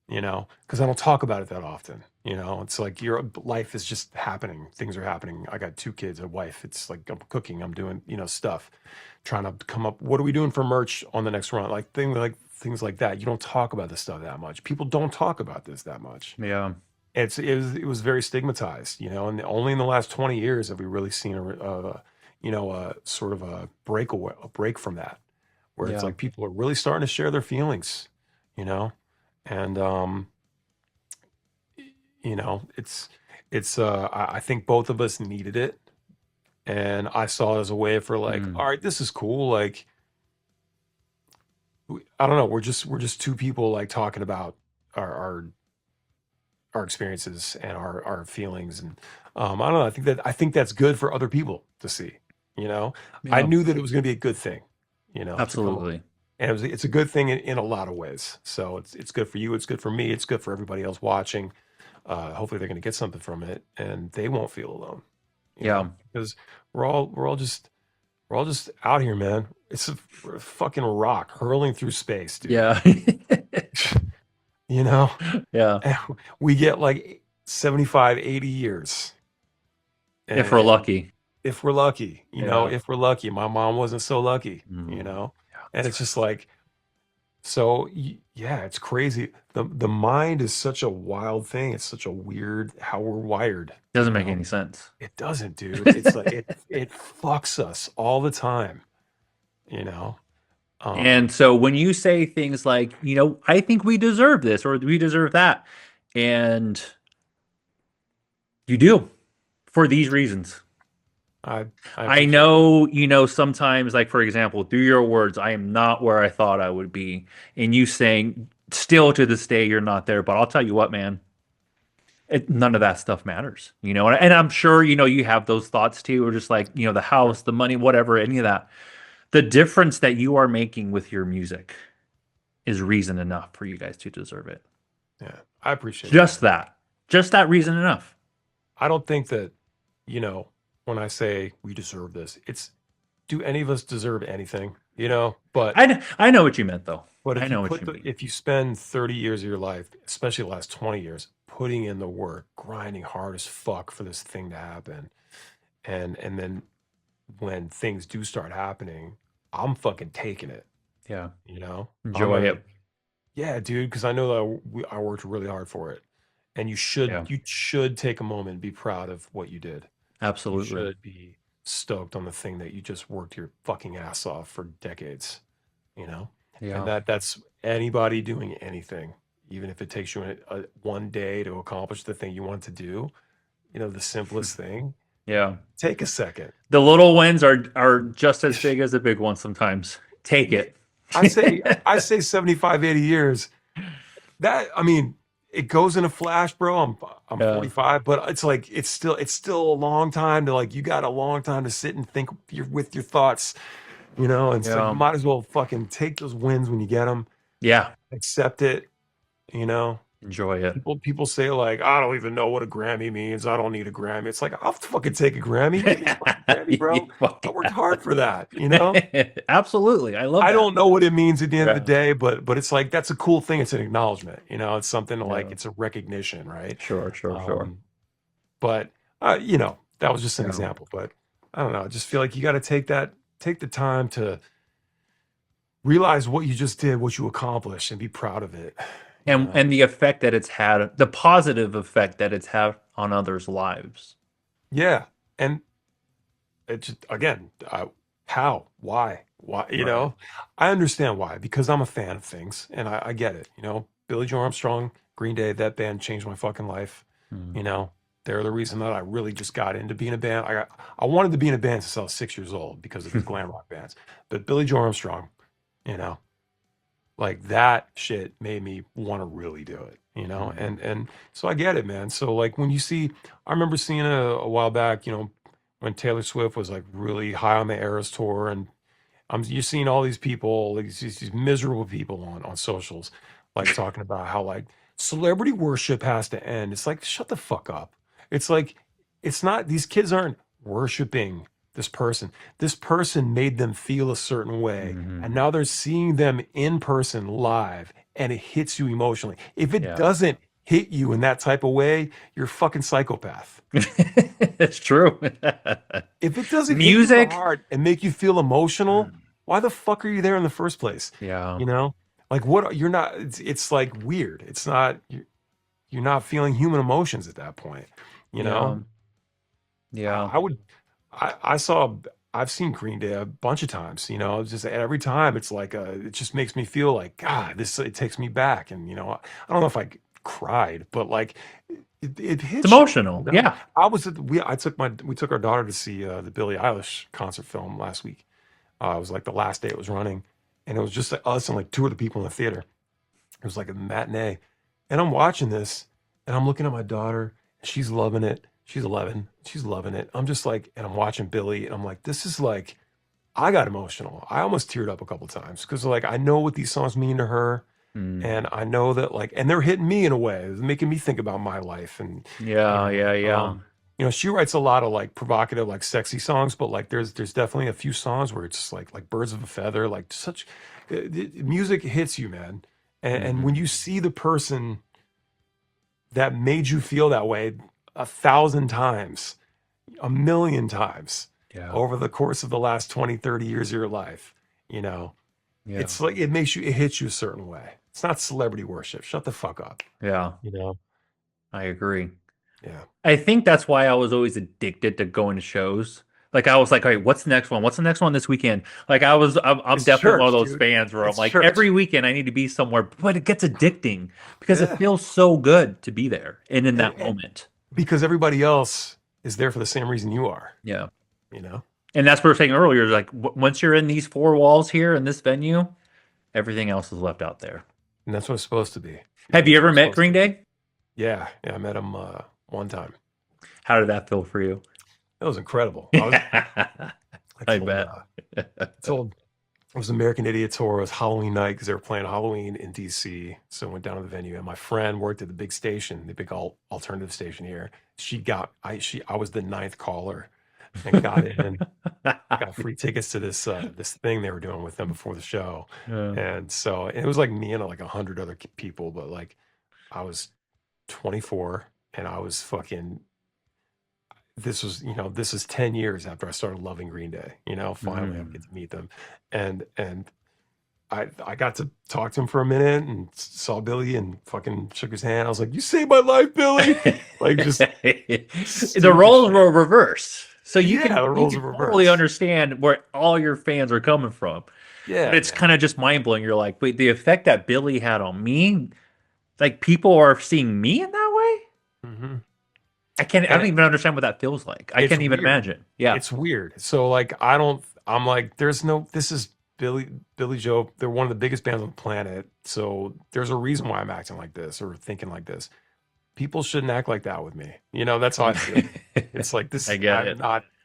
because I don't talk about it that often. It's like your life is just happening. Things are happening. I got two kids, a wife. It's like I'm cooking, I'm doing, stuff, trying to come up. What are we doing for merch on the next run? Things like that. You don't talk about this stuff that much. People don't talk about this that much. Yeah. It was very stigmatized, and only in the last 20 years have we really seen sort of a break from that, where it's Yeah. like people are really starting to share their feelings, you know, and I think both of us needed it, and I saw it as a way for like, Mm. all right, this is cool. Like, I don't know, we're just two people like talking about our experiences and our feelings, and I don't know. I think that's good for other people to see. I Yeah. knew that it was going to be a good thing, to come on, Absolutely. and it's a good thing in a lot of ways. So it's good for you. It's good for me. It's good for everybody else watching. Hopefully they're going to get something from it, and they won't feel alone. Yeah. Because we're all just out here, man. We're a fucking rock hurling through space, dude. Yeah. You know, Yeah. and we get like 75, 80 years, If we're and lucky. if we're lucky, Yeah. if we're lucky. My mom wasn't so lucky, Mm. Yeah, and that's it's right. just like, so yeah, it's crazy. The mind is such a wild thing. It's such a weird how we're wired, Doesn't make any sense. It doesn't, dude. It's like it fucks us all the time, you know. And Um, so when you say things like, I think we deserve this or we deserve that, and You do, for these reasons. I I appreciate it. know, sometimes, like, for example, through your words, I am not where I thought I would be. And you saying, still to this day, you're not there. But I'll tell you what, man, none of that stuff matters, And I'm sure, you have those thoughts too, or just like, the Sure. house, the money, whatever, any of that. The difference that you are making with your music is reason enough for you guys to deserve it. Yeah, I appreciate that, Just man. that. Just that reason enough. I don't think that, you know, when I say we deserve this, it's do any of us deserve anything, I know what you meant, though. But I if you know what put you the mean. if you spend 30 years of your life, especially the last 20 years, putting in the work, grinding hard as fuck for this thing to happen, and then when things do start happening, I'm fucking taking it, Yeah. you know? I'm Enjoy gonna, it. yeah, dude, because I know that I worked really hard for it. And Yeah. you should take a moment and be proud of what you did. You Absolutely. should be stoked on the thing that you just worked your fucking ass off for decades, you know? And Yeah. that's anybody doing anything, even if it takes you one day to accomplish the thing you want to do, the simplest thing, Yeah. take a second. The little wins are just as big as the big ones sometimes. Take Yeah, it. I say 75, 80 years. That, I mean, it goes in a flash, bro. I'm Yeah. 45, but it's still a long time to like you got a long time to sit and think with your thoughts, and it's like you Yeah. might as well fucking take those wins when you get them, Yeah. accept it, you know. Enjoy it. People say like, I don't even know what a Grammy means. I don't need a Grammy. It's like, I'll fucking take a Grammy. Give me a fucking Grammy, You bro. I fucking- worked hard for that. Absolutely. I love I that. don't know what it means at the end of the Yeah. day, but it's like that's a cool thing. It's an acknowledgement. It's something like Yeah. it's a recognition, right? Sure, sure, sure. Um, but that was just an Yeah. example. But I don't know. I just feel like you got to take the time to realize what you just did, what you accomplished, and be proud of it. You And know? and the effect that it's had, the positive effect that it's had on others' lives. Yeah. And it just, again, how, why, Right. I understand why, because I'm a fan of things and I get it. Billy Joe Armstrong, Green Day, that band changed my fucking life. Hmm. You know, they're the reason that I really just got into being a band. I wanted to be in a band since I was 6 years old because of these glam rock bands. But Billy Joe Armstrong, you know, like that shit made me want to really do it. Hmm. And so I get it, man. So like when you see, I remember seeing a while back, when Taylor Swift was like really high on the Eras tour, and you're seeing all these people, like these miserable people on socials, like talking about how like celebrity worship has to end. It's like, shut the fuck up. It's like, it's not, these kids aren't worshiping this person. This person made them feel a certain way. Hmm. And now they're seeing them in person live and it hits you emotionally. If it Yeah. doesn't hit you in that type of way, you're a fucking psychopath. It's true. If it doesn't hit you in the Music. heart and make you feel emotional, why the fuck are you there in the first place? Yeah. You know, like what you're not. It's like weird. It's not. You're not feeling human emotions at that point. You Yeah. know, Yeah. I would. I saw. I've seen Green Day a bunch of times. It's just every time it's like it just makes me feel like God. It takes me back, and I don't know if I cried, but like it It's hits you. emotional. Yeah. I was at the, we took our daughter to see the Billie Eilish concert film last week. It was like the last day it was running, and it was just like us and like two other people in the theater. It was like a matinee, and I'm watching this, and I'm looking at my daughter. She's loving it. She's 11. She's loving it. I'm just like, and I'm watching Billy, and I'm like, this is like, I got emotional. I almost teared up a couple times because like I know what these songs mean to her, Mm. and I know that like, and they're hitting me in a way, it's making me think about my life, and you Yeah. know, Yeah. Yeah. um, she writes a lot of like provocative, like sexy songs, but like there's definitely a few songs where it's just like birds of a feather, like such music hits you, man. And Hmm. when you see the person that made you feel that way 1,000 times, a million times Yeah. over the course of the last 20, 30 years of your life, you know, Yeah. it's like it hits you a certain way. It's not celebrity worship. Shut the fuck up. Yeah. You know? I agree. Yeah. I think that's why I was always addicted to going to shows. Like I was like, "All right, what's the next one? What's the next one this weekend?" Like I'm It's definitely one of church, those dude. fans where I'm It's like, church. every weekend I need to be somewhere, but it gets addicting because it Yeah. feels so good to be there and in And, that and moment. because everybody else is there for the same reason you are, Yeah. you know? And that's what we were saying earlier. Like once you're in these four walls here in this venue, everything else is left out there. And that's what it's supposed to be. Have you That's what ever it's met supposed to Green be. Day? Yeah, I met him one time. How did that feel for you? That was incredible. I I bet. told it was American Idiot tour. It was Halloween night because they were playing Halloween in DC. So I went down to the venue, and my friend worked at the big station, the big alternative station here. I was the ninth caller and got in, got free tickets to this thing they were doing with them before the show. Yeah. And so it was like me and like 100 other people, but like I was 24 and I was fucking. This is 10 years after I started loving Green Day. Finally I get to meet them, and I got to talk to him for a minute and saw Billy and fucking shook his hand. I was like, "You saved my life, Billy!" Like just The roles shit. were reversed. So you Yeah, the can roles are totally reversed. understand where all your fans are coming from. Yeah, But it's man. kind of just mind blowing. You're like, wait, the effect that Billy had on me, like people are seeing me in that way? hmm I And don't even understand what that feels like. I it's can't even weird. imagine. Yeah. It's weird. So like I'm like, this is Billy Joe. They're one of the biggest bands on the planet. So there's a reason why I'm acting like this or thinking like this. People shouldn't act like that with me. That's how I feel. It's like I this. get it.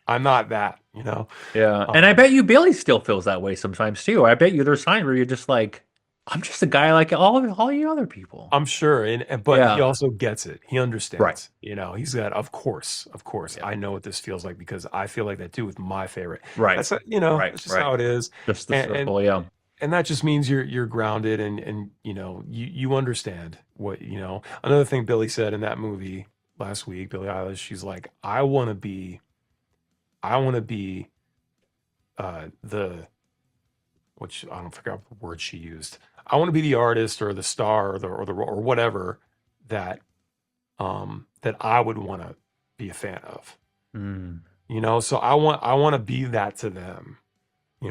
I'm not that. Yeah. And I Um, bet you Billy still feels that way sometimes too. I bet you there's times where you're just like, I'm just a guy like all you other people. I'm sure, but he Yeah. also gets it. He Right. understands. He's got. Of course. Yeah. I know what this feels like because I feel like that too with my favorite. Right. That's Right. that's just Right. how it is. Just the And and circle. Yeah. and that just means you're grounded and you understand what Another thing Billy said in that movie last week, Billie Eilish, she's like, I want to be the which I don't forget the word she used. I want to be the artist or the star or whatever that that I would want to be a fan of. Mm. So I want to be that to them.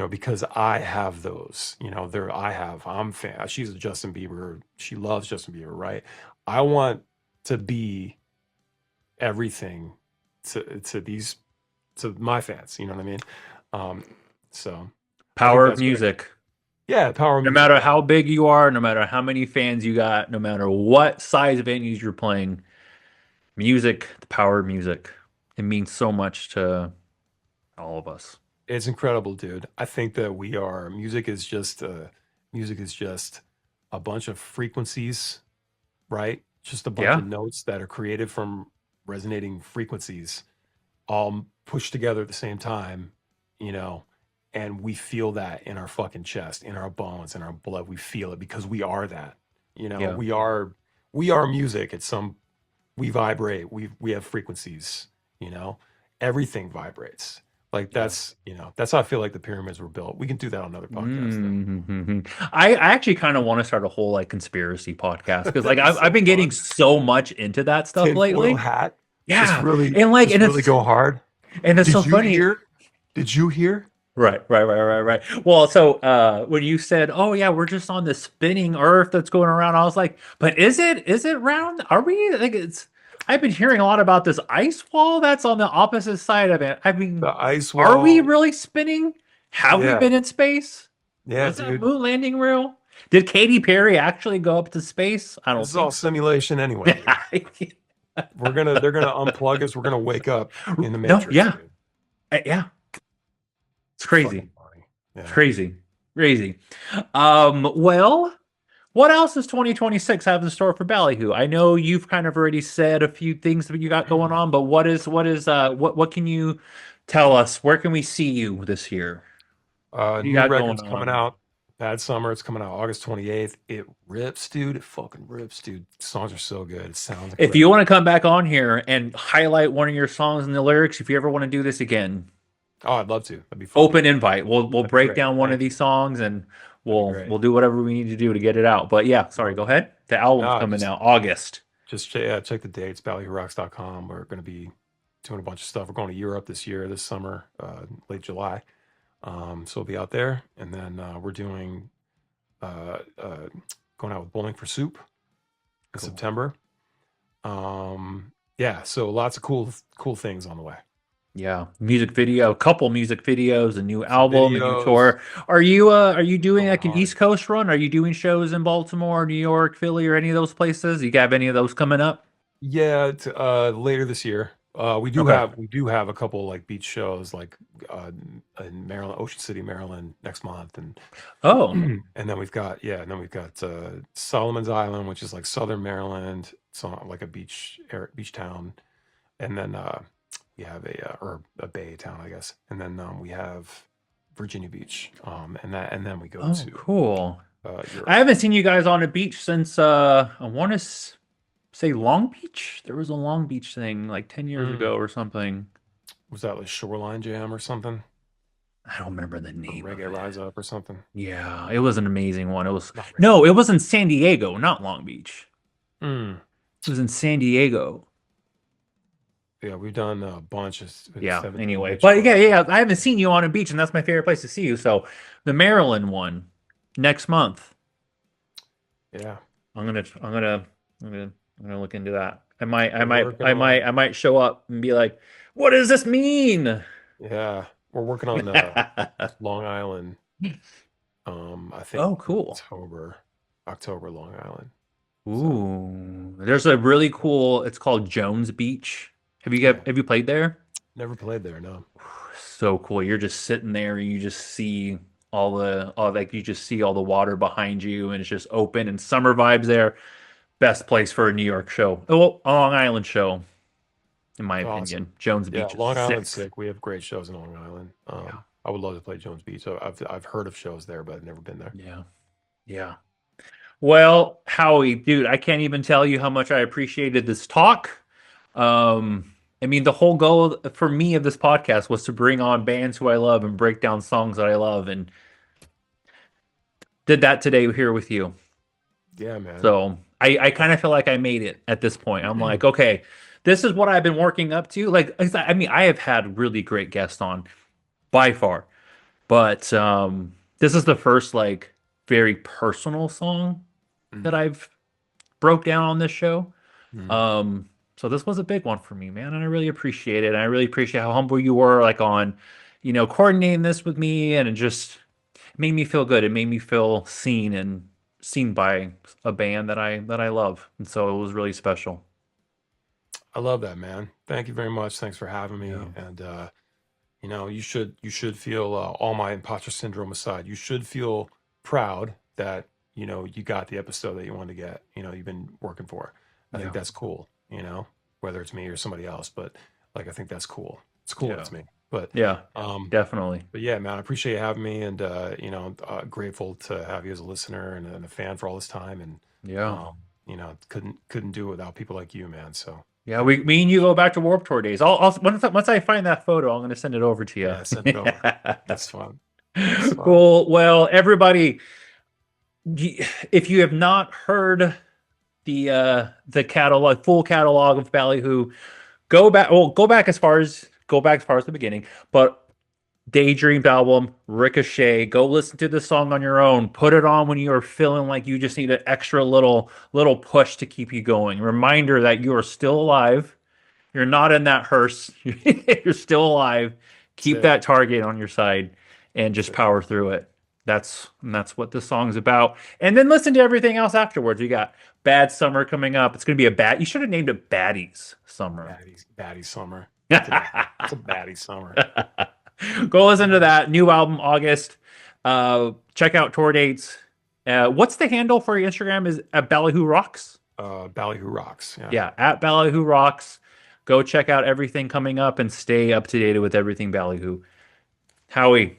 Because I have those. I'm fan. She's a Justin Bieber. She loves Justin Bieber, right? I want to be everything to my fans. You know what I mean? So I think Power of that's great. music. Yeah, power of No music, matter man. how big you are, no matter how many fans you got, no matter what size venues you're playing, music, the power of music, it means so much to all of us. It's incredible, dude. I think that music is just a bunch of frequencies, right? Just a bunch Yeah. of notes that are created from resonating frequencies, all pushed together at the same time, you know, and we feel that in our fucking chest, in our bones, in our blood. We feel it because we are that. Yeah. We are music. We vibrate. We have frequencies, you know. Everything vibrates. Like Yeah. that's how I feel like the pyramids were built. We can do that on another podcast though. I actually kind of want to start a whole like conspiracy podcast because like That'd be I've so been getting fun. so much into that stuff Tinfoil lately. hat. Just Yeah. really, And like just really go hard. and it's so Did you funny. hear? Did you hear? Right. Well, so when you said, "Oh yeah, we're just on this spinning Earth that's going around," I was like, "But is it round? Are we?" Like it's. I've been hearing a lot about this ice wall that's on the opposite side of it. I mean, The ice are we wall. really spinning? Have we Yeah, been in space? yeah, Was that dude. moon landing real? Did Katy Perry actually go up to space? I This don't is all think so. simulation anyway, dude. They're gonna unplug us. We're gonna wake up in the No, Matrix, yeah, dude. yeah. It's It's crazy. fucking funny. Yeah. Crazy. Well, what else does 2026 have in store for Ballyhoo? I know you've kind of already said a few things that you got going on, but what can you tell us? Where can we see you this year? What do you New got going record's coming on? out. Bad Summer. It's coming out August 28th. It rips, dude. It fucking rips, dude. Songs are so good. It sounds If you incredible. want to come back on here and highlight one of your songs and the lyrics, if you ever want to do this again, Oh, I'd love to. That'd be fun. open invite. We'll That'd be break great. down one of Thank you. these songs and That'd be we'll great. we'll do whatever we need to do to get it out. But yeah, sorry, go ahead. The album's No, coming just out August. check the dates. BallyhooRocks.com. We're going to be doing a bunch of stuff. We're going to Europe this summer, late July. So we'll be out there, and then we're doing going out with Bowling for Soup in Cool. September. Yeah, so lots of cool things on the way. Yeah, music video, a couple music videos, a new Some album, a new videos tour. Are you doing going like an hard. East Coast run? Are you doing shows in Baltimore, New York, Philly, or any of those places? You have any of those coming up? Yeah, later this year. Okay. We do have a couple like beach shows like in Maryland, Ocean City, Maryland next month, and Oh, and then we've got Solomon's Island, which is like Southern Maryland. It's on like a beach town, and then we have or a bay town, I guess, and then we have Virginia Beach, and then we go oh, to cool. I Europe. haven't seen you guys on a beach since I want to say Long Beach. There was a Long Beach thing like 10 years Mm, ago or something. was that like Shoreline Jam or something, I don't remember the or name of Reggae it. Rise Up or something? Yeah, it was an amazing one. It was Not no, Reggae. it was in San Diego, not Long Beach. Mm. It was in San Diego. Yeah, we've done a bunch of Yeah, 17 anyway. Beach But yeah, Club. yeah, I haven't seen you on a beach, and that's my favorite place to see you. So the Maryland one next month. Yeah, I'm gonna I'm gonna look into that. we're working on. I might show up and be like, what does this mean? Yeah, we're working on Long Island. I think Oh, cool. October, Long Island. So Ooh, there's a really cool. It's called Jones Beach. yeah, Have you played there? never played there. No. So cool. You're just sitting there and you just see all like you just see all the water behind you and it's just open and summer vibes there. Best place for a New York show. Oh, well, a Long Island show, in my Awesome. opinion. Jones Yeah, Beach is Long Island's sick. sick. We have great shows in Long Island. Yeah. I would love to play Jones Beach. So I've heard of shows there, but I've never been there. Yeah. Yeah. Well, Howie, dude, I can't even tell you how much I appreciated this talk. I mean, the whole goal for me of this podcast was to bring on bands who I love and break down songs that I love, and did that today here with you. Yeah, man. So I kind of feel like I made it at this point. I'm like, okay, this is what I've been working up to. Like, I mean, I have had really great guests on by far, but this is the first like very personal song that Mm, I've broke down on this show. mm. Um, so this was a big one for me, man, and I really appreciate it. And I really appreciate how humble you were, like on, coordinating this with me, and it just made me feel good. It made me feel seen and seen by a band that I love, and so it was really special. I love that, man. Thank you very much. Thanks for having me. Yeah. And you should feel all my imposter syndrome aside. You should feel proud that you got the episode that you wanted to get. You've been working for. I think Yeah. that's cool. Whether it's me or somebody else, but like I think that's cool. It's cool that Yeah. it's me. But Yeah. um, Definitely. but yeah, man, I appreciate you having me, and grateful to have you as a listener and a fan for all this time. And Yeah. um, couldn't do it without people like you, man. So Yeah, thank you. me and you go back to Warped Tour days. Once I find that photo, I'm gonna send it over to Yeah, send it over. you. That's fun. That's fun. Cool. Well, everybody, if you have not heard the catalog, full catalog of Ballyhoo, go back. Well, go back as far as the beginning. But Daydream album, Ricochet. Go listen to the song on your own. Put it on when you are feeling like you just need an extra little push to keep you going. Reminder that you are still alive. You're not in that hearse. You're still alive. That's Keep it. that target on your side and That's just it. power through it. That's what this song's about. And then listen to everything else afterwards. We got Bad Summer coming up. It's gonna be a bad. You should have named it Baddies Summer. Baddie summer. It's a baddie summer. Go listen to that new album August. Check out tour dates. What's the handle for your Instagram? Is at Ballyhoo Rocks. Ballyhoo rocks. Yeah. Yeah, at Ballyhoo Rocks. Go check out everything coming up and stay up to date with everything Ballyhoo. Howie,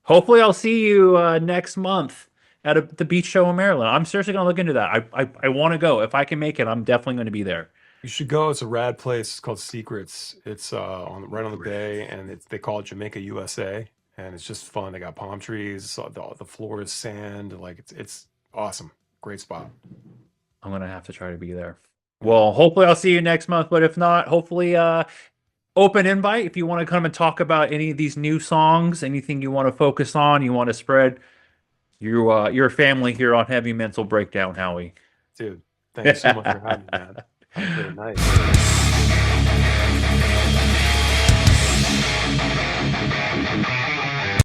hopefully I'll see you next month at the beach show in Maryland. I'm seriously gonna look into that. I want to go. If I can make it, I'm definitely going to be there. You should go. It's a rad place. It's called Secrets. It's right on the bay, Secrets. and they call it Jamaica, USA, and it's just fun. They got palm trees. So the floor is sand. Like it's awesome. Great spot. I'm gonna have to try to be there. Yeah. Well, hopefully I'll see you next month. But if not, hopefully open invite if you want to come and talk about any of these new songs, anything you want to focus on, you want to spread. Your family here on Heavy Mental Breakdown, Howie. Dude, thank you so much for having me, man. Okay, nice.